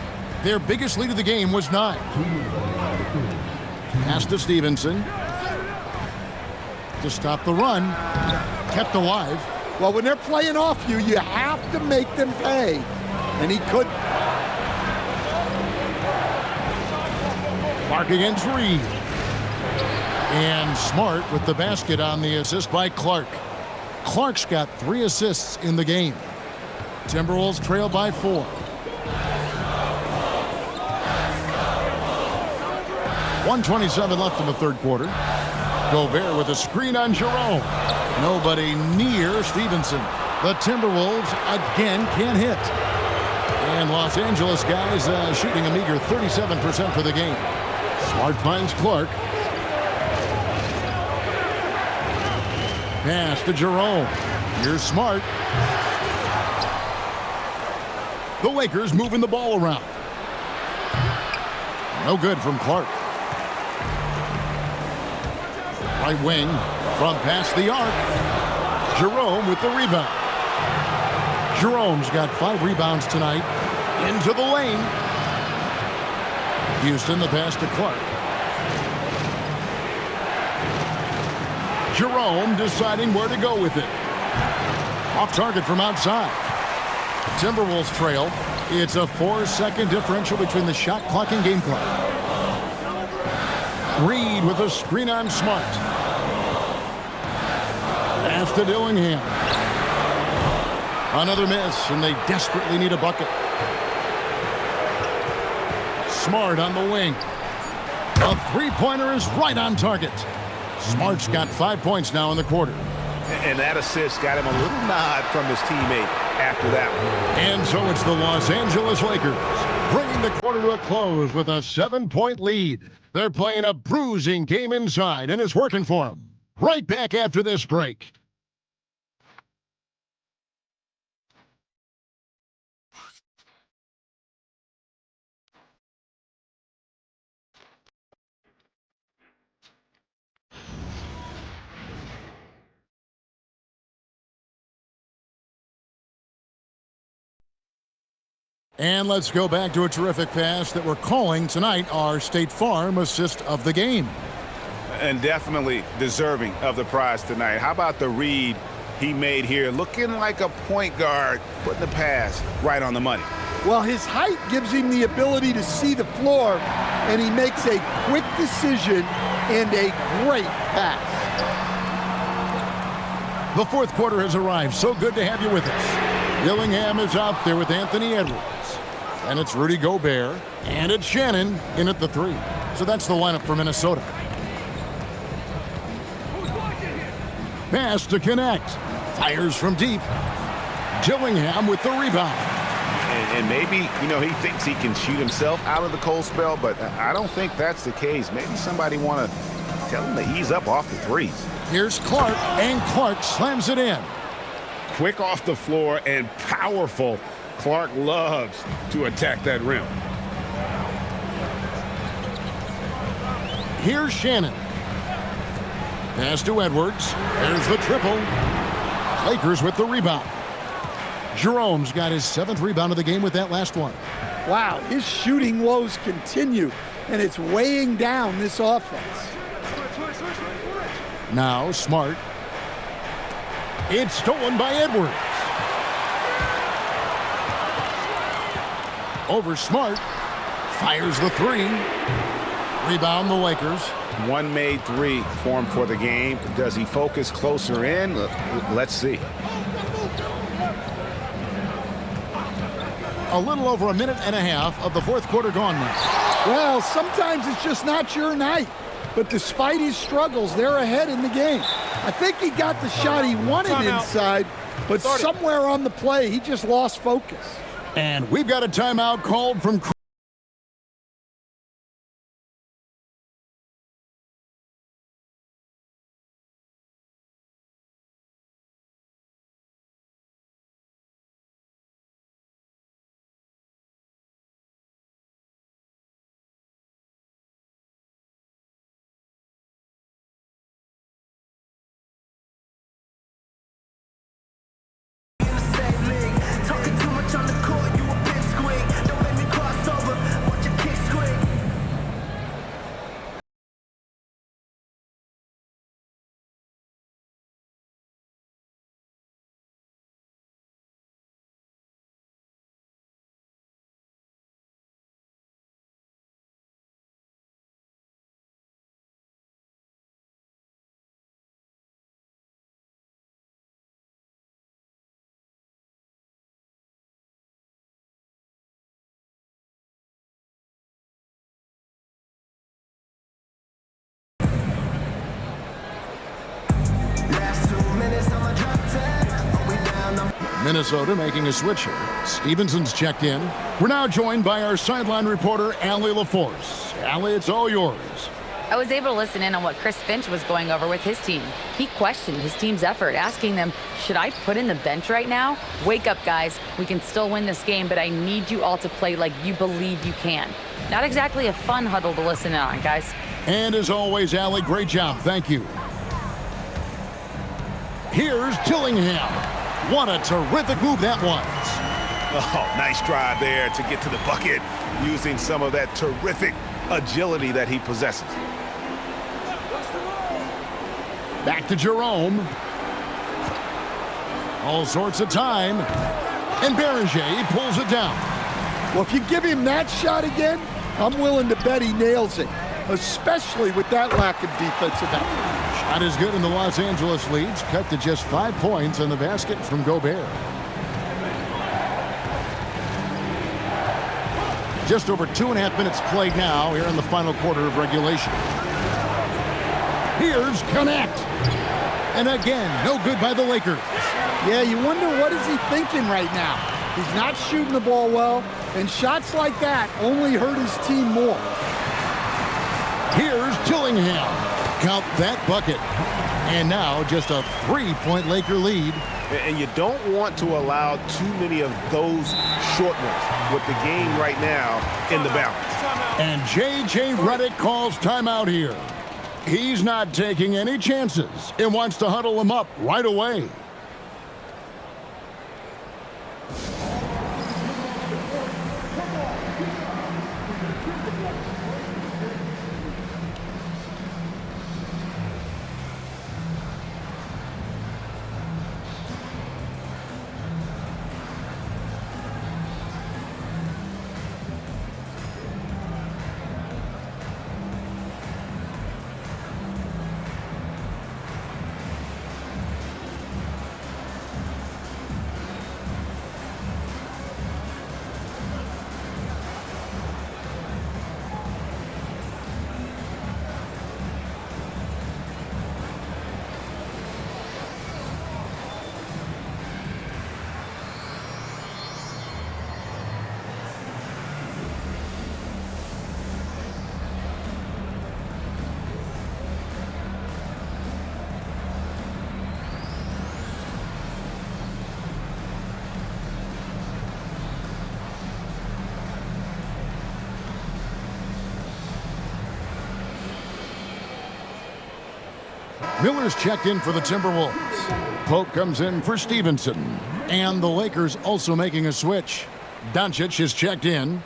Their biggest lead of the game was 9. Pass to Stevenson. To stop the run. Kept alive. Well, when they're playing off you, you have to make them pay. And he could. Clark against Reed. And Smart with the basket on the assist by Clark. Clark's got 3 assists in the game. Timberwolves trail by 4. 1:27 left in the third quarter. Gobert with a screen on Jerome. Nobody near Stevenson. The Timberwolves again can't hit. And Los Angeles guys shooting a meager 37% for the game. Smart finds Clark. Pass to Jerome. Here's Smart. The Lakers moving the ball around. No good from Clark. Right wing from past the arc. Jerome with the rebound. Jerome's got 5 rebounds tonight. Into the lane. Houston the pass to Clark. Jerome deciding where to go with it. Off target from outside. Timberwolves trail. It's a 4-second differential between the shot clock and game clock. Reed with a screen on Smart. Pass to Dillingham. Another miss, and they desperately need a bucket. Smart on the wing. A three-pointer is right on target. Smart's got 5 points now in the quarter. And that assist got him a little nod from his teammate after that one. And so it's the Los Angeles Lakers bringing the quarter to a close with a 7-point lead. They're playing a bruising game inside, and it's working for them. Right back after this break. And let's go back to a terrific pass that we're calling tonight our State Farm assist of the game. And definitely deserving of the prize tonight. How about the read he made here? Looking like a point guard, putting the pass right on the money. Well, his height gives him the ability to see the floor, and he makes a quick decision and a great pass. The fourth quarter has arrived. So good to have you with us. Dillingham is out there with Anthony Edwards. And it's Rudy Gobert. And it's Shannon in at the 3. So that's the lineup for Minnesota. Pass to connect. Fires from deep. Dillingham with the rebound. And maybe, he thinks he can shoot himself out of the cold spell, but I don't think that's the case. Maybe somebody want to tell him to ease up off the threes. Here's Clark, and Clark slams it in. Quick off the floor and powerful. Clark loves to attack that rim. Here's Shannon. Pass to Edwards. There's the triple. Lakers with the rebound. Jerome's got his 7th rebound of the game with that last one. Wow, his shooting woes continue, and it's weighing down this offense. Now Smart. It's stolen by Edwards. Over Smart. Fires the 3. Rebound the Lakers. One made 3 for him for the game. Does he focus closer in? Let's see. A little over a minute and a half of the fourth quarter gone now. Well, sometimes it's just not your night. But despite his struggles, they're ahead in the game. I think he got the shot he wanted inside, but somewhere on the play, he just lost focus. And we've got a timeout called from Minnesota making a switch here. Stevenson's checked in. We're now joined by our sideline reporter, Allie LaForce. Allie, it's all yours. I was able to listen in on what Chris Finch was going over with his team. He questioned his team's effort, asking them, should I put in the bench right now? Wake up, guys. We can still win this game, but I need you all to play like you believe you can. Not exactly a fun huddle to listen in on, guys. And as always, Allie, great job. Thank you. Here's Tillingham. What a terrific move that was. Oh, nice drive there to get to the bucket using some of that terrific agility that he possesses. Back to Jerome. All sorts of time. And Beringer pulls it down. Well, if you give him that shot again, I'm willing to bet he nails it, especially with that lack of defensive effort. Shot is good, and the Los Angeles leads cut to just 5 points on the basket from Gobert. Just over 2.5 minutes played now here in the final quarter of regulation. Here's Connect. And again, no good by the Lakers. Yeah, you wonder what is he thinking right now. He's not shooting the ball well, and shots like that only hurt his team more. Here's Tillingham. Count that bucket. And now just a 3-point Laker lead. And you don't want to allow too many of those short ones with the game right now in the balance. And J.J. Redick calls timeout here. He's not taking any chances and wants to huddle them up right away. Miller's checked in for the Timberwolves. Pope comes in for Stevenson. And the Lakers also making a switch. Doncic is checked in.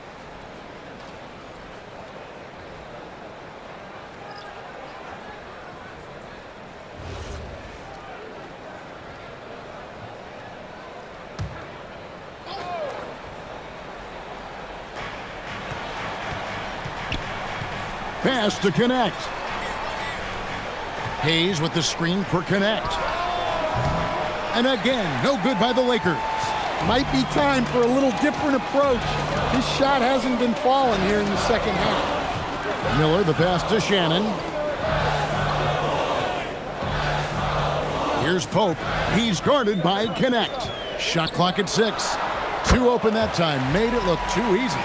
Pass to Connect. Hayes with the screen for Connect. And again, no good by the Lakers. Might be time for a little different approach. His shot hasn't been falling here in the second half. Miller, the pass to Shannon. Here's Pope. He's guarded by Connect. Shot clock at 6. 2 open that time. Made it look too easy.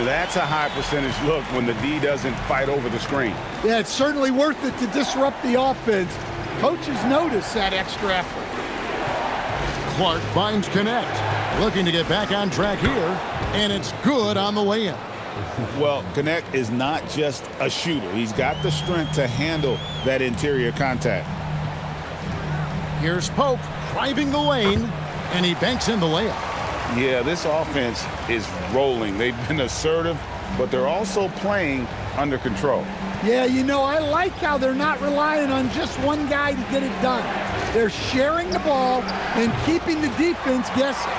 That's a high percentage look when the D doesn't fight over the screen. Yeah, it's certainly worth it to disrupt the offense. Coaches notice that extra effort. Clark finds Connect. Looking to get back on track here. And it's good on the way in. Well, Connect is not just a shooter. He's got the strength to handle that interior contact. Here's Pope driving the lane. And he banks in the layup. Yeah, this offense is rolling. They've been assertive, but they're also playing under control. Yeah, you know, I like how they're not relying on just one guy to get it done. They're sharing the ball and keeping the defense guessing.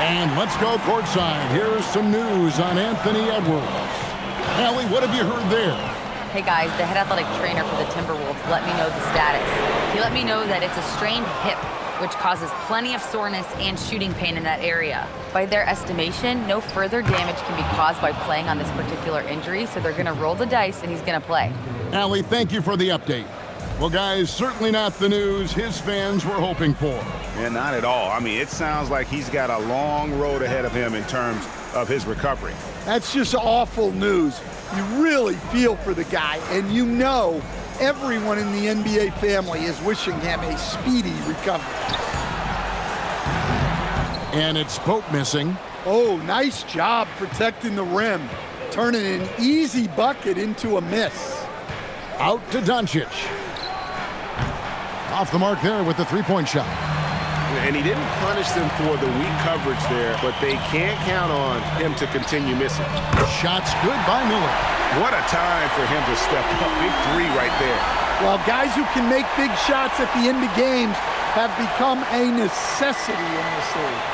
And let's go courtside. Here's some news on Anthony Edwards. Allie, what have you heard there? Hey guys, the head athletic trainer for the Timberwolves let me know the status. He let me know that it's a strained hip, which causes plenty of soreness and shooting pain in that area. By their estimation, no further damage can be caused by playing on this particular injury, so they're gonna roll the dice and he's gonna play. Allie, thank you for the update. Well, guys, certainly not the news his fans were hoping for. Yeah, not at all. I mean, it sounds like he's got a long road ahead of him in terms of his recovery. That's just awful news. You really feel for the guy, and you know everyone in the NBA family is wishing him a speedy recovery. And it's Pope missing. Oh, nice job protecting the rim, turning an easy bucket into a miss. Out to Doncic. Off the mark there with the three-point shot. And he didn't punish them for the weak coverage there, but they can't count on him to continue missing. Shot's good by Miller. What a time for him to step up. Big three right there. Well, guys who can make big shots at the end of games have become a necessity in this league.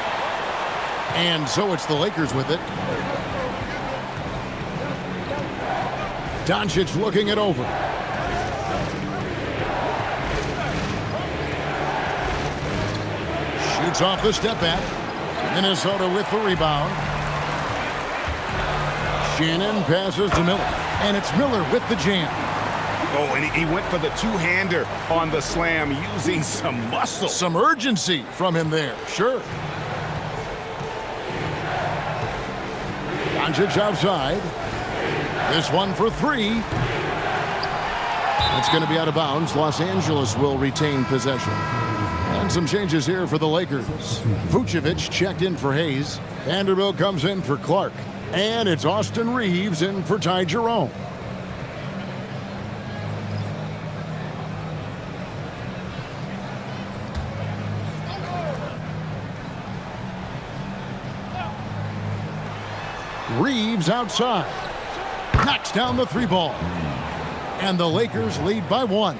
And so it's the Lakers with it. Doncic looking it over. Shoots off the step back. Minnesota with the rebound. Shannon passes to Miller. And it's Miller with the jam. Oh, and he went for the two-hander on the slam using some muscle. Some urgency from him there, sure. Doncic outside. This one for three. It's going to be out of bounds. Los Angeles will retain possession. And some changes here for the Lakers. Vucevic checked in for Hayes. Vanderbilt comes in for Clark. And it's Austin Reeves in for Ty Jerome. Reeves outside. Knocks down the three ball. And the Lakers lead by one.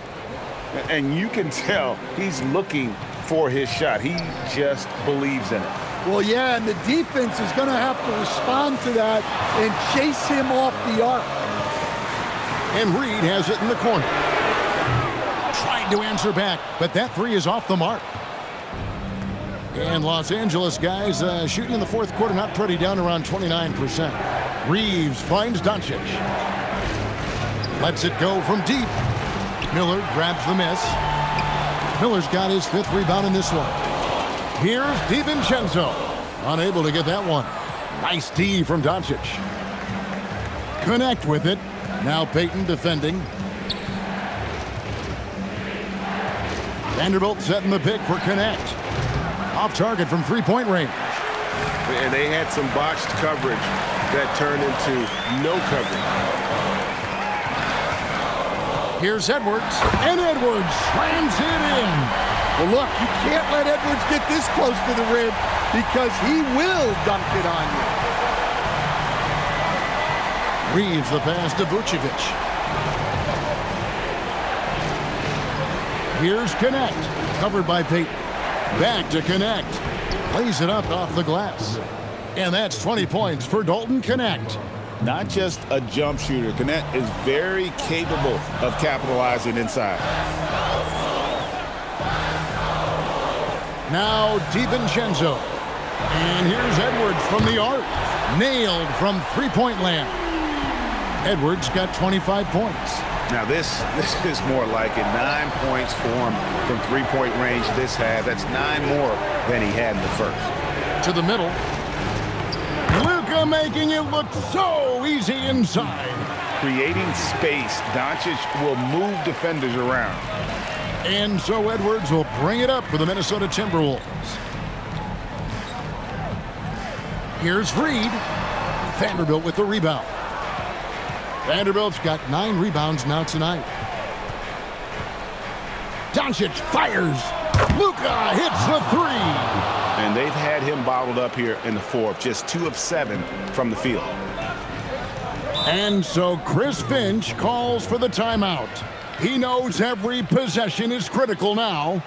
And you can tell he's looking for his shot. He just believes in it. Well, yeah, and the defense is going to have to respond to that and chase him off the arc. And Reed has it in the corner. Trying to answer back, but that three is off the mark. And Los Angeles guys shooting in the fourth quarter, not pretty, down around 29%. Reeves finds Doncic. Lets it go from deep. Miller grabs the miss. Miller's got his fifth rebound in this one. Here's DiVincenzo. Unable to get that one. Nice D from Doncic. Connect with it. Now Payton defending. Vanderbilt setting the pick for Connect. Off target from three-point range. And they had some botched coverage that turned into no coverage. Here's Edwards. And Edwards slams it in. Well, look, you can't let Edwards get this close to the rim because he will dunk it on you. Reeves the pass to Vucevic. Here's Connect. Covered by Payton. Back to Connect. Plays it up off the glass. And that's 20 points for Dalton Connect. Not just a jump shooter. Connect is very capable of capitalizing inside. Now DiVincenzo. And here's Edwards from the arc. Nailed from three-point land. Edwards got 25 points. Now this is more like it. 9 points for him from three-point range this half. That's 9 more than he had in the first. To the middle. Luka making it look so easy inside. Creating space. Doncic will move defenders around. And so Edwards will bring it up for the Minnesota Timberwolves. Here's Reed. Vanderbilt with the rebound. Vanderbilt's got 9 rebounds now tonight. Doncic fires. Luka hits the three. And they've had him bottled up here in the fourth. Just 2 of 7 from the field. And so Chris Finch calls for the timeout. He knows every possession is critical now.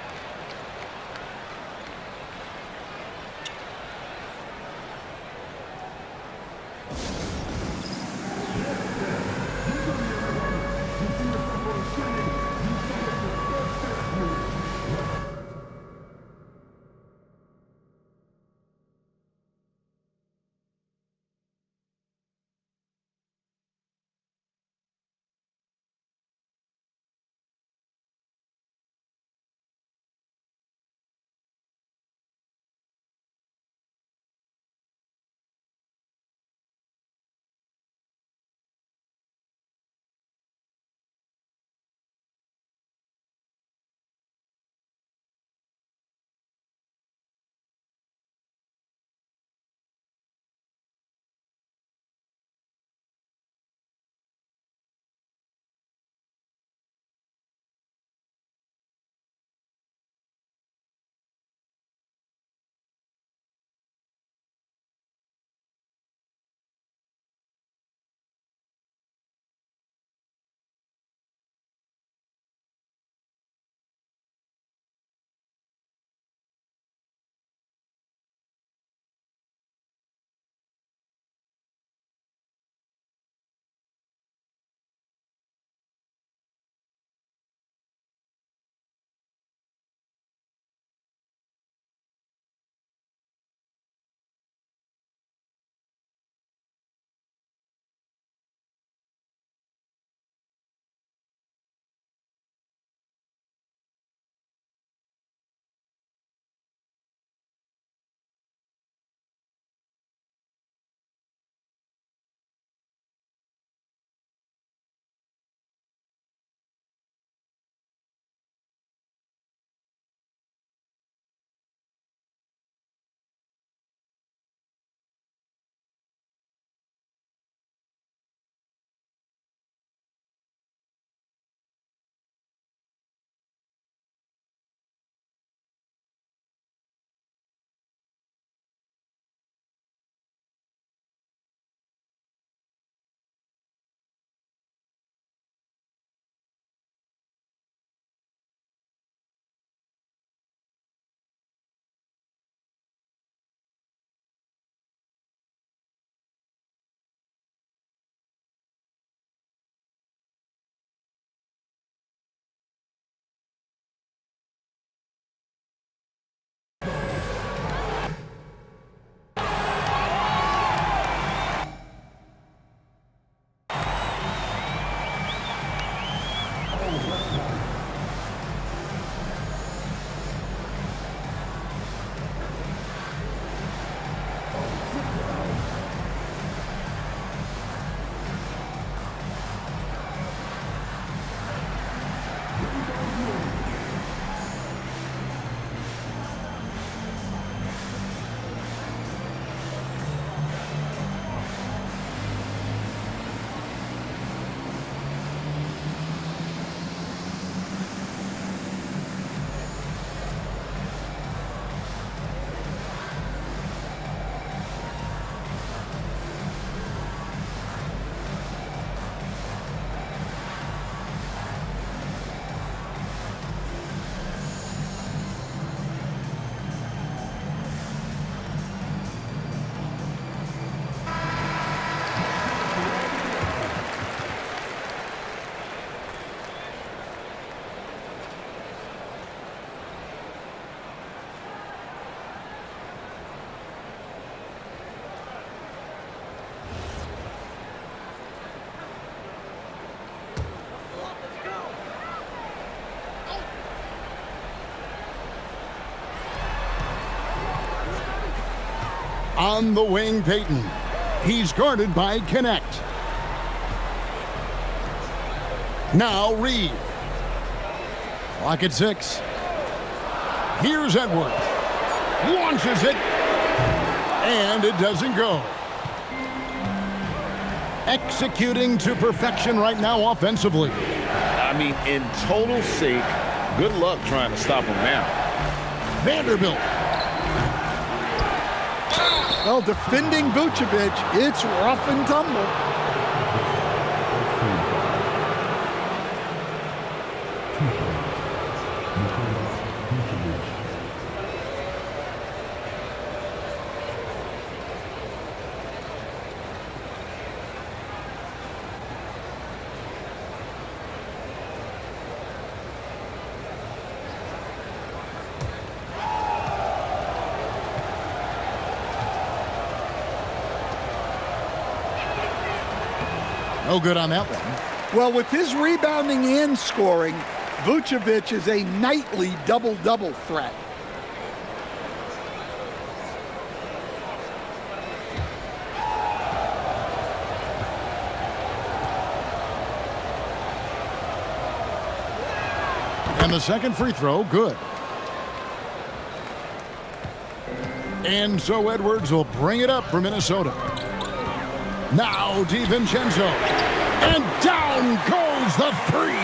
On the wing, Peyton. He's guarded by Connect. Now Reed. Clock at 6. Here's Edwards. Launches it. And it doesn't go. Executing to perfection right now offensively. I mean, in total sync. Good luck trying to stop him now. Vanderbilt. Well, defending Vucevic, it's rough and tumble. No good on that one. Well, with his rebounding and scoring, Vucevic is a nightly double-double threat. And the second free throw, good. And so Edwards will bring it up for Minnesota. Now DiVincenzo. And down goes the three.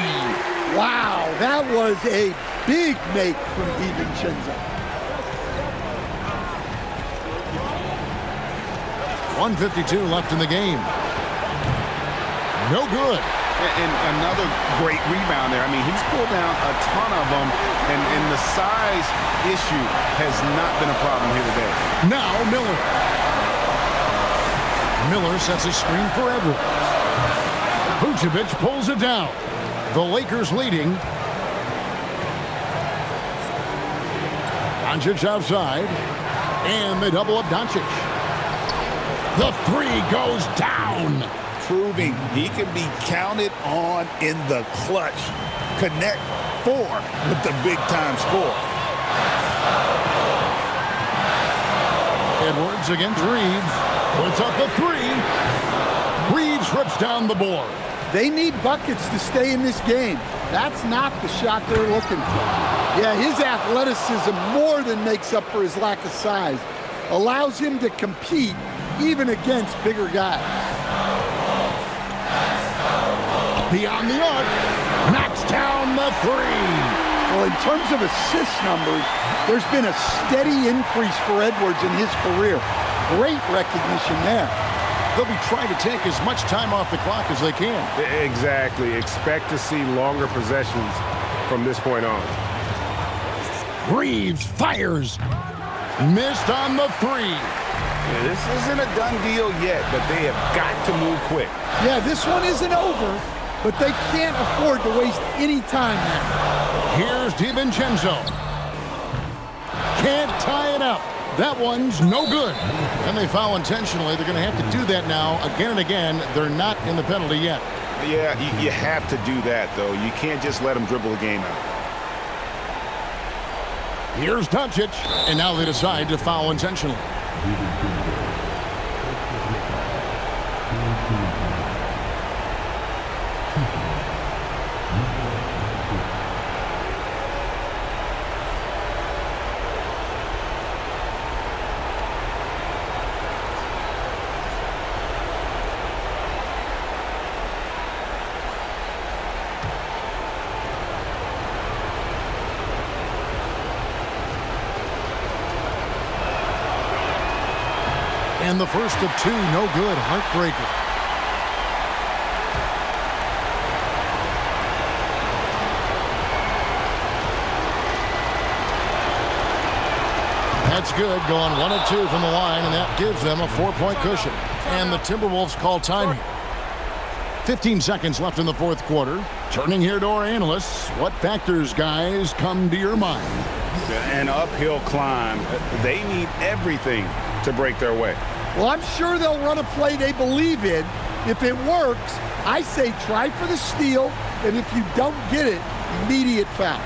Wow, that was a big make from DiVincenzo. 1:52 left in the game. No good. And another great rebound there. I mean, he's pulled down a ton of them, and the size issue has not been a problem here today. Now Miller. Miller sets a screen for Edwards. Vucevic pulls it down. The Lakers leading. Doncic outside. And they double up Doncic. The three goes down. Proving he can be counted on in the clutch. Connect 4 with the big-time score. Edwards against Reeves. Puts up the three. Reeves rips down the board. They need buckets to stay in this game. That's not the shot they're looking for. Yeah, his athleticism more than makes up for his lack of size. Allows him to compete even against bigger guys. Beyond the arc. Knocks down the three. Well, in terms of assist numbers, there's been a steady increase for Edwards in his career. Great recognition there. They'll be trying to take as much time off the clock as they can. Exactly. Expect to see longer possessions from this point on. Reeves fires. Missed on the three. Yeah, this isn't a done deal yet, but they have got to move quick. Yeah, this one isn't over, but they can't afford to waste any time now. Here's DiVincenzo. Can't tie it up. That one's no good. And they foul intentionally. They're going to have to do that now again and again. They're not in the penalty yet. Yeah, you have to do that, though. You can't just let them dribble the game out. Here's Doncic. And now they decide to foul intentionally. And the first of two, no good. Heartbreaker. That's good. Going 1 of 2 from the line, and that gives them a 4-point cushion. And the Timberwolves call time here. 15 seconds left in the fourth quarter. Turning here to our analysts. What factors, guys, come to your mind? An uphill climb. They need everything to break their way. Well, I'm sure they'll run a play they believe in. If it works, I say try for the steal, and if you don't get it, immediate foul.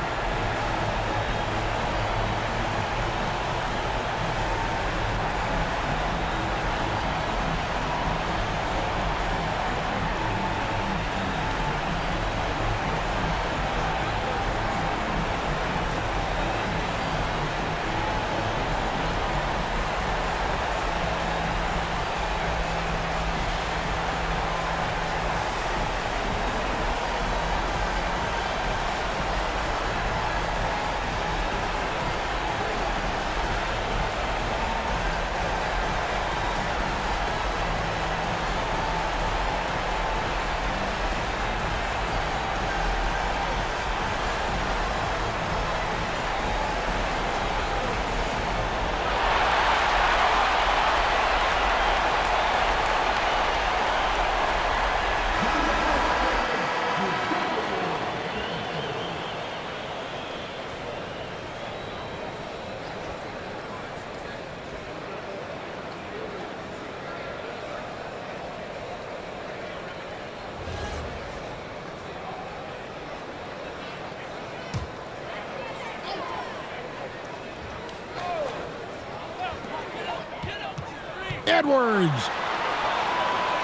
Edwards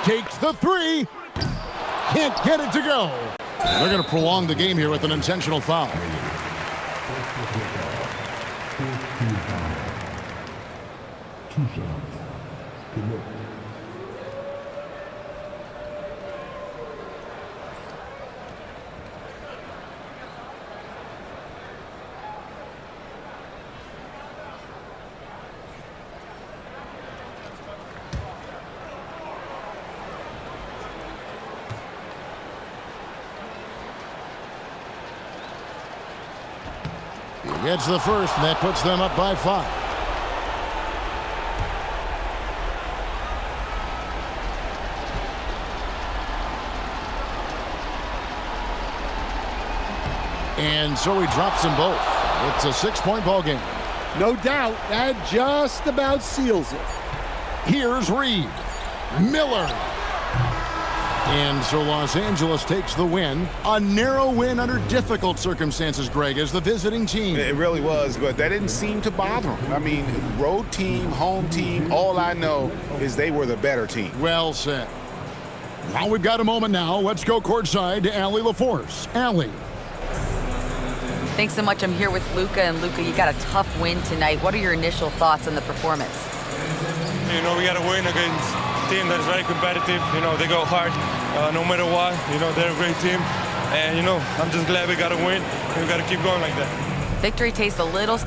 takes the three. Can't get it to go. They're going to prolong the game here with an intentional foul. He gets the first, and that puts them up by 5. And so he drops them both. It's a 6-point ball game. No doubt, that just about seals it. Here's Reed. Miller. And so Los Angeles takes the win. A narrow win under difficult circumstances, Greg, as the visiting team. It really was, but that didn't seem to bother them. I mean, road team, home team, all I know is they were the better team. Well said. Well, we've got a moment now. Let's go courtside to Allie LaForce. Allie. Thanks so much. I'm here with Luka, and Luka, you got a tough win tonight. What are your initial thoughts on the performance? You know, we got to win against a team that's very competitive. You know, they go hard no matter what. You know, they're a great team. And, you know, I'm just glad we got to win. And we got to keep going like that. Victory tastes a little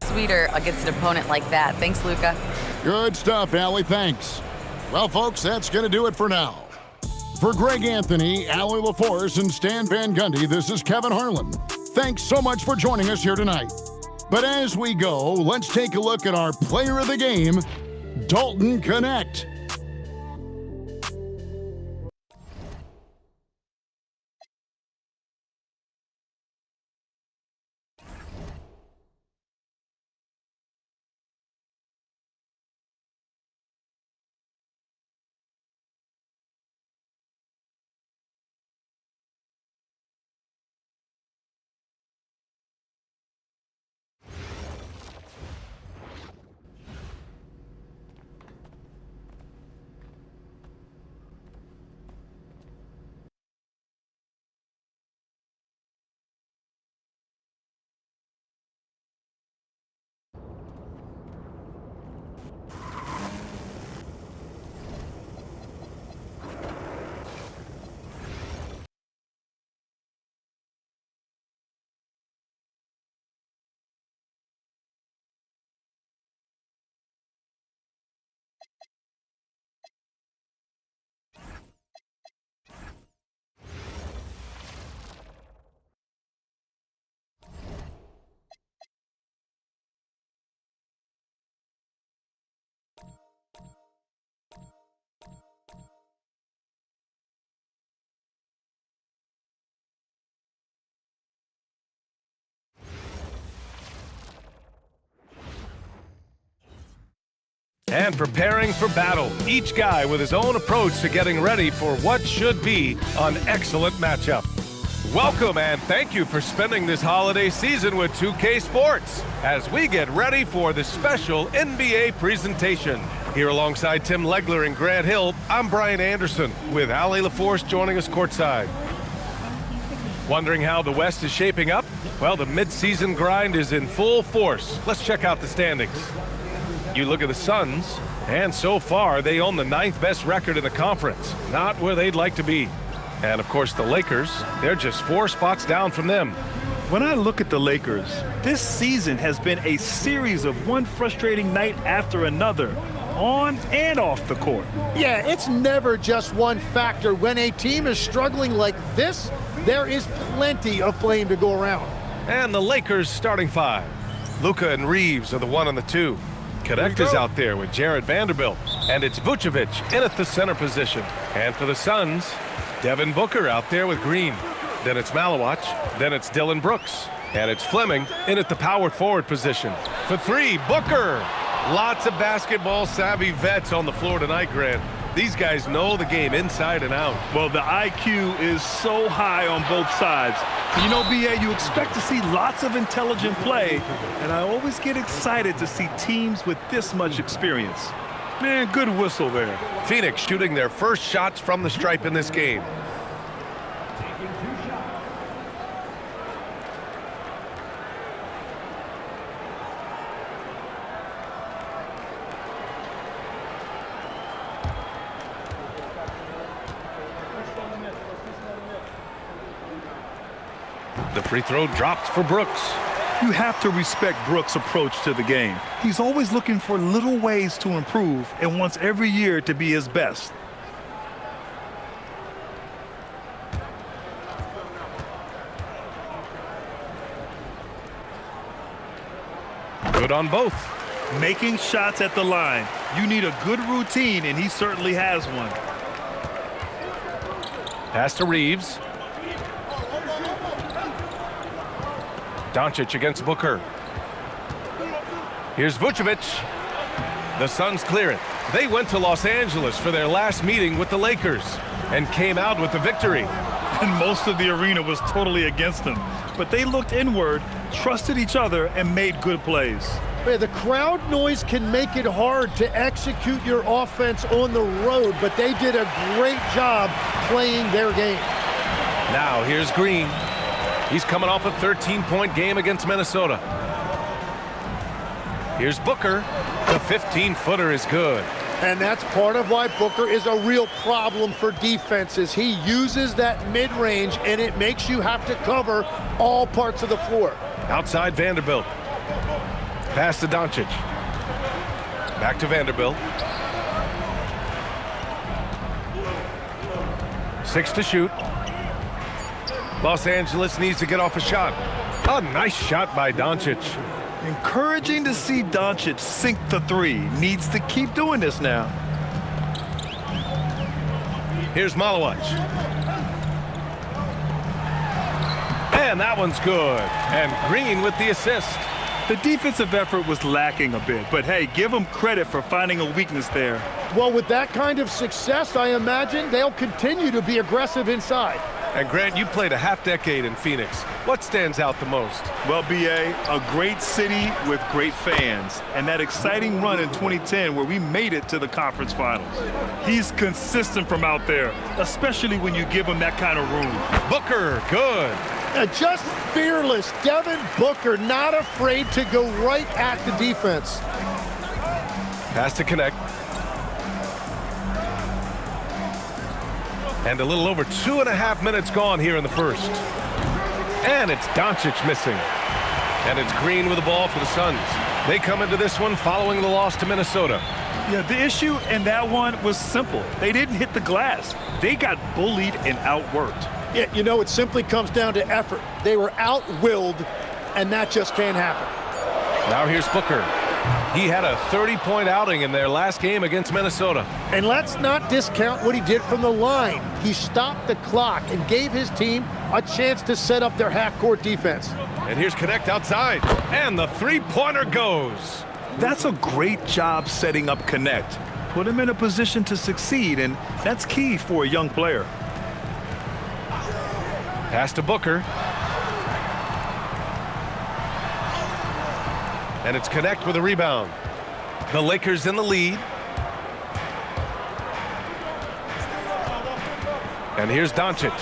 sweeter against an opponent like that. Thanks, Luka. Good stuff, Allie. Thanks. Well, folks, that's going to do it for now. For Greg Anthony, Allie LaForce, and Stan Van Gundy, this is Kevin Harlan. Thanks so much for joining us here tonight. But as we go, let's take a look at our player of the game, Dalton Connect. And preparing for battle, each guy with his own approach to getting ready for what should be an excellent matchup. Welcome and thank you for spending this holiday season with 2K Sports as we get ready for the special NBA presentation. Here alongside Tim Legler and Grant Hill, I'm Brian Anderson with Allie LaForce joining us courtside. Wondering how the West is shaping up? Well, the midseason grind is in full force. Let's check out the standings. You look at the Suns, and so far they own the 9th best record in the conference. Not where they'd like to be. And of course the Lakers, they're just 4 spots down from them. When I look at the Lakers, this season has been a series of one frustrating night after another, on and off the court. Yeah, it's never just one factor. When a team is struggling like this, there is plenty of blame to go around. And the Lakers starting 5. Luka and Reeves are the 1 and the 2. Connect is out there with Jared Vanderbilt, and it's Vucevic in at the center position. And for the Suns, Devin Booker out there with Green. Then it's Malawach, then it's Dylan Brooks, and it's Fleming in at the power forward position. For 3, Booker. Lots of basketball savvy vets on the floor tonight, Grant. These guys know the game inside and out. Well, the IQ is so high on both sides. You know, B.A., you expect to see lots of intelligent play, and I always get excited to see teams with this much experience. Man, good whistle there. Phoenix shooting their first shots from the stripe in this game. The free throw dropped for Brooks. You have to respect Brooks' approach to the game. He's always looking for little ways to improve and wants every year to be his best. Good on both. Making shots at the line. You need a good routine, and he certainly has one. Pass to Reeves. Doncic against Booker. Here's Vucevic. The Suns clear it. They went to Los Angeles for their last meeting with the Lakers and came out with the victory. And most of the arena was totally against them. But they looked inward, trusted each other, and made good plays. Yeah, the crowd noise can make it hard to execute your offense on the road, but they did a great job playing their game. Now here's Green. He's coming off a 13-point game against Minnesota. Here's Booker. The 15-footer is good. And that's part of why Booker is a real problem for defenses. He uses that mid-range, and it makes you have to cover all parts of the floor. Outside Vanderbilt. Pass to Doncic. Back to Vanderbilt. 6 to shoot. Los Angeles needs to get off a shot. A nice shot by Doncic. Encouraging to see Doncic sink the three. Needs to keep doing this now. Here's Malawach. And that one's good. And Green with the assist. The defensive effort was lacking a bit, but hey, give them credit for finding a weakness there. Well, with that kind of success, I imagine they'll continue to be aggressive inside. And Grant, you played a half-decade in Phoenix. What stands out the most? Well, B.A., a great city with great fans, and that exciting run in 2010 where we made it to the conference finals. He's consistent from out there, especially when you give him that kind of room. Booker, good. Just fearless. Devin Booker not afraid to go right at the defense. Pass to connect. And a little over 2.5 minutes gone here in the first. And it's Doncic missing. And it's Green with the ball for the Suns. They come into this one following the loss to Minnesota. Yeah, the issue in that one was simple. They didn't hit the glass. They got bullied and outworked. Yeah, you know, it simply comes down to effort. They were outwilled, and that just can't happen. Now here's Booker. He had a 30-point outing in their last game against Minnesota. And let's not discount what he did from the line. He stopped the clock and gave his team a chance to set up their half-court defense. And here's Connect outside, and the three-pointer goes. That's a great job setting up Connect. Put him in a position to succeed, and that's key for a young player. Pass to Booker. And it's Connect with a rebound. The Lakers in the lead. And here's Doncic.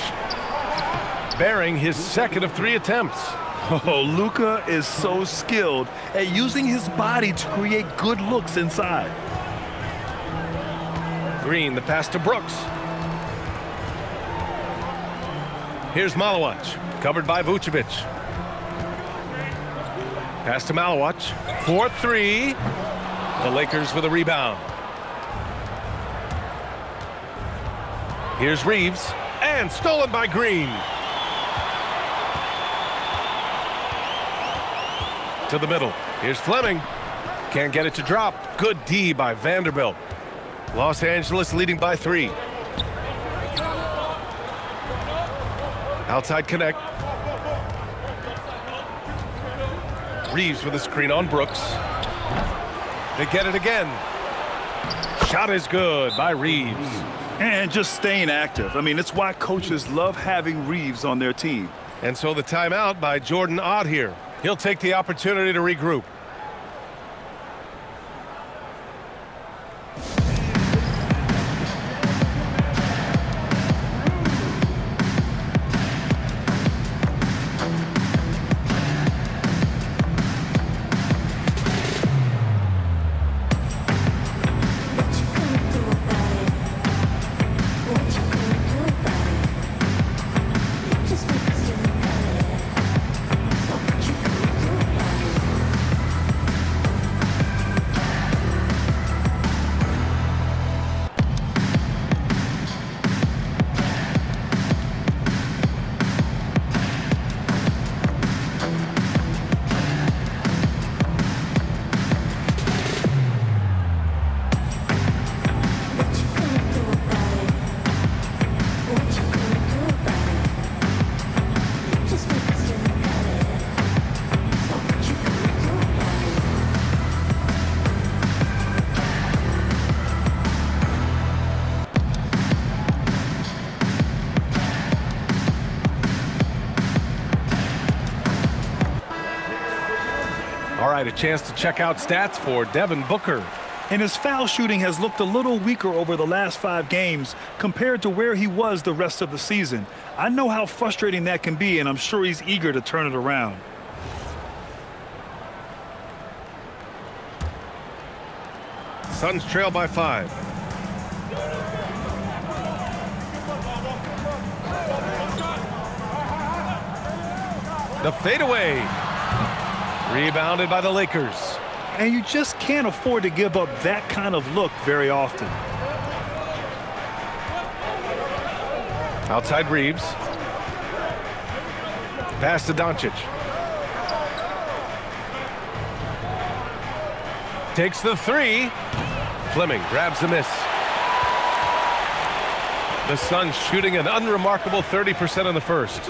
Bearing his second of 3 attempts. Oh, Luka is so skilled at using his body to create good looks inside. Green, the pass to Brooks. Here's Malawach, covered by Vucevic. Pass to Malawach, 4-3. The Lakers with a rebound. Here's Reeves, and stolen by Green. To the middle, here's Fleming. Can't get it to drop. Good D by Vanderbilt. Los Angeles leading by 3. Outside Connect. Reeves with a screen on Brooks. They get it again. Shot is good by Reeves. And just staying active. I mean, it's why coaches love having Reeves on their team. And so the timeout by Jordan Ott here. He'll take the opportunity to regroup. All right, a chance to check out stats for Devin Booker. And his foul shooting has looked a little weaker over the last 5 games compared to where he was the rest of the season. I know how frustrating that can be, and I'm sure he's eager to turn it around. Suns trail by 5. The fadeaway. Rebounded by the Lakers. And you just can't afford to give up that kind of look very often. Outside Reeves. Pass to Doncic. Takes the 3. Fleming grabs the miss. The Suns shooting an unremarkable 30% in the first.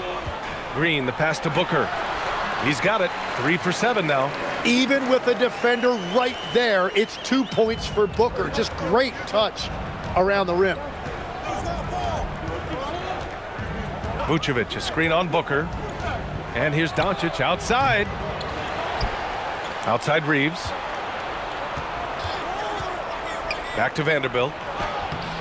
Green, the pass to Booker. He's got it. 3 for 7 now. Even with a defender right there, it's 2 points for Booker. Just great touch around the rim. Vucevic, a screen on Booker. And here's Doncic outside. Outside Reeves. Back to Vanderbilt.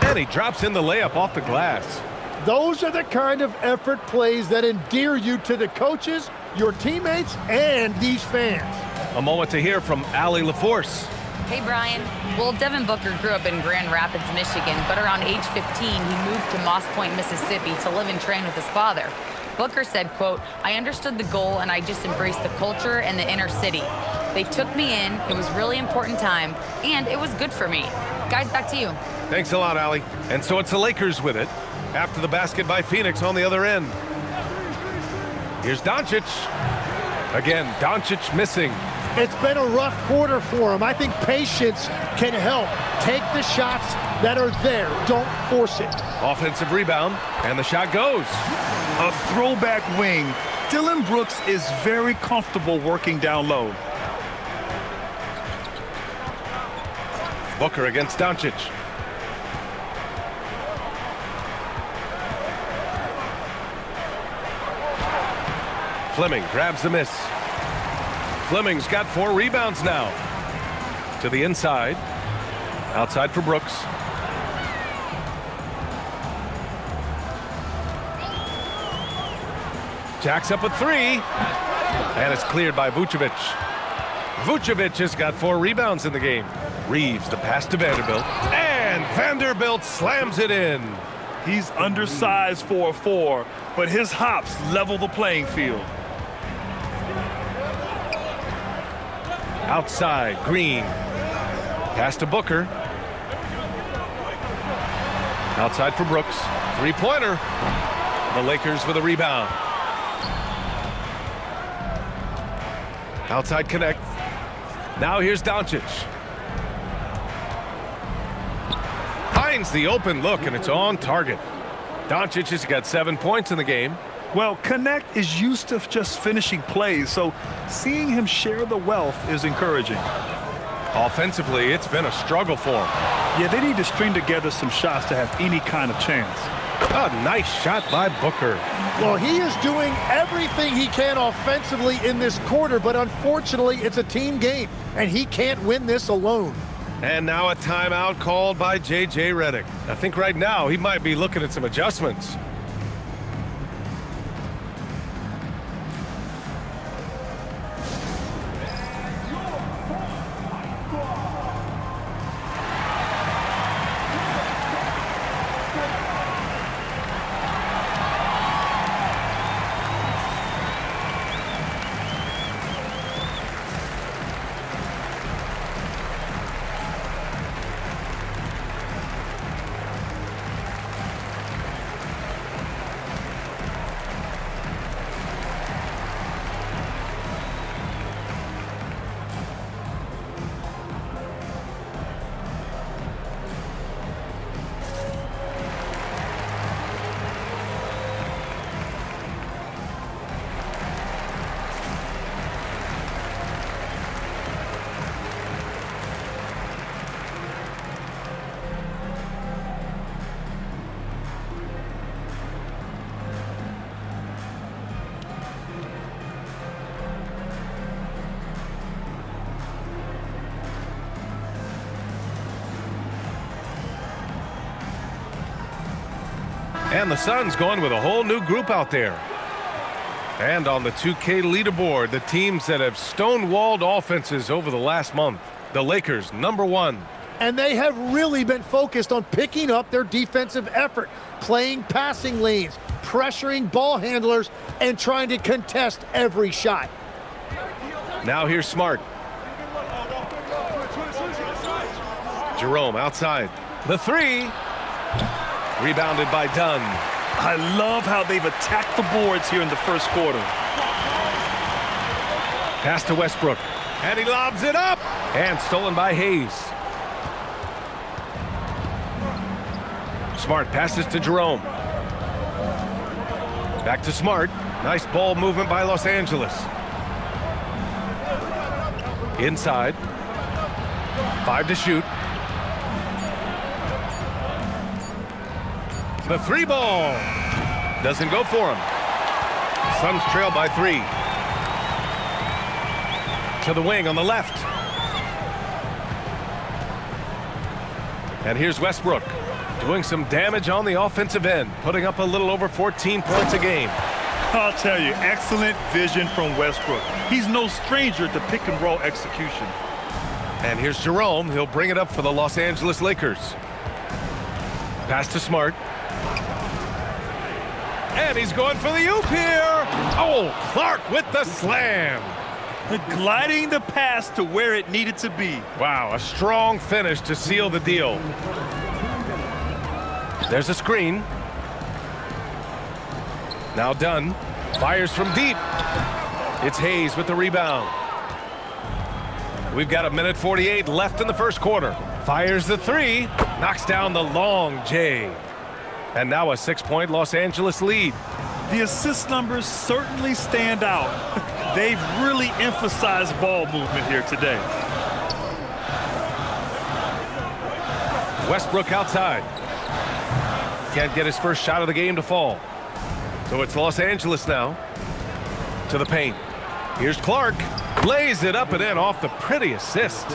And he drops in the layup off the glass. Those are the kind of effort plays that endear you to the coaches, your teammates, and these fans. A moment to hear from Allie LaForce. Hey, Brian. Well, Devin Booker grew up in Grand Rapids, Michigan, but around age 15, he moved to Moss Point, Mississippi to live and train with his father. Booker said, quote, "I understood the goal and I just embraced the culture and the inner city. They took me in, it was really important time, and it was good for me." Guys, back to you. Thanks a lot, Allie. And so it's the Lakers with it after the basket by Phoenix on the other end. Here's Doncic. Again, Doncic missing. It's been a rough quarter for him. I think patience can help. Take the shots that are there. Don't force it. Offensive rebound, and the shot goes. A throwback wing. Dillon Brooks is very comfortable working down low. Booker against Doncic. Fleming grabs the miss. Fleming's got 4 rebounds now. To the inside. Outside for Brooks. Jacks up a 3. And it's cleared by Vucevic. Vucevic has got 4 rebounds in the game. Reeves, the pass to Vanderbilt. And Vanderbilt slams it in. He's undersized for a 4, but his hops level the playing field. Outside, Green. Pass to Booker. Outside for Brooks. 3-pointer. The Lakers with a rebound. Outside connect. Now here's Doncic. Finds the open look, and it's on target. Doncic has got 7 points in the game. Well, Connect is used to just finishing plays, so seeing him share the wealth is encouraging. Offensively, it's been a struggle for them. Yeah, they need to string together some shots to have any kind of chance. A nice shot by Booker. Well, he is doing everything he can offensively in this quarter, but unfortunately, it's a team game, and he can't win this alone. And now a timeout called by J.J. Redick. I think right now he might be looking at some adjustments. And the Suns going with a whole new group out there. And on the 2K leaderboard, the teams that have stonewalled offenses over the last month. The Lakers, #1. And they have really been focused on picking up their defensive effort, playing passing lanes, pressuring ball handlers, and trying to contest every shot. Now here's Smart. Jerome outside. The three. Rebounded by Dunn. I love how they've attacked the boards here in the first quarter. Pass to Westbrook. And he lobs it up. And stolen by Hayes. Smart passes to Jerome. Back to Smart. Nice ball movement by Los Angeles. Inside. 5 to shoot. The three ball doesn't go for him. Suns trail by 3. To the wing on the left. And here's Westbrook doing some damage on the offensive end, putting up a little over 14 points a game. I'll tell you, excellent vision from Westbrook. He's no stranger to pick and roll execution. And here's Jerome. He'll bring it up for the Los Angeles Lakers. Pass to Smart. And he's going for the oop here. Oh, Clark with the slam. Gliding the pass to where it needed to be. Wow, a strong finish to seal the deal. There's a screen. Now Dunn fires from deep. It's Hayes with the rebound. We've got 1:48 left in the first quarter. Fires the three. Knocks down the long J. And now a 6-point Los Angeles lead. The assist numbers certainly stand out. They've really emphasized ball movement here today. Westbrook outside. Can't get his first shot of the game to fall. So it's Los Angeles now. To the paint. Here's Clark. Lays it up and in off the pretty assist.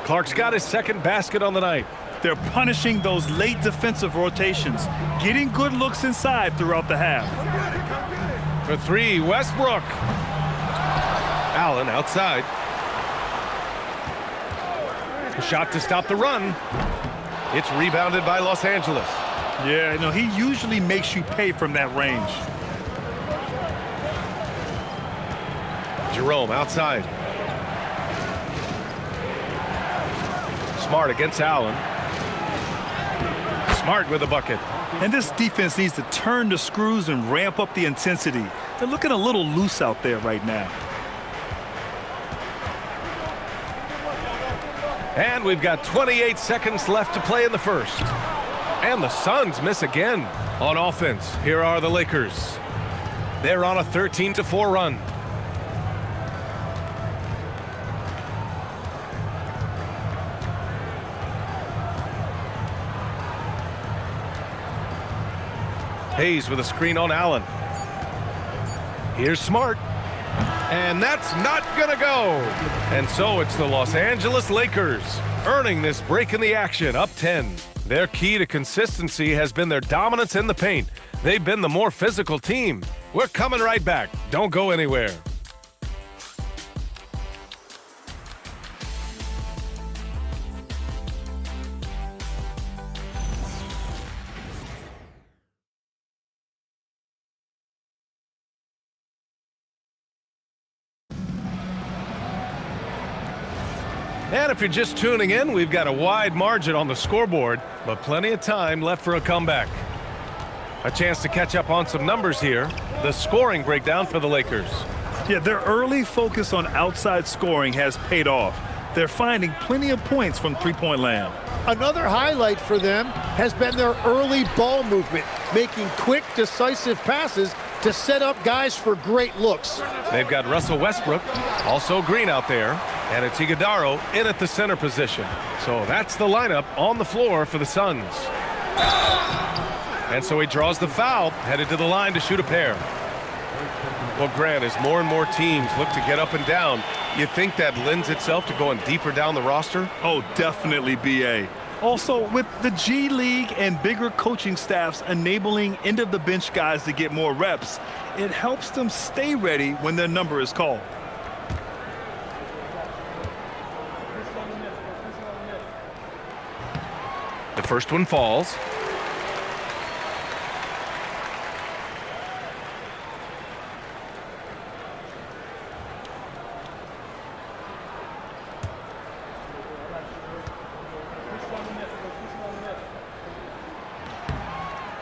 Clark's got his second basket on the night. They're punishing those late defensive rotations, getting good looks inside throughout the half. For 3, Westbrook. Allen outside. A shot to stop the run. It's rebounded by Los Angeles. Yeah, you know, he usually makes you pay from that range. Jerome outside. Smart against Allen. Smart with a bucket. And this defense needs to turn the screws and ramp up the intensity. They're looking a little loose out there right now. And we've got 28 seconds left to play in the first. And the Suns miss again on offense. Here are the Lakers. They're on a 13-4 run. Hayes with a screen on Allen. Here's Smart. And that's not going to go. And so it's the Los Angeles Lakers earning this break in the action, up 10. Their key to consistency has been their dominance in the paint. They've been the more physical team. We're coming right back. Don't go anywhere. And if you're just tuning in, we've got a wide margin on the scoreboard, but plenty of time left for a comeback. A chance to catch up on some numbers here. The scoring breakdown for the Lakers. Yeah, their early focus on outside scoring has paid off. They're finding plenty of points from three-point land. Another highlight for them has been their early ball movement, making quick, decisive passes to set up guys for great looks. They've got Russell Westbrook, also Green out there, and it's Iguodala in at the center position. So that's the lineup on the floor for the Suns. And so he draws the foul, headed to the line to shoot a pair. Well, Grant, as more and more teams look to get up and down, you think that lends itself to going deeper down the roster? Oh, definitely, B.A. Also, with the G League and bigger coaching staffs enabling end-of-the-bench guys to get more reps, it helps them stay ready when their number is called. The first one falls.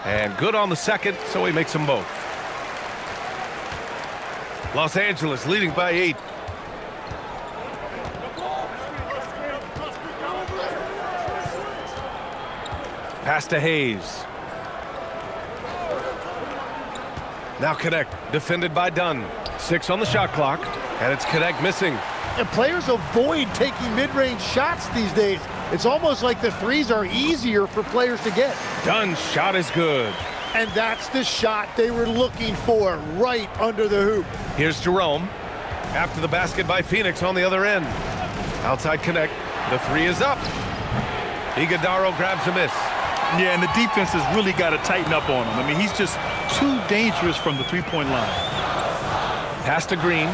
And good on the second, so he makes them both. Los Angeles leading by 8. Pass to Hayes. Now Connect, defended by Dunn. 6 on the shot clock, and it's Connect missing. And players avoid taking mid-range shots these days. It's almost like the threes are easier for players to get. Dunn's shot is good. And that's the shot they were looking for, right under the hoop. Here's Jerome. After the basket by Phoenix on the other end. Outside Connect. The 3 is up. Iguodala grabs a miss. Yeah, and the defense has really got to tighten up on him. I mean, he's just too dangerous from the three-point line. Pass to Green.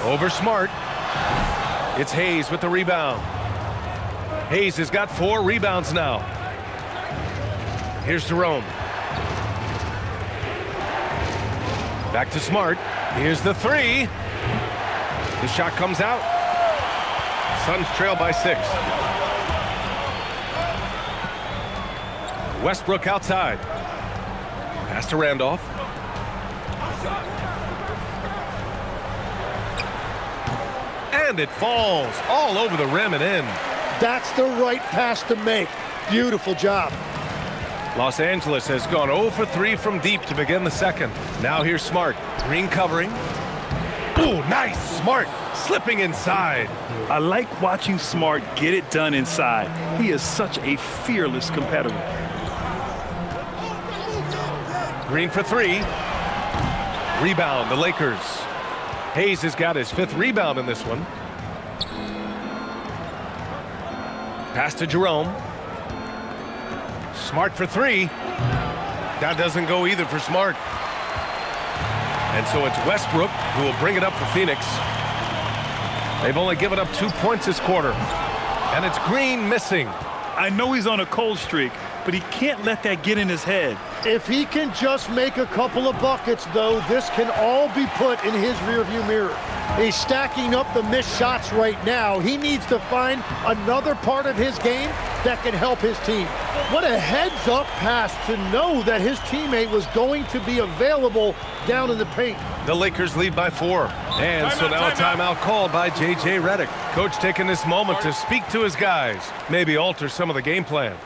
Over Smart. It's Hayes with the rebound. Hayes has got 4 rebounds now. Here's Jerome. Back to Smart. Here's the 3. The shot comes out. Suns trail by 6. Westbrook outside. Pass to Randolph. And it falls all over the rim and in. That's the right pass to make. Beautiful job. Los Angeles has gone 0 for 3 from deep to begin the second. Now here's Smart. Green covering. Ooh, nice. Smart slipping inside. I like watching Smart get it done inside. He is such a fearless competitor. Green for 3. Rebound, the Lakers. Hayes has got his 5th rebound in this one. Pass to Jerome. Smart for 3. That doesn't go either for Smart. And so it's Westbrook who will bring it up for Phoenix. They've only given up 2 points this quarter. And it's Green missing. I know he's on a cold streak, but he can't let that get in his head. If he can just make a couple of buckets, though, this can all be put in his rearview mirror. He's stacking up the missed shots right now. He needs to find another part of his game that can help his team. What a heads-up pass to know that his teammate was going to be available down in the paint. The Lakers lead by 4. And so now a timeout called by J.J. Redick. Coach taking this moment to speak to his guys, maybe alter some of the game plan.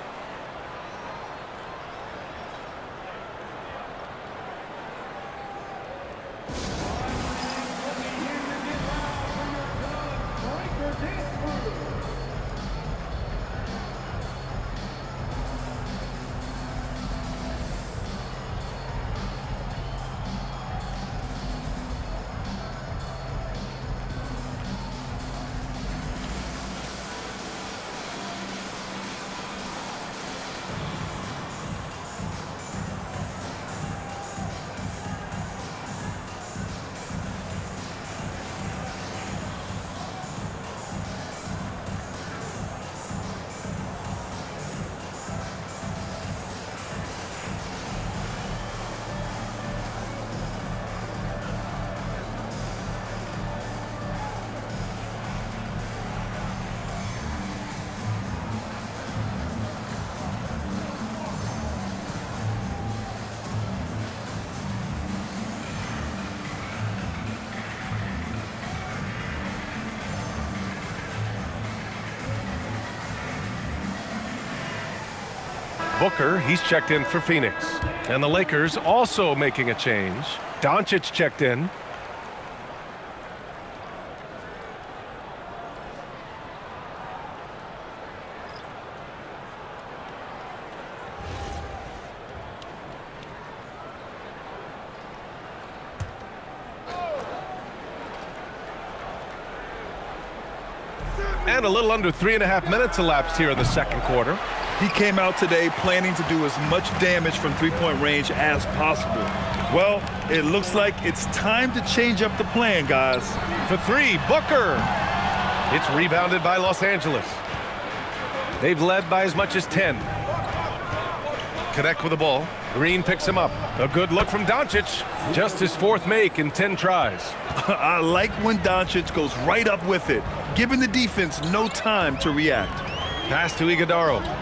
Booker, he's checked in for Phoenix. And the Lakers also making a change. Doncic checked in. And a little under 3.5 minutes elapsed here in the second quarter. He came out today planning to do as much damage from three-point range as possible. Well, it looks like it's time to change up the plan, guys. For three, Booker. It's rebounded by Los Angeles. They've led by as much as 10. Connect with the ball. Green picks him up. A good look from Doncic. Just his fourth make in 10 tries. I like when Doncic goes right up with it, giving the defense no time to react. Pass to Iguodaro.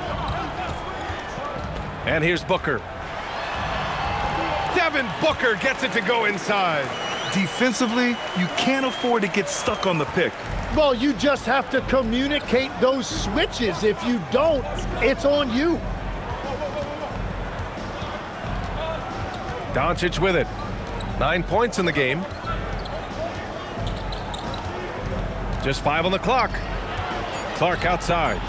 And here's Booker. Devin Booker gets it to go inside. Defensively, you can't afford to get stuck on the pick. Well, you just have to communicate those switches. If you don't, it's on you. Doncic with it. 9 points in the game. Just 5 on the clock. Clark outside.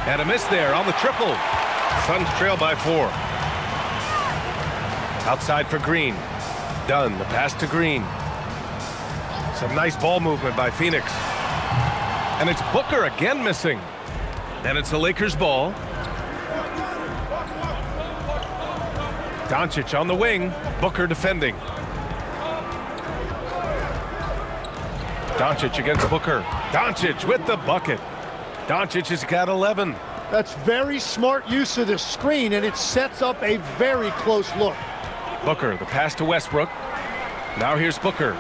And a miss there on the triple. Suns trail by 4. Outside for Green. Dunn, the pass to Green. Some nice ball movement by Phoenix. And it's Booker again missing. And it's the Lakers' ball. Doncic on the wing. Booker defending. Doncic against Booker. Doncic with the bucket. Doncic has got 11. That's very smart use of the screen, and it sets up a very close look. Booker, the pass to Westbrook. Now here's Booker.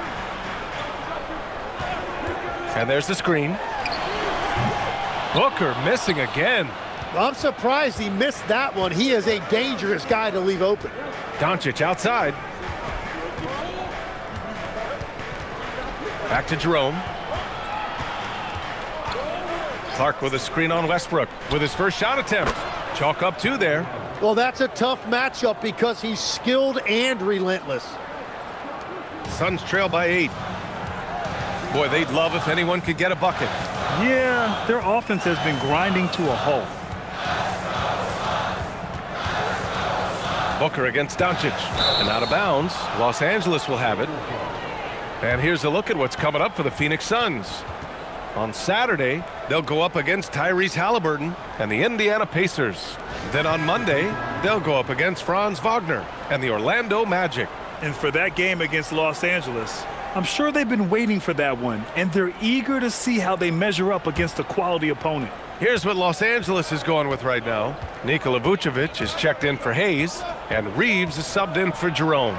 And there's the screen. Booker missing again. I'm surprised he missed that one. He is a dangerous guy to leave open. Doncic outside. Back to Jerome. Clark with a screen on Westbrook with his first shot attempt. Chalk up 2 there. Well, that's a tough matchup because he's skilled and relentless. Suns trail by 8. Boy, they'd love if anyone could get a bucket. Yeah, their offense has been grinding to a halt. Booker against Doncic. And out of bounds. Los Angeles will have it. And here's a look at what's coming up for the Phoenix Suns. On Saturday, they'll go up against Tyrese Halliburton and the Indiana Pacers. Then on Monday, they'll go up against Franz Wagner and the Orlando Magic. And for that game against Los Angeles, I'm sure they've been waiting for that one, and they're eager to see how they measure up against a quality opponent. Here's what Los Angeles is going with right now. Nikola Vucevic is checked in for Hayes, and Reeves is subbed in for Jerome.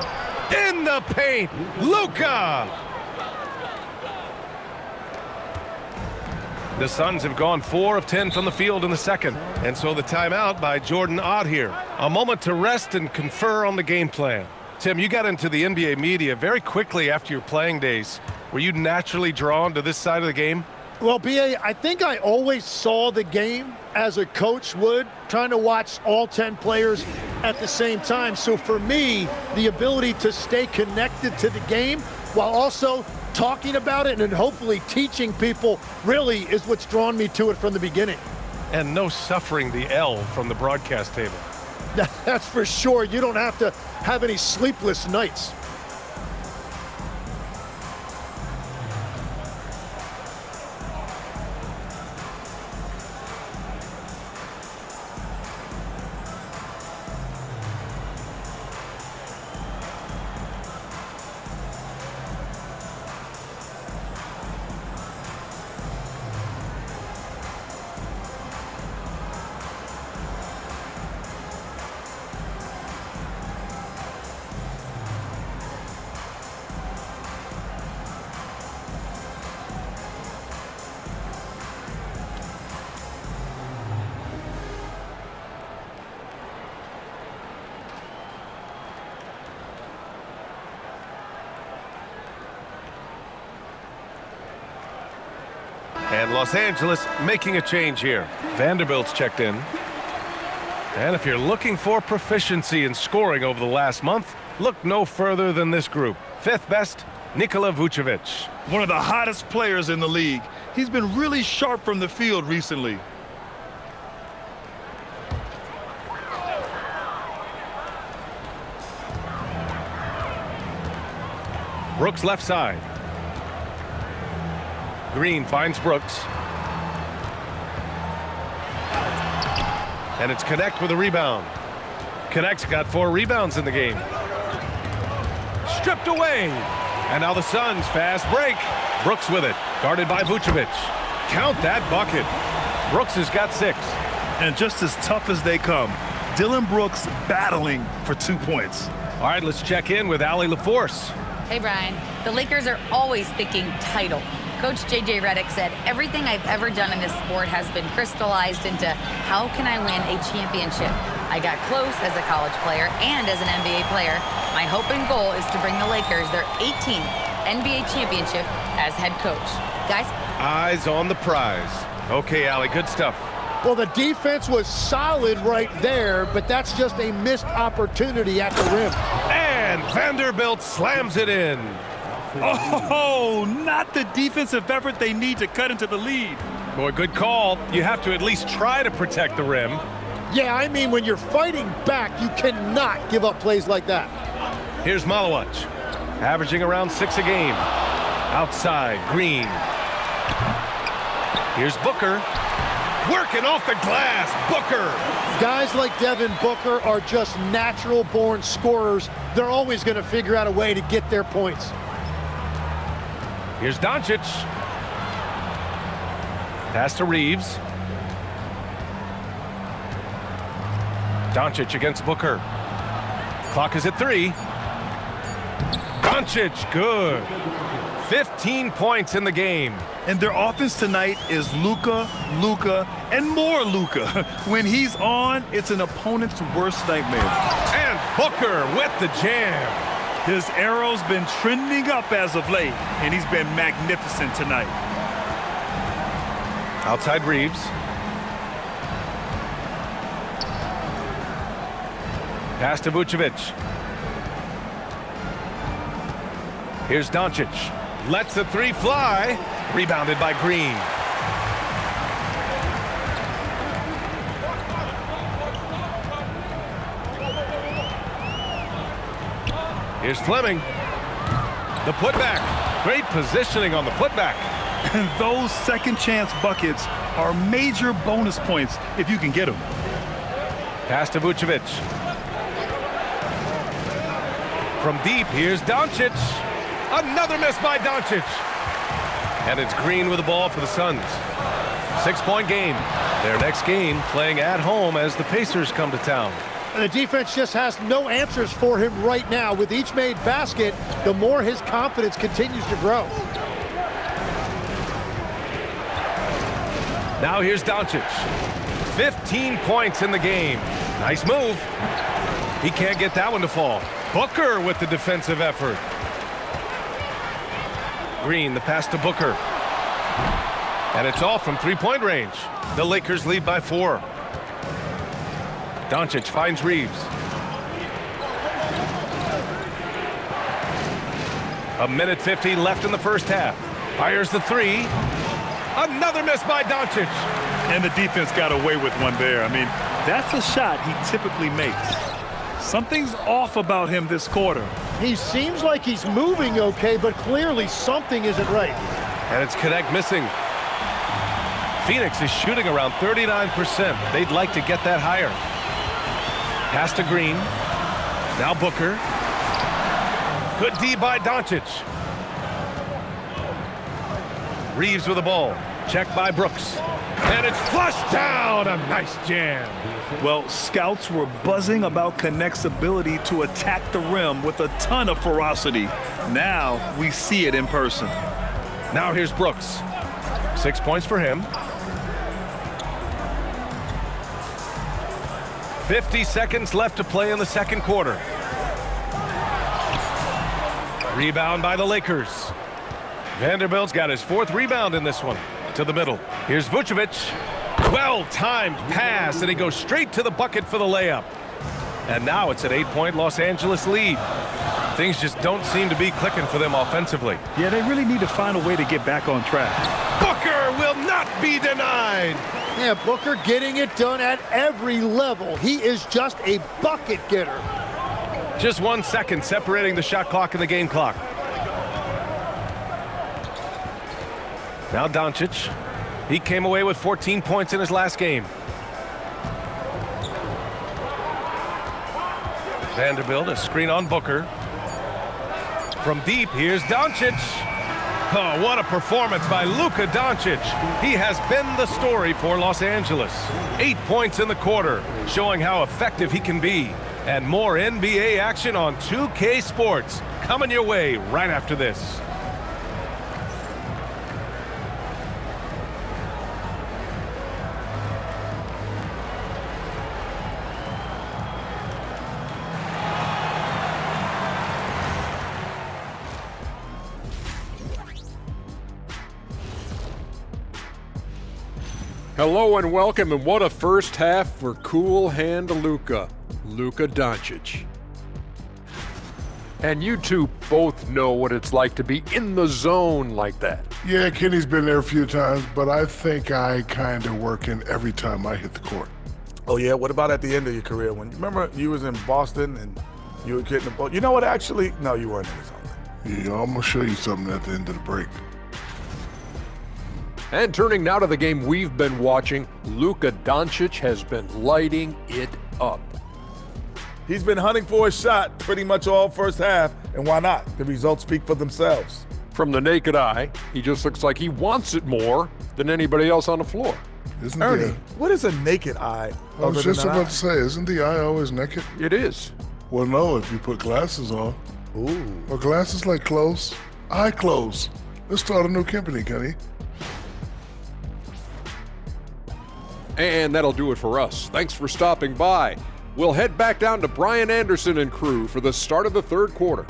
In the paint, Luka! The Suns have gone 4 of 10 from the field in the second, and so the timeout by Jordan Ott here. A moment to rest and confer on the game plan. Tim, you got into the NBA media very quickly after your playing days. Were you naturally drawn to this side of the game? Well, B.A., I think I always saw the game as a coach would, trying to watch all 10 players at the same time. So for me, the ability to stay connected to the game while also talking about it and hopefully teaching people really is what's drawn me to it from the beginning. And no suffering the L from the broadcast table. That's for sure. You don't have to have any sleepless nights. And Los Angeles making a change here. Vanderbilt's checked in. And if you're looking for proficiency in scoring over the last month, look no further than this group. 5th best, Nikola Vucevic. One of the hottest players in the league. He's been really sharp from the field recently. Brooks left side. Green finds Brooks. And it's Connect with a rebound. Connect's got 4 rebounds in the game. Stripped away. And now the Suns fast break. Brooks with it. Guarded by Vucevic. Count that bucket. Brooks has got 6. And just as tough as they come, Dillon Brooks battling for 2 points. All right, let's check in with Allie LaForce. Hey, Brian. The Lakers are always thinking title. Coach J.J. Redick said, everything I've ever done in this sport has been crystallized into how can I win a championship? I got close as a college player and as an NBA player. My hope and goal is to bring the Lakers their 18th NBA championship as head coach. Guys? Eyes on the prize. Okay, Allie, good stuff. Well, the defense was solid right there, but that's just a missed opportunity at the rim. And Vanderbilt slams it in. Oh, not the defensive effort they need to cut into the lead. Boy, good call. You have to at least try to protect the rim. Yeah, I mean, when you're fighting back, you cannot give up plays like that. Here's Malawich, averaging around 6 a game. Outside, Green. Here's Booker. Working off the glass, Booker. Guys like Devin Booker are just natural-born scorers. They're always going to figure out a way to get their points. Here's Doncic. Pass to Reeves. Doncic against Booker. Clock is at 3. Doncic, good. 15 points in the game. And their offense tonight is Luka, and more Luka. When he's on, it's an opponent's worst nightmare. And Booker with the jam. His arrow's been trending up as of late, and he's been magnificent tonight. Outside Reeves. Pass to Vucevic. Here's Doncic. Lets the 3 fly. Rebounded by Green. Here's Fleming. The putback. Great positioning on the putback. And those second chance buckets are major bonus points if you can get them. Pass to Vucevic. From deep, here's Doncic. Another miss by Doncic. And it's Green with the ball for the Suns. 6-point game. Their next game playing at home as the Pacers come to town. And the defense just has no answers for him right now. With each made basket, the more his confidence continues to grow. Now here's Doncic. 15 points in the game. Nice move. He can't get that one to fall. Booker with the defensive effort. Green, the pass to Booker. And it's off from 3-point range. The Lakers lead by 4. Doncic finds Reeves. A minute 50 left in the first half. Fires the 3. Another miss by Doncic. And the defense got away with one there. I mean, that's a shot he typically makes. Something's off about him this quarter. He seems like he's moving okay, but clearly something isn't right. And it's Connect missing. Phoenix is shooting around 39%. They'd like to get that higher. Pass to Green. Now Booker. Good D by Doncic. Reeves with the ball. Checked by Brooks. And it's flushed down. A nice jam. Well, scouts were buzzing about Connect's ability to attack the rim with a ton of ferocity. Now we see it in person. Now here's Brooks. 6 points for him. 50 seconds left to play in the second quarter. Rebound by the Lakers. Vanderbilt's got his 4th rebound in this one. To the middle. Here's Vucevic. Well-timed pass, and he goes straight to the bucket for the layup. And now it's an 8-point Los Angeles lead. Things just don't seem to be clicking for them offensively. Yeah, they really need to find a way to get back on track. Booker will not be denied. Yeah, Booker getting it done at every level. He is just a bucket getter. Just 1 second separating the shot clock and the game clock. Now Doncic. He came away with 14 points in his last game. Vanderbilt, a screen on Booker. From deep, here's Doncic. Oh, what a performance by Luka Doncic. He has been the story for Los Angeles. 8 points in the quarter, showing how effective he can be. And more NBA action on 2K Sports coming your way right after this. Hello and welcome, and what a first half for Cool Hand Luka Doncic. And you two both know what it's like to be in the zone like that. Yeah, Kenny's been there a few times, but I think I kind of work in every time I hit the court. Oh, yeah? What about at the end of your career? When you remember you was in Boston and you were getting the ball? You know what, actually? No, you weren't in the zone. Yeah, I'm going to show you something at the end of the break. And turning now to the game we've been watching, Luka Doncic has been lighting it up. He's been hunting for a shot pretty much all first half, and why not? The results speak for themselves. From the naked eye, he just looks like he wants it more than anybody else on the floor. Isn't Ernie, the, what is a naked eye? I was just about to say, isn't the eye always naked? It is. Well, no, if you put glasses on. Ooh. Well, glasses like clothes, eye clothes. Let's start a new company, Kenny. And that'll do it for us. Thanks for stopping by. We'll head back down to Brian Anderson and crew for the start of the third quarter.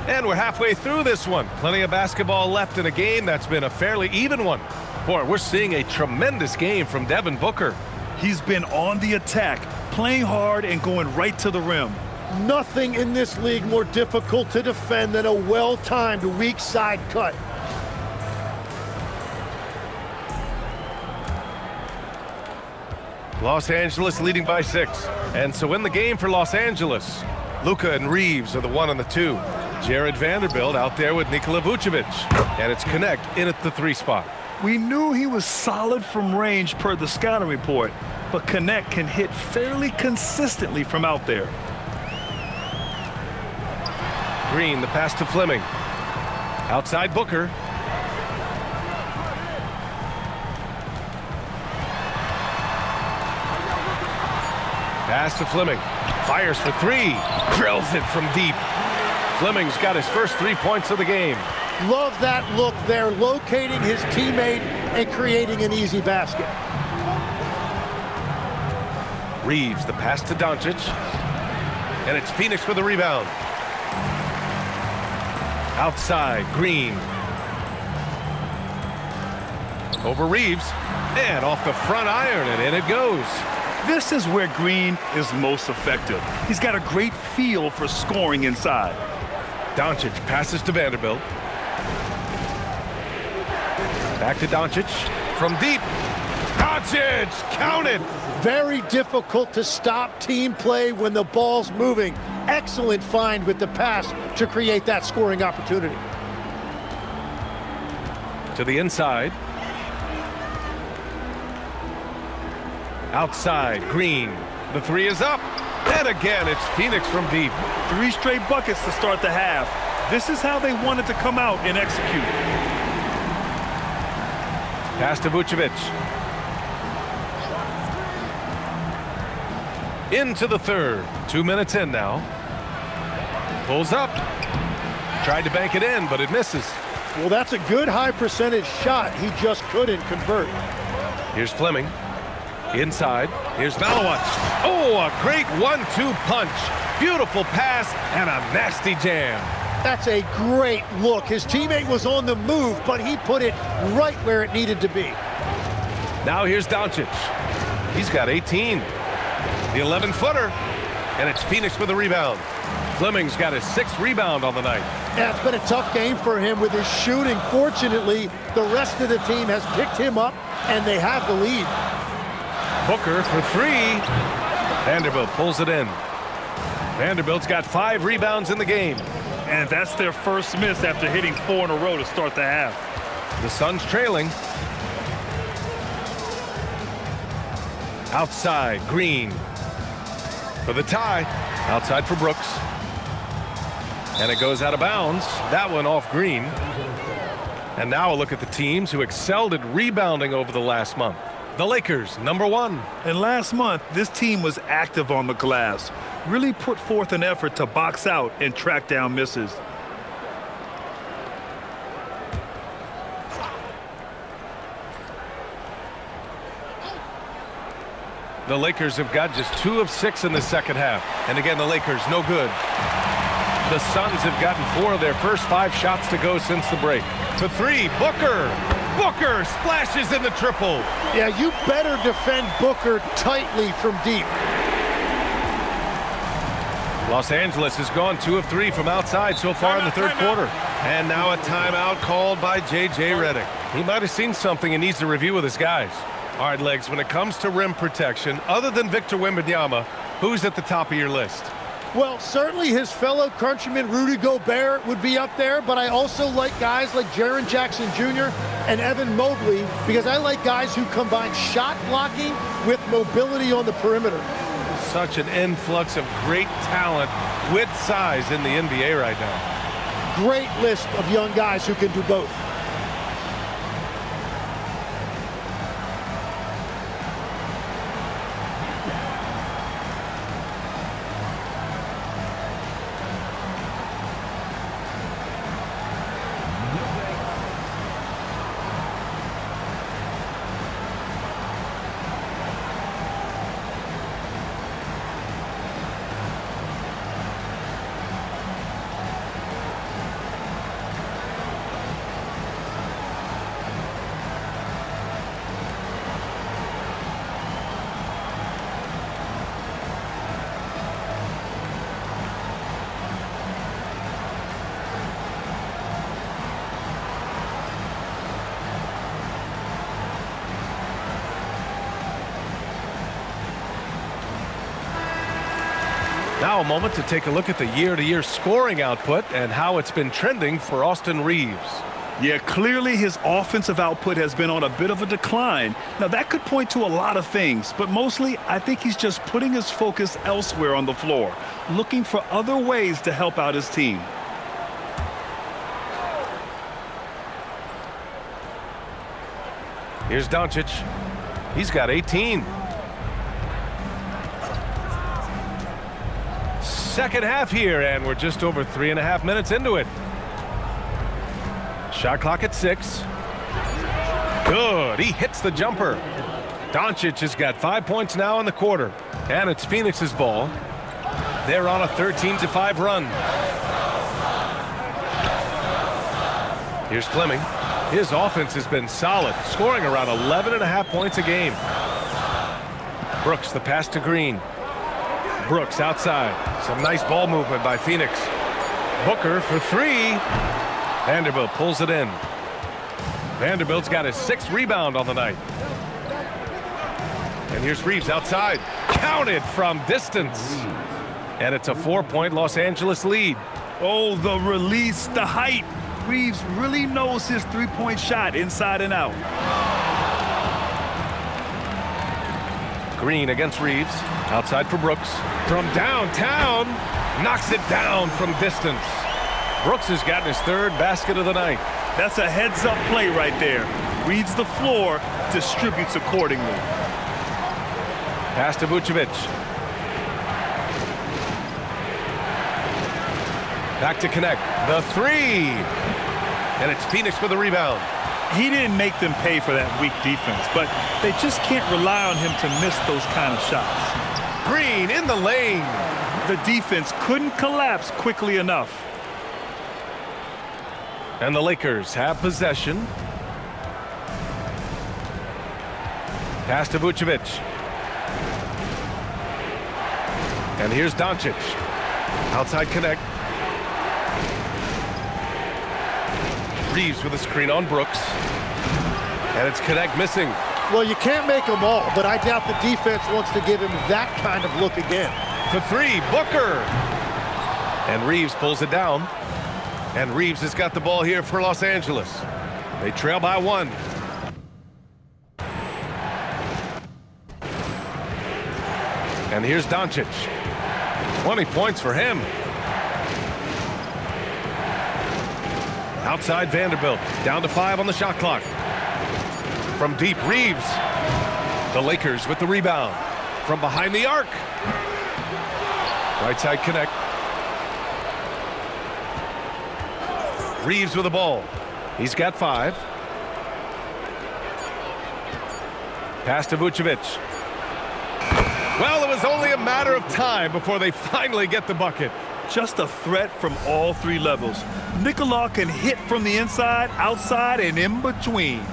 And we're halfway through this one. Plenty of basketball left in a game that's been a fairly even one. Boy, we're seeing a tremendous game from Devin Booker. He's been on the attack, playing hard and going right to the rim. Nothing in this league more difficult to defend than a well-timed weak side cut. Los Angeles leading by 6. And so in the game for Los Angeles, Luka and Reeves are the 1 and the 2. Jared Vanderbilt out there with Nikola Vucevic. And it's Connect in at the 3 spot. We knew he was solid from range per the scouting report, but Connect can hit fairly consistently from out there. Green, the pass to Fleming. Outside Booker. Pass to Fleming. Fires for 3. Drills it from deep. Fleming's got his first 3 points of the game. Love that look there, locating his teammate and creating an easy basket. Reeves, the pass to Doncic. And it's Phoenix with the rebound. Outside, Green. Over Reeves. And off the front iron, and in it goes. This is where Green is most effective. He's got a great feel for scoring inside. Doncic passes to Vanderbilt. Back to Doncic. From deep. Doncic! Count it! Very difficult to stop team play when the ball's moving. Excellent find with the pass to create that scoring opportunity. To the inside. Outside, Green. The 3 is up. And again, it's Phoenix from deep. 3 straight buckets to start the half. This is how they wanted to come out and execute. Pass to Vucevic. Into the third. 2 minutes in now. Pulls up. Tried to bank it in, but it misses. Well, that's a good high percentage shot. He just couldn't convert. Here's Fleming. Inside, here's Malawat. Oh, a great 1-2 punch. Beautiful pass and a nasty jam. That's a great look. His teammate was on the move, but he put it right where it needed to be. Now here's Doncic. He's got 18. The 11-footer, and it's Phoenix with a rebound. Fleming's got his 6th rebound on the night. Yeah, it's been a tough game for him with his shooting. Fortunately, the rest of the team has picked him up, and they have the lead. Booker for 3. Vanderbilt pulls it in. Vanderbilt's got 5 rebounds in the game. And that's their first miss after hitting 4 in a row to start the half. The Suns trailing. Outside, Green for the tie. Outside for Brooks. And it goes out of bounds. That one off Green. And now a look at the teams who excelled at rebounding over the last month. The Lakers, number 1. And last month, this team was active on the glass. Really put forth an effort to box out and track down misses. The Lakers have got just 2 of 6 in the second half. And again, the Lakers, no good. The Suns have gotten 4 of their first 5 shots to go since the break. For 3, Booker. Booker splashes in the triple. Yeah, you better defend Booker tightly from deep. Los Angeles has gone 2 of 3 from outside so far in the third quarter. And now a timeout called by J.J. Redick. He might have seen something and needs to review with his guys. All right, Legs, when it comes to rim protection, other than Victor Wembanyama, who's at the top of your list? Well, certainly his fellow countryman Rudy Gobert would be up there, but I also like guys like Jaren Jackson Jr. and Evan Mobley because I like guys who combine shot blocking with mobility on the perimeter. Such an influx of great talent with size in the NBA right now. Great list of young guys who can do both. Now a moment to take a look at the year-to-year scoring output and how it's been trending for Austin Reeves. Yeah, clearly his offensive output has been on a bit of a decline. Now, that could point to a lot of things, but mostly I think he's just putting his focus elsewhere on the floor, looking for other ways to help out his team. Here's Doncic. He's got 18. Second half here, and we're just over 3.5 minutes into it. Shot clock at 6. Good. He hits the jumper. Doncic has got 5 points now in the quarter, and it's Phoenix's ball. They're on a 13-5 run. Here's Fleming. His offense has been solid, scoring around 11.5 points a game. Brooks, the pass to Green. Brooks outside. Some nice ball movement by Phoenix. Booker for 3. Vanderbilt pulls it in. Vanderbilt's got his 6th rebound on the night. And here's Reeves outside. Counted from distance. And it's a 4-point Los Angeles lead. Oh, the release, the height. Reeves really knows his three-point shot inside and out. Green against Reeves. Outside for Brooks. From downtown. Knocks it down from distance. Brooks has gotten his 3rd basket of the night. That's a heads-up play right there. Reads the floor, distributes accordingly. Pass to Vucevic. Back to connect. The 3. And it's Phoenix with a rebound. He didn't make them pay for that weak defense, but they just can't rely on him to miss those kind of shots. Green in the lane. The defense couldn't collapse quickly enough. And the Lakers have possession. Pass to Vucevic. And here's Doncic. Outside connect. Reeves with a screen on Brooks. And it's connect missing. Well, you can't make them all, but I doubt the defense wants to give him that kind of look again. For three, Booker. And Reeves pulls it down. And Reeves has got the ball here for Los Angeles. They trail by 1. And here's Doncic. 20 points for him. Outside Vanderbilt. Down to 5 on the shot clock. From deep, Reeves. The Lakers with the rebound. From behind the arc. Right side connect. Reeves with the ball. He's got 5. Pass to Vucevic. Well, it was only a matter of time before they finally get the bucket. Just a threat from all 3 levels. Nicola can hit from the inside, outside, and in between.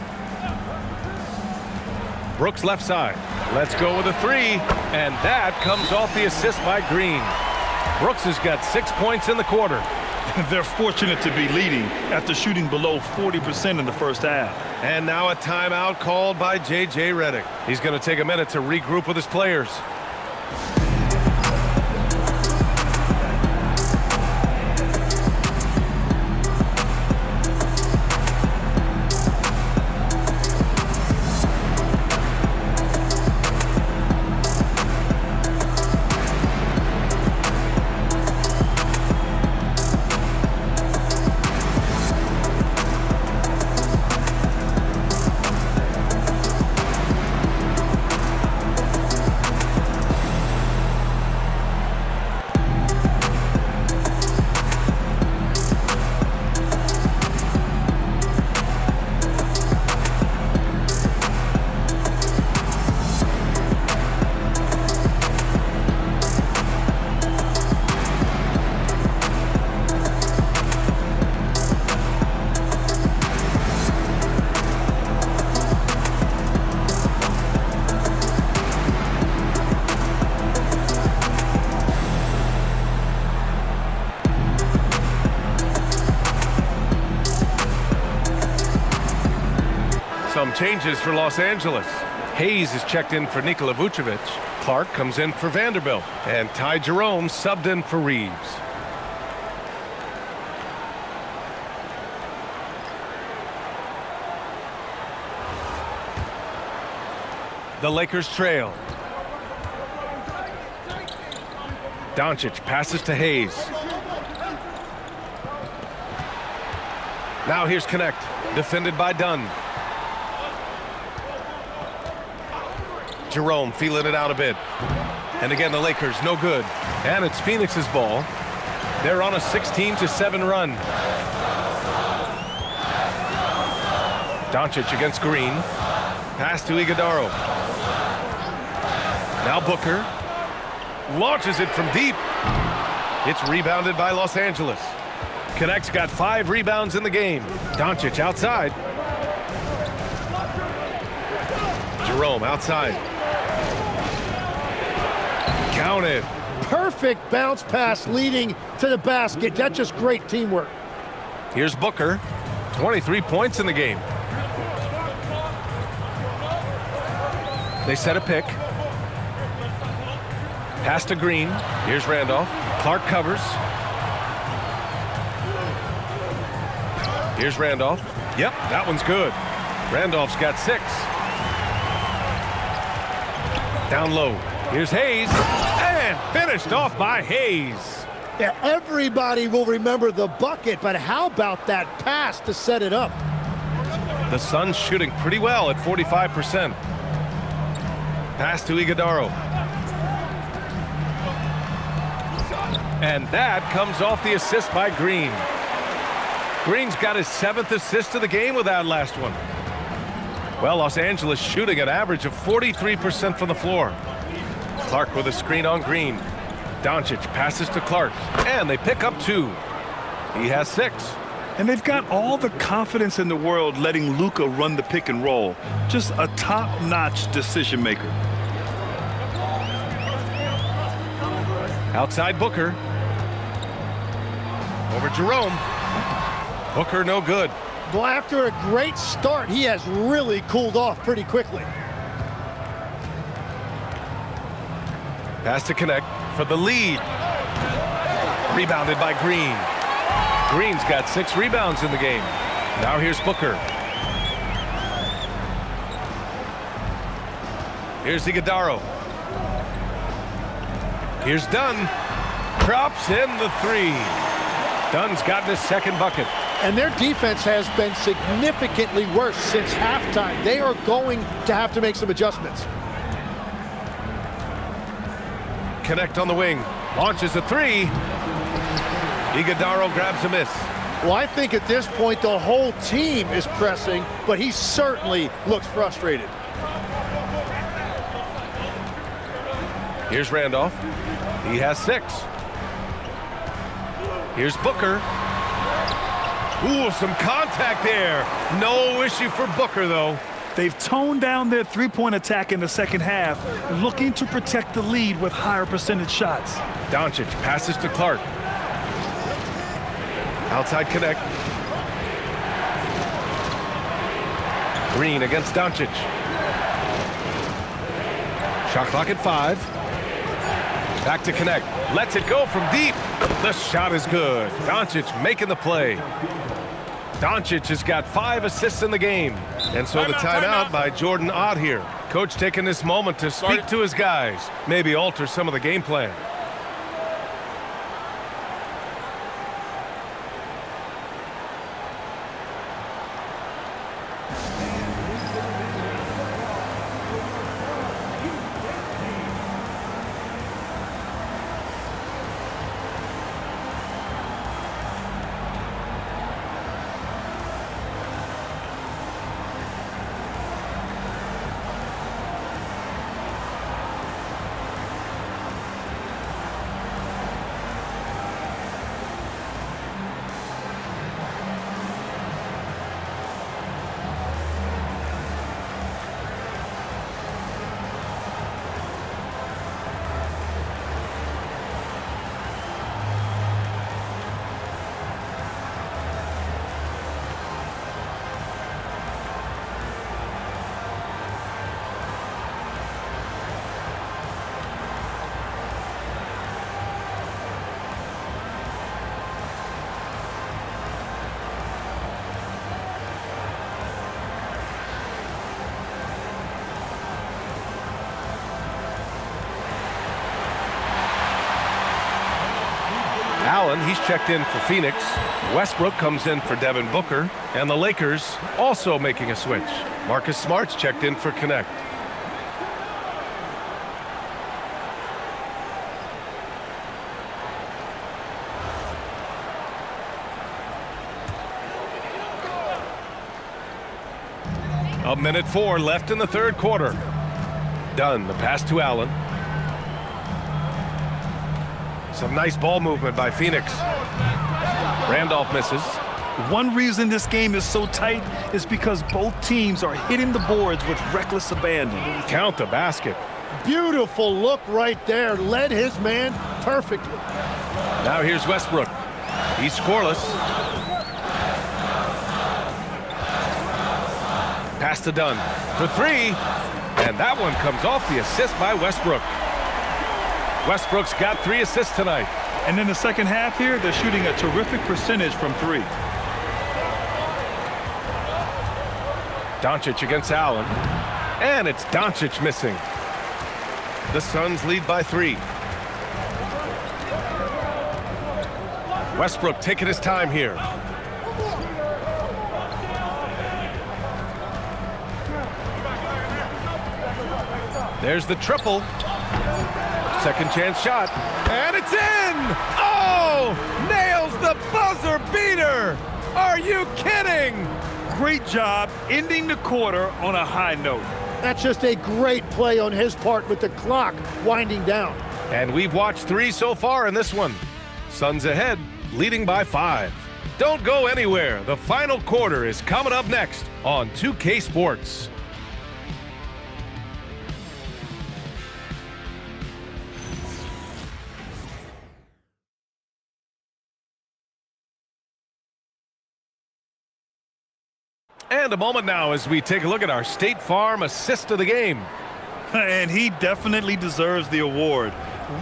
Brooks left side. Let's go with a 3. And that comes off the assist by Green. Brooks has got 6 points in the quarter. They're fortunate to be leading after shooting below 40% in the first half. And now a timeout called by J.J. Redick. He's going to take a minute to regroup with his players. Some changes for Los Angeles. Hayes is checked in for Nikola Vucevic. Clark comes in for Vanderbilt. And Ty Jerome subbed in for Reeves. The Lakers trail. Doncic passes to Hayes. Now here's Connect, defended by Dunn. Jerome feeling it out a bit. And again, the Lakers, no good. And it's Phoenix's ball. They're on a 16-7 run. Doncic against Green. Pass to Iguodaro. Now Booker. Launches it from deep. It's rebounded by Los Angeles. Connect's got 5 rebounds in the game. Doncic outside. Jerome outside. Counted. Perfect bounce pass leading to the basket. That's just great teamwork. Here's Booker. 23 points in the game. They set a pick. Pass to Green. Here's Randolph. Clark covers. Here's Randolph. Yep, that one's good. Randolph's got 6. Down low. Here's Hayes. And finished off by Hayes. Yeah, everybody will remember the bucket, but how about that pass to set it up? The Suns shooting pretty well at 45%. Pass to Iguodaro. And that comes off the assist by Green. Green's got his 7th assist of the game with that last one. Well, Los Angeles shooting an average of 43% from the floor. Clark with a screen on Green. Doncic passes to Clark, and they pick up 2. He has 6. And they've got all the confidence in the world letting Luka run the pick and roll. Just a top-notch decision maker. Outside Booker. Over Jerome. Booker no good. Well, after a great start, he has really cooled off pretty quickly. Pass to Connect for the lead. Rebounded by Green. Green's got 6 rebounds in the game. Now here's Booker. Here's Iguodala. Here's Dunn. Drops in the 3. Dunn's gotten his 2nd bucket. And their defense has been significantly worse since halftime. They are going to have to make some adjustments. Connect on the wing. Launches a 3. Iguodala grabs a miss. Well, I think at this point the whole team is pressing, but he certainly looks frustrated. Here's Randolph. He has 6. Here's Booker. Ooh, some contact there. No issue for Booker, though. They've toned down their three-point attack in the second half, looking to protect the lead with higher percentage shots. Doncic passes to Clark. Outside Connect. Green against Doncic. Shot clock at 5. Back to Connect. Lets it go from deep. The shot is good. Doncic making the play. Doncic has got 5 assists in the game. And so the timeout by Jordan Ott here. Coach taking this moment to speak to his guys. Maybe alter some of the game plan. Allen, he's checked in for Phoenix. Westbrook comes in for Devin Booker. And the Lakers also making a switch. Marcus Smart's checked in for Connect. A minute 4 left in the third quarter. Dunn, the pass to Allen. Some nice ball movement by Phoenix. Randolph misses. One reason this game is so tight is because both teams are hitting the boards with reckless abandon. Count the basket. Beautiful look right there. Led his man perfectly. Now here's Westbrook. He's scoreless. Pass to Dunn for 3. And that one comes off the assist by Westbrook. Westbrook's got 3 assists tonight. And in the second half here, they're shooting a terrific percentage from 3. Doncic against Allen. And it's Doncic missing. The Suns lead by 3. Westbrook taking his time here. There's the triple. Second chance shot. And it's in! Oh! Nails the buzzer beater! Are you kidding? Great job ending the quarter on a high note. That's just a great play on his part with the clock winding down. And we've watched 3 so far in this one. Suns ahead, leading by 5. Don't go anywhere. The final quarter is coming up next on 2K Sports. And a moment now as we take a look at our State Farm assist of the game. And he definitely deserves the award.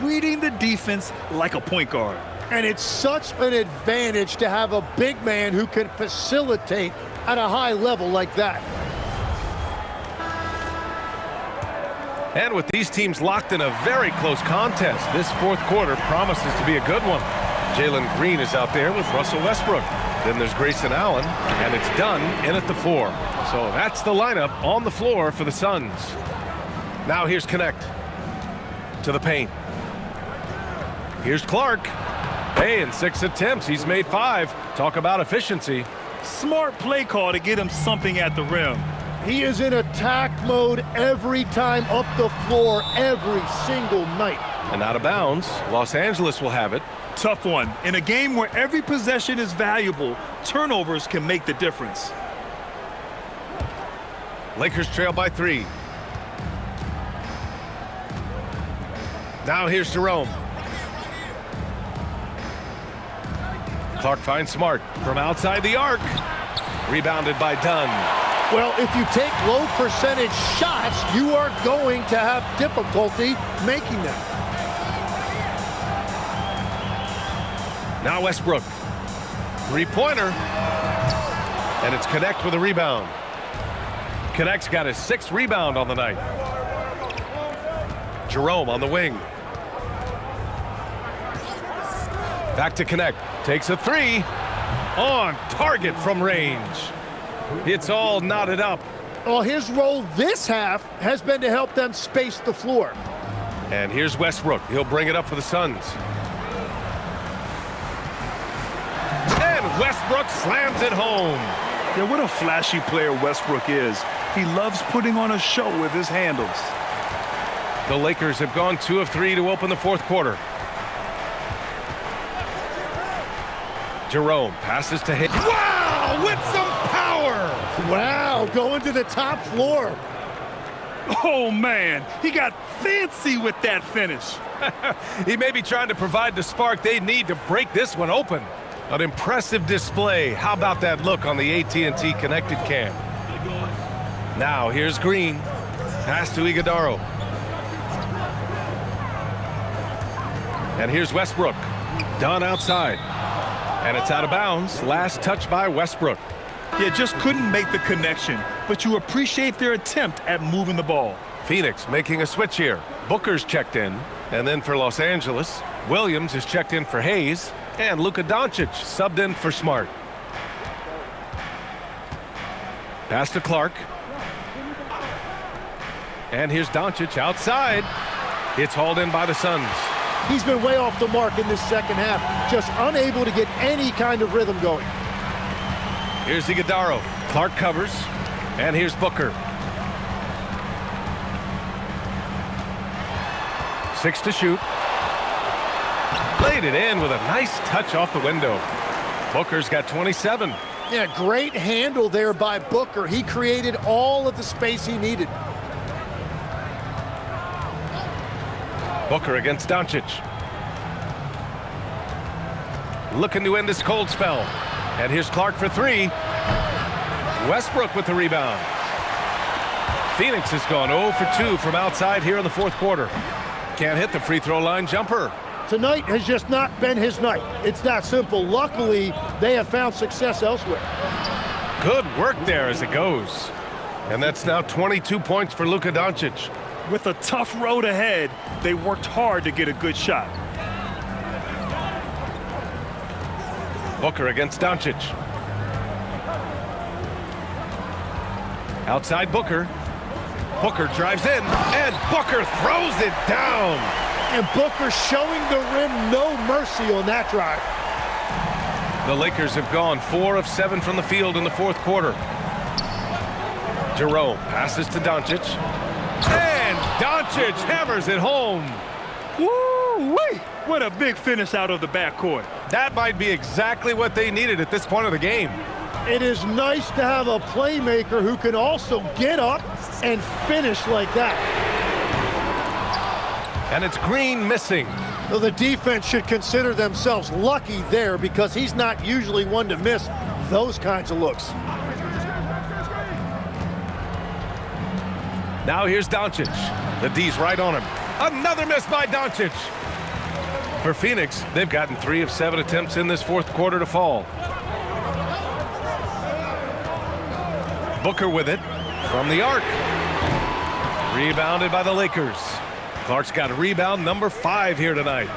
Reading the defense like a point guard. And it's such an advantage to have a big man who can facilitate at a high level like that. And with these teams locked in a very close contest, this fourth quarter promises to be a good one. Jalen Green is out there with Russell Westbrook. Then there's Grayson Allen, and it's Dunn in at the 4. So that's the lineup on the floor for the Suns. Now here's Connect to the paint. Here's Clark. Hey, in 6 attempts, he's made 5. Talk about efficiency. Smart play call to get him something at the rim. He is in attack mode every time up the floor, every single night. And out of bounds, Los Angeles will have it. Tough one. In a game where every possession is valuable, turnovers can make the difference. Lakers trail by 3. Now here's Jerome. Clark finds Smart from outside the arc. Rebounded by Dunn. Well, if you take low percentage shots, you are going to have difficulty making them. Now Westbrook. 3-pointer. And it's Connect with a rebound. Connect's got his 6th rebound on the night. Jerome on the wing. Back to Connect. Takes a 3. On target from range. It's all knotted up. Well, his role this half has been to help them space the floor. And here's Westbrook. He'll bring it up for the Suns. And Westbrook slams it home. Yeah, what a flashy player Westbrook is. He loves putting on a show with his handles. The Lakers have gone 2 of 3 to open the fourth quarter. Jerome passes to hit. Wow, with some power. Wow, going to the top floor. Oh, man, he got fancy with that finish. He may be trying to provide the spark they need to break this one open. An impressive display. How about that look on the AT&T connected cam? Now here's Green. Pass to Iguodaro. And here's Westbrook. Dunn outside. And it's out of bounds. Last touch by Westbrook. Yeah, just couldn't make the connection, but you appreciate their attempt at moving the ball. Phoenix making a switch here. Booker's checked in. And then for Los Angeles, Williams is checked in for Hayes. And Luka Doncic subbed in for Smart. Pass to Clark. And here's Doncic outside. It's hauled in by the Suns. He's been way off the mark in this second half, just unable to get any kind of rhythm going. Here's Iguodaro. Clark covers. And here's Booker. 6 to shoot. Laid it in with a nice touch off the window. Booker's got 27. Yeah, great handle there by Booker. He created all of the space he needed. Booker against Doncic. Looking to end this cold spell. And here's Clark for 3. Westbrook with the rebound. Phoenix has gone 0 for 2 from outside here in the fourth quarter. Can't hit the free throw line jumper. Tonight has just not been his night. It's that simple. Luckily, they have found success elsewhere. Good work there as it goes. And that's now 22 points for Luka Doncic. With a tough road ahead, they worked hard to get a good shot. Booker against Doncic. Outside Booker. Booker drives in, and Booker throws it down. And Booker showing the rim no mercy on that drive. The Lakers have gone 4 of 7 from the field in the fourth quarter. Jerome passes to Doncic. And Doncic hammers it home. Woo-wee! What a big finish out of the backcourt. That might be exactly what they needed at this point of the game. It is nice to have a playmaker who can also get up and finish like that. And it's Green missing. Well, the defense should consider themselves lucky there because he's not usually one to miss those kinds of looks. Now here's Doncic. The D's right on him. Another miss by Doncic. For Phoenix, they've gotten 3 of 7 attempts in this fourth quarter to fall. Booker with it from the arc. Rebounded by the Lakers. Clark's got a rebound number 5 here tonight.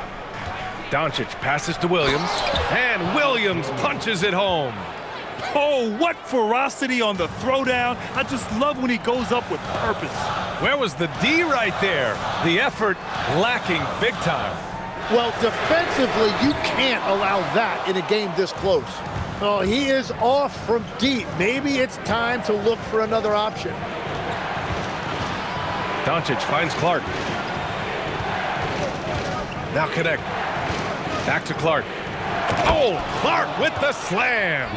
Doncic passes to Williams, and Williams punches it home. Oh, what ferocity on the throwdown. I just love when he goes up with purpose. Where was the D right there? The effort lacking big time. Well, defensively, you can't allow that in a game this close. Oh, he is off from deep. Maybe it's time to look for another option. Doncic finds Clark. Now connect. Back to Clark. Oh, Clark with the slam.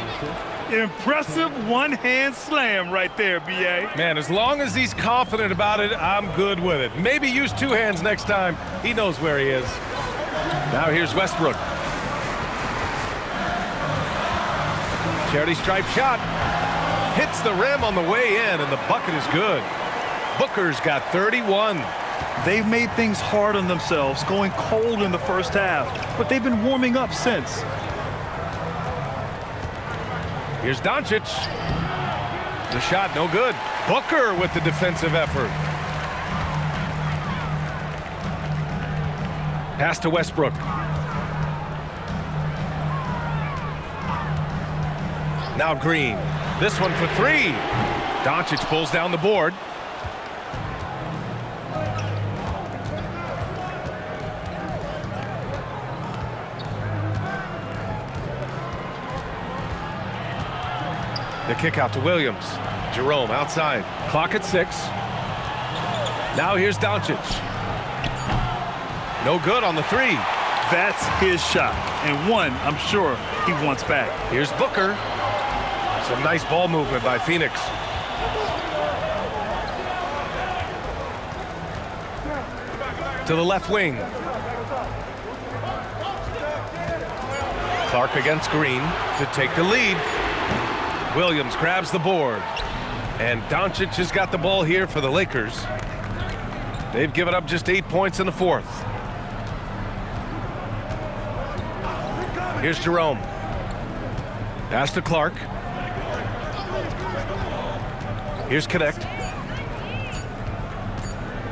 Impressive one-hand slam right there, B.A. Man, as long as he's confident about it, I'm good with it. Maybe use 2 hands next time. He knows where he is. Now here's Westbrook. Charity stripe shot. Hits the rim on the way in, and the bucket is good. Booker's got 31. They've made things hard on themselves, going cold in the first half, but they've been warming up since. Here's Doncic. The shot no good. Booker with the defensive effort. Pass to Westbrook. Now Green. This one for 3. Doncic pulls down the board. The kick out to Williams. Jerome outside. Clock at 6. Now here's Doncic. No good on the 3. That's his shot, and one I'm sure he wants back. Here's Booker. Some nice ball movement by Phoenix. To the left wing. Clark against Green to take the lead. Williams grabs the board. And Doncic has got the ball here for the Lakers. They've given up just 8 points in the fourth. Here's Jerome. Pass to Clark. Here's Connect.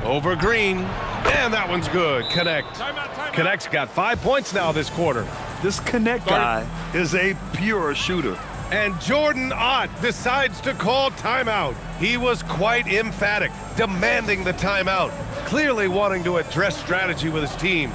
Over Green. And that one's good. Connect. Connect's got 5 points now this quarter. This Connect guy is a pure shooter. And Jordan Ott decides to call timeout. He was quite emphatic, demanding the timeout, clearly wanting to address strategy with his team.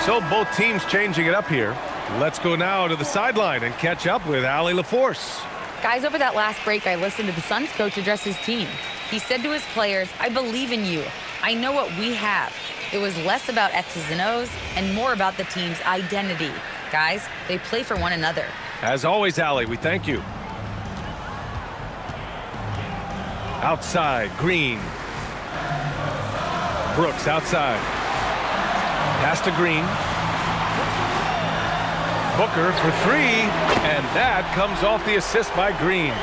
So both teams changing it up here. Let's go now to the sideline and catch up with Allie LaForce. Guys, over that last break, I listened to the Suns coach address his team. He said to his players, I believe in you. I know what we have. It was less about X's and O's and more about the team's identity. Guys, they play for one another. As always, Allie, we thank you. Outside, Green. Brooks outside. Pass to Green. Booker for three, and that comes off the assist by Green.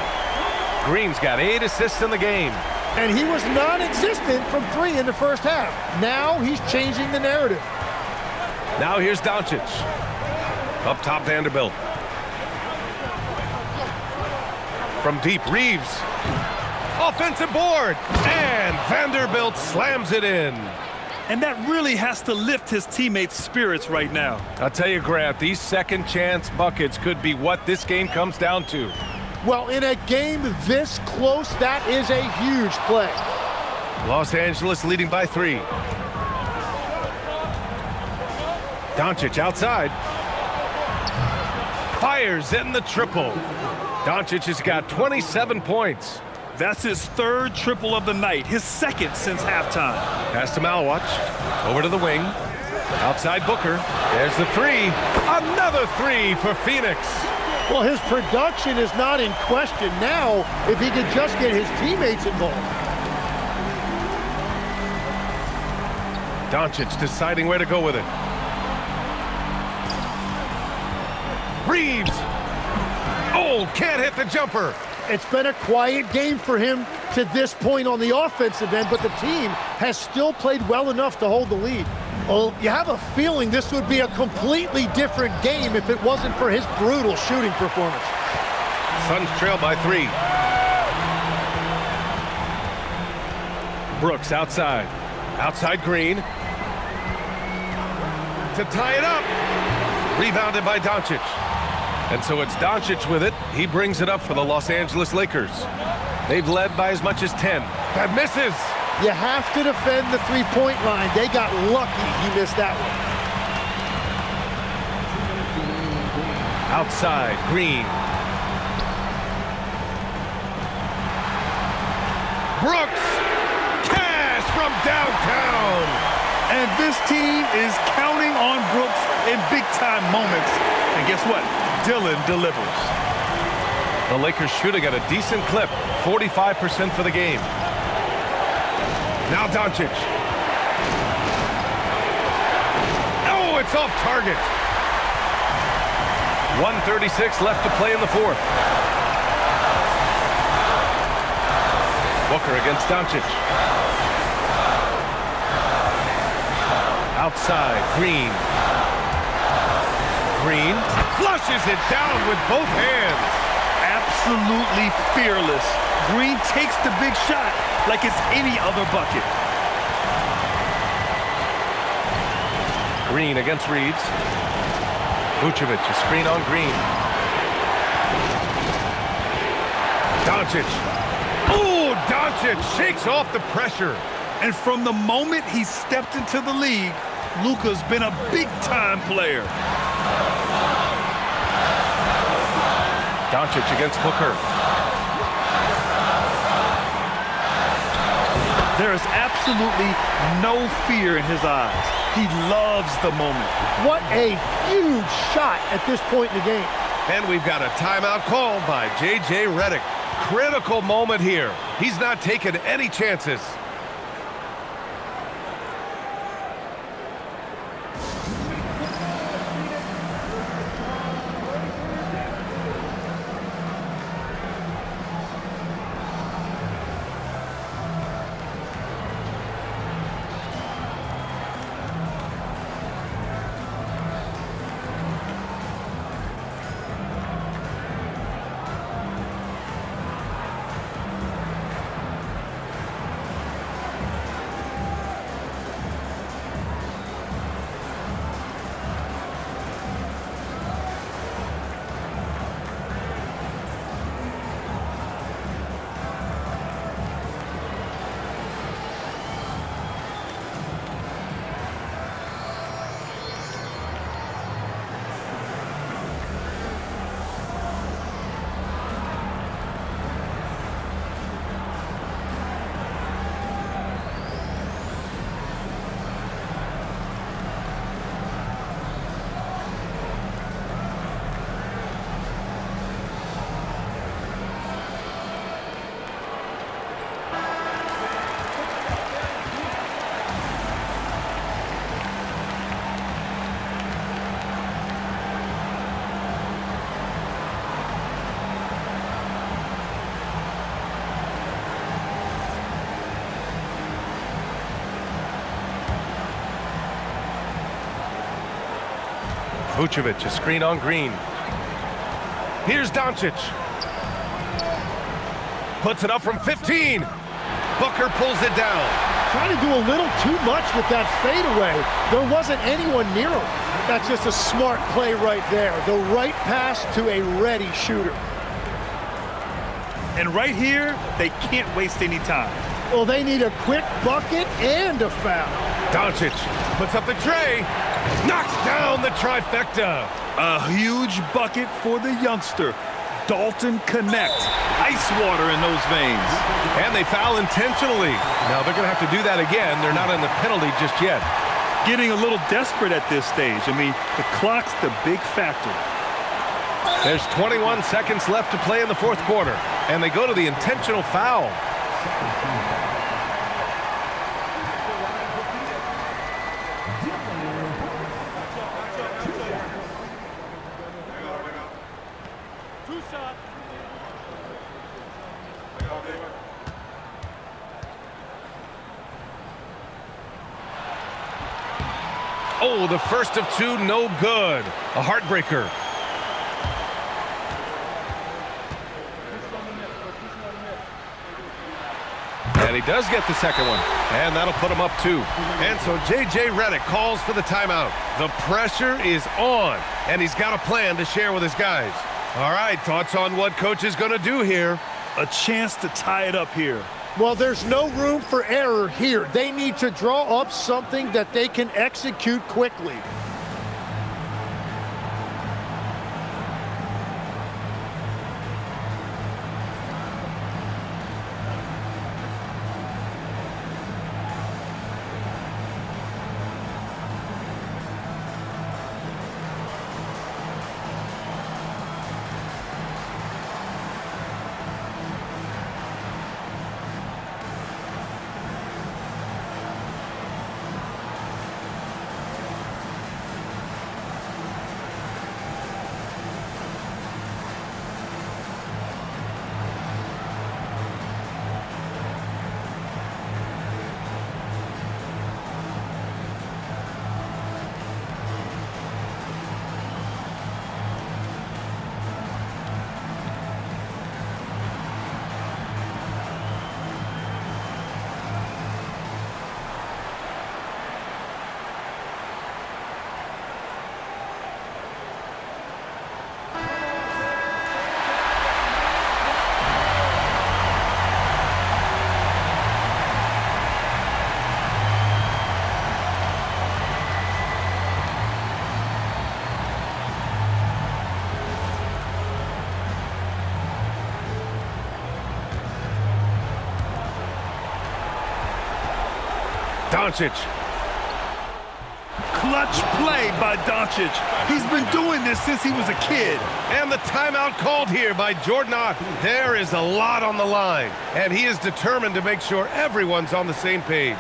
Green's got 8 assists in the game. And he was non-existent from 3 in the first half. Now he's changing the narrative. Now here's Doncic. Up top, Vanderbilt. From deep, Reeves. Offensive board, and Vanderbilt slams it in. And that really has to lift his teammates' spirits right now. I'll tell you, Grant, these second chance buckets could be what this game comes down to. Well, in a game this close, that is a huge play. Los Angeles leading by 3. Doncic outside. Fires in the triple. Doncic has got 27 points. That's his 3rd triple of the night, his 2nd since halftime. Pass to Malwatch. Over to the wing. Outside Booker. There's the 3. Another 3 for Phoenix. Well, his production is not in question now if he could just get his teammates involved. Doncic deciding where to go with it. Reeves. Oh, can't hit the jumper. It's been a quiet game for him to this point on the offensive end, but the team has still played well enough to hold the lead. Well, you have a feeling this would be a completely different game if it wasn't for his brutal shooting performance. Suns trail by 3. Brooks outside. Outside Green. To tie it up. Rebounded by Doncic. And so it's Doncic with it. He brings it up for the Los Angeles Lakers. They've led by as much as 10. That misses. You have to defend the three-point line. They got lucky he missed that one. Outside, Green. Brooks. Cash from downtown. And this team is counting on Brooks in big-time moments. And guess what? Dillon delivers. The Lakers shooting at a decent clip, 45% for the game. Now Doncic. Oh, it's off target. 1:36 left to play in the 4th. Booker against Doncic. Outside, Green. Green flushes it down with both hands. Absolutely fearless. Green takes the big shot like it's any other bucket. Green against Reeves. Vucevic, a screen on Green. Doncic. Oh, Doncic shakes off the pressure. And from the moment he stepped into the league, Luka's been a big-time player. Doncic against Booker. There is absolutely no fear in his eyes. He loves the moment. What a huge shot at this point in the game. And we've got a timeout called by J.J. Redick. Critical moment here. He's not taking any chances. Vucevic, a screen on Green. Here's Doncic. Puts it up from 15. Booker pulls it down. Trying to do a little too much with that fadeaway. There wasn't anyone near him. That's just a smart play right there. The right pass to a ready shooter. And right here, they can't waste any time. Well, they need a quick bucket and a foul. Doncic puts up the tray. Knocks down the trifecta. A huge bucket for the youngster. Dalton Connect. Ice water in those veins. And they foul intentionally. Now they're going to have to do that again. They're not in the penalty just yet. Getting a little desperate at this stage. I mean, the clock's the big factor. There's 21 seconds left to play in the fourth quarter. And they go to the intentional foul. Oh, the first of two, no good. A heartbreaker. And he does get the second one. And that'll put him up 2. And so J.J. Redick calls for the timeout. The pressure is on. And he's got a plan to share with his guys. All right, thoughts on what coach is going to do here? A chance to tie it up here. Well, there's no room for error here. They need to draw up something that they can execute quickly. Doncic. Clutch play by Doncic. He's been doing this since he was a kid. And the timeout called here by Jordan Ott. There is a lot on the line, and he is determined to make sure everyone's on the same page.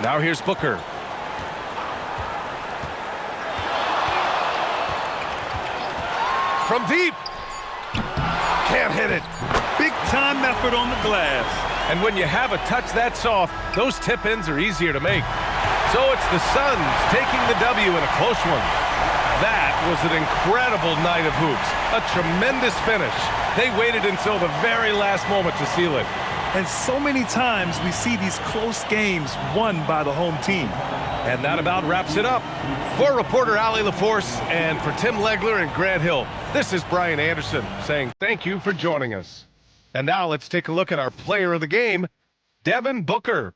Now here's Booker. From deep. Can't hit it. Big time effort on the glass. And when you have a touch that soft, those tip-ins are easier to make. So it's the Suns taking the W in a close one. That was an incredible night of hoops. A tremendous finish. They waited until the very last moment to seal it. And so many times we see these close games won by the home team. And that about wraps it up. For reporter Allie LaForce and for Tim Legler and Grant Hill, this is Brian Anderson saying thank you for joining us. And now let's take a look at our player of the game, Devin Booker.